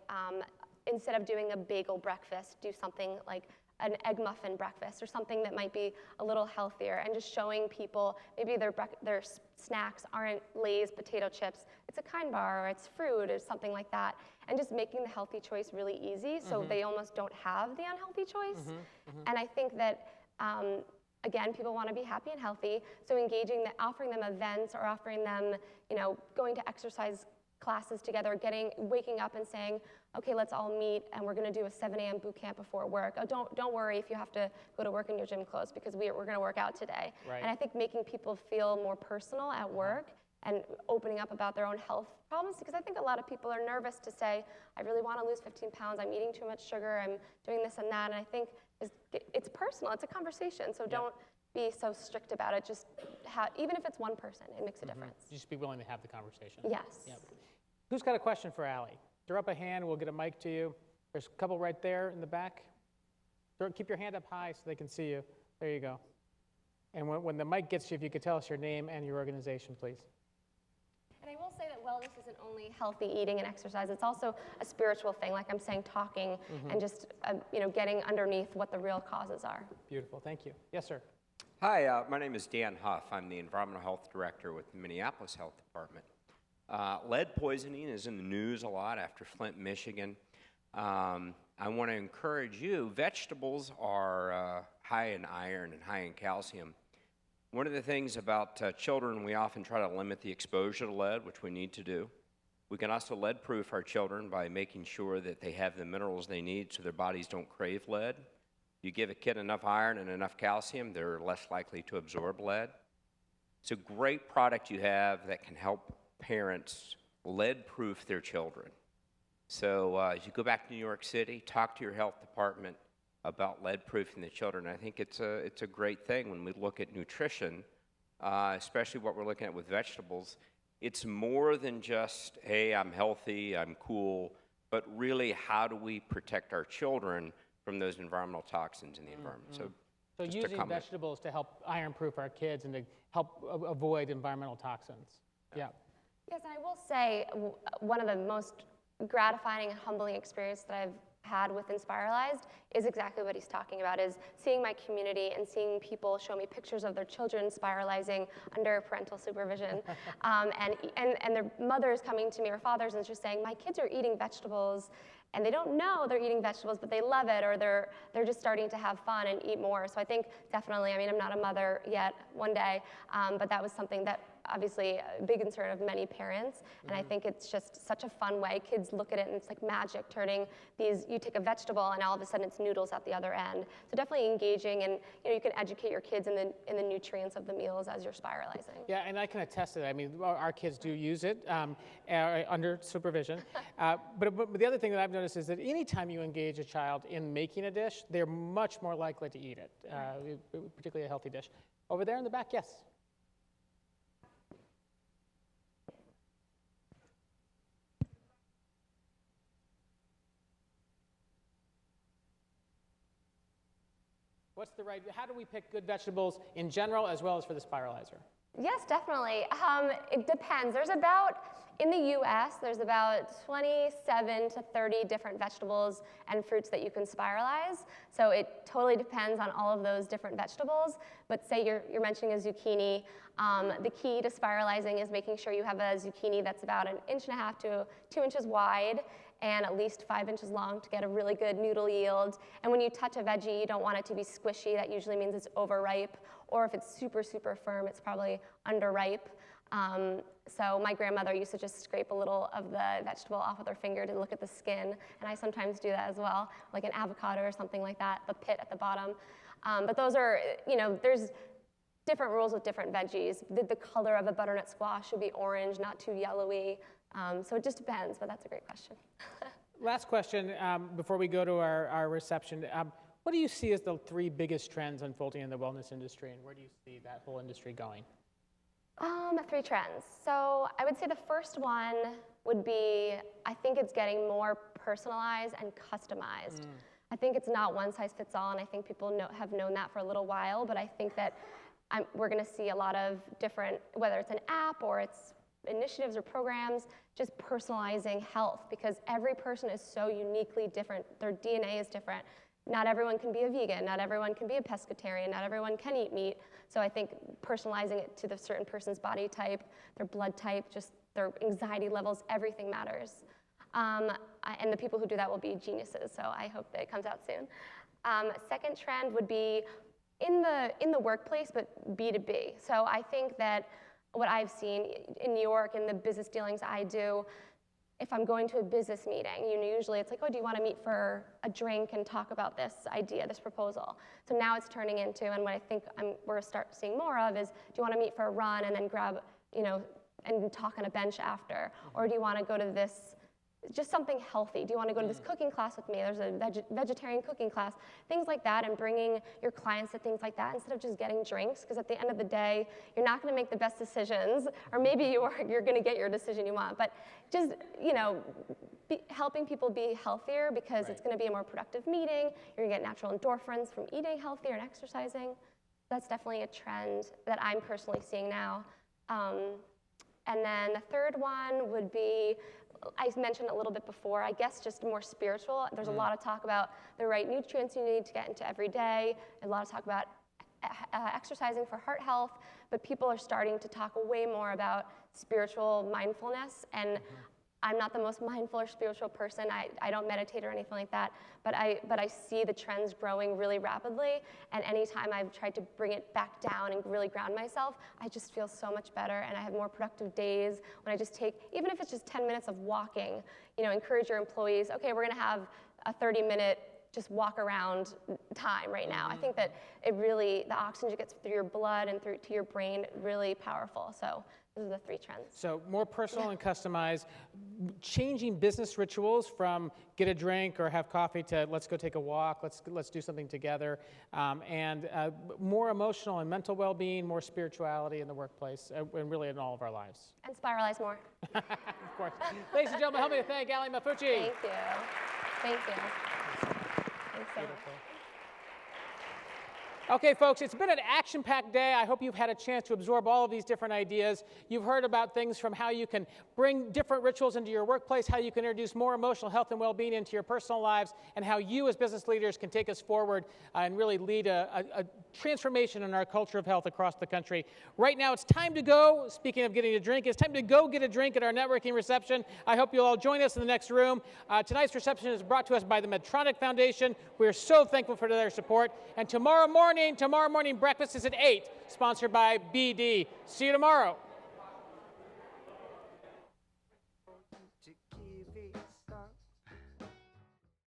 Speaker 15: instead of doing a bagel breakfast, do something like an egg muffin breakfast or something that might be a little healthier, and just showing people maybe their snacks aren't Lay's potato chips, it's a Kind Bar or it's fruit or something like that, and just making the healthy choice really easy so they almost don't have the unhealthy choice. And I think that, again, people want to be happy and healthy, so offering them events or offering them, going to exercise classes together, waking up and saying, okay, let's all meet and we're going to do a 7 a.m. boot camp before work. Oh, don't worry if you have to go to work in your gym clothes, because we're going to work out today.
Speaker 2: Right.
Speaker 15: And I think making people feel more personal at work and opening up about their own health problems, because I think a lot of people are nervous to say, I really want to lose 15 pounds, I'm eating too much sugar, I'm doing this and that, and I think it's personal, it's a conversation, so don't be so strict about it. Just even if it's one person, it makes a difference.
Speaker 2: Just be willing to have the conversation.
Speaker 15: Yes.
Speaker 2: Yep. Who's got a question for Allie? Throw up a hand, we'll get a mic to you. There's a couple right there in the back. Keep your hand up high so they can see you. There you go. And when the mic gets you, if you could tell us your name and your organization, please.
Speaker 15: And I will say that wellness isn't only healthy eating and exercise, it's also a spiritual thing, like I'm saying, talking and just getting underneath what the real causes are.
Speaker 2: Beautiful, thank you. Yes, sir.
Speaker 18: Hi, my name is Dan Huff. I'm the Environmental Health Director with the Minneapolis Health Department. Lead poisoning is in the news a lot after Flint, Michigan. I want to encourage you, vegetables are high in iron and high in calcium. One of the things about children, we often try to limit the exposure to lead, which we need to do. We can also lead-proof our children by making sure that they have the minerals they need so their bodies don't crave lead. You give a kid enough iron and enough calcium, they're less likely to absorb lead. It's a great product you have that can help parents lead-proof their children. So as you go back to New York City, talk to your health department about lead-proofing the children. I think it's a great thing when we look at nutrition, especially what we're looking at with vegetables. It's more than just, hey, I'm healthy, I'm cool, but really how do we protect our children from those environmental toxins in the environment?
Speaker 2: So using vegetables to help iron-proof our kids and to help avoid environmental toxins. Yeah.
Speaker 15: Yes, and I will say one of the most gratifying and humbling experiences that I've had with Inspiralized is exactly what he's talking about, is seeing my community and seeing people show me pictures of their children spiralizing under parental supervision, and their mothers coming to me or fathers and just saying, my kids are eating vegetables, and they don't know they're eating vegetables, but they love it, or they're just starting to have fun and eat more. So I think definitely, I mean, I'm not a mother yet, one day, but that was something that obviously a big concern of many parents, and I think it's just such a fun way. Kids look at it and it's like magic, turning these, you take a vegetable and all of a sudden it's noodles at the other end. So definitely engaging, and you can educate your kids in the nutrients of the meals as you're spiralizing.
Speaker 2: Yeah, and I can attest to that. I mean, our kids do use it under supervision. But the other thing that I've noticed is that anytime you engage a child in making a dish, they're much more likely to eat it, particularly a healthy dish. Over there in the back, yes. How do we pick good vegetables in general as well as for the spiralizer?
Speaker 15: Yes, definitely. It depends. In the US, there's about 27 to 30 different vegetables and fruits that you can spiralize. So it totally depends on all of those different vegetables. But say you're mentioning a zucchini, the key to spiralizing is making sure you have a zucchini that's about 1.5 inches to 2 inches wide and at least 5 inches long to get a really good noodle yield. And when you touch a veggie, you don't want it to be squishy. That usually means it's overripe. Or if it's super, super firm, it's probably underripe. So my grandmother used to just scrape a little of the vegetable off with her finger to look at the skin, and I sometimes do that as well, like an avocado or something like that, the pit at the bottom. But those are, there's different rules with different veggies. The color of a butternut squash should be orange, not too yellowy. So it just depends, but that's a great question.
Speaker 2: Last question before we go to our reception. What do you see as the 3 biggest trends unfolding in the wellness industry, and where do you see that whole industry going?
Speaker 15: 3 trends. So I would say the first one would be, I think it's getting more personalized and customized. I think it's not one size fits all, and I think people have known that for a little while, but I think that we're going to see a lot of different, whether it's an app or it's initiatives or programs, just personalizing health, because every person is so uniquely different. Their DNA is different. Not everyone can be a vegan, not everyone can be a pescatarian, not everyone can eat meat. So I think personalizing it to the certain person's body type, their blood type, just their anxiety levels, everything matters. And the people who do that will be geniuses, so I hope that it comes out soon. Second trend would be in the workplace, but B2B. So I think that what I've seen in New York in the business dealings I do, if I'm going to a business meeting, usually it's like, oh, do you want to meet for a drink and talk about this idea, this proposal? So now it's turning into, and what I think we're start seeing more of is, do you want to meet for a run and then grab, and talk on a bench after? Or do you want to go to this, just something healthy? Do you want to go to this cooking class with me? There's a vegetarian cooking class, things like that, and bringing your clients to things like that instead of just getting drinks, because at the end of the day, you're not going to make the best decisions, or maybe you're going to get your decision you want, but just, helping people be healthier, because it's going to be a more productive meeting. You're going to get natural endorphins from eating healthier and exercising. That's definitely a trend that I'm personally seeing now. And then the third one would be, I mentioned a little bit before, I guess just more spiritual. There's a lot of talk about the right nutrients you need to get into every day, and a lot of talk about exercising for heart health, but people are starting to talk way more about spiritual mindfulness, and I'm not the most mindful or spiritual person. I don't meditate or anything like that, but I see the trends growing really rapidly, and anytime I've tried to bring it back down and really ground myself, I just feel so much better, and I have more productive days when I just take, even if it's just 10 minutes of walking, encourage your employees, okay, we're gonna have a 30-minute just walk around time right now. I think that the oxygen gets through your blood and through to your brain, really powerful. So those are the 3 trends.
Speaker 2: So more personal and customized, changing business rituals from get a drink or have coffee to let's go take a walk, let's do something together, and more emotional and mental well-being, more spirituality in the workplace, and really in all of our lives.
Speaker 15: And spiralize more.
Speaker 2: Of course. Ladies and gentlemen, help me to thank Ali Mafucci.
Speaker 15: Thank you. Thank you. Thanks so much.
Speaker 2: Okay, folks, it's been an action-packed day. I hope you've had a chance to absorb all of these different ideas. You've heard about things from how you can bring different rituals into your workplace, how you can introduce more emotional health and well-being into your personal lives, and how you as business leaders can take us forward and really lead a transformation in our culture of health across the country. Right now, it's time to go. Speaking of getting a drink, it's time to go get a drink at our networking reception. I hope you'll all join us in the next room. Tonight's reception is brought to us by the Medtronic Foundation. We're so thankful for their support. And tomorrow morning breakfast is at 8, sponsored by BD. See you tomorrow.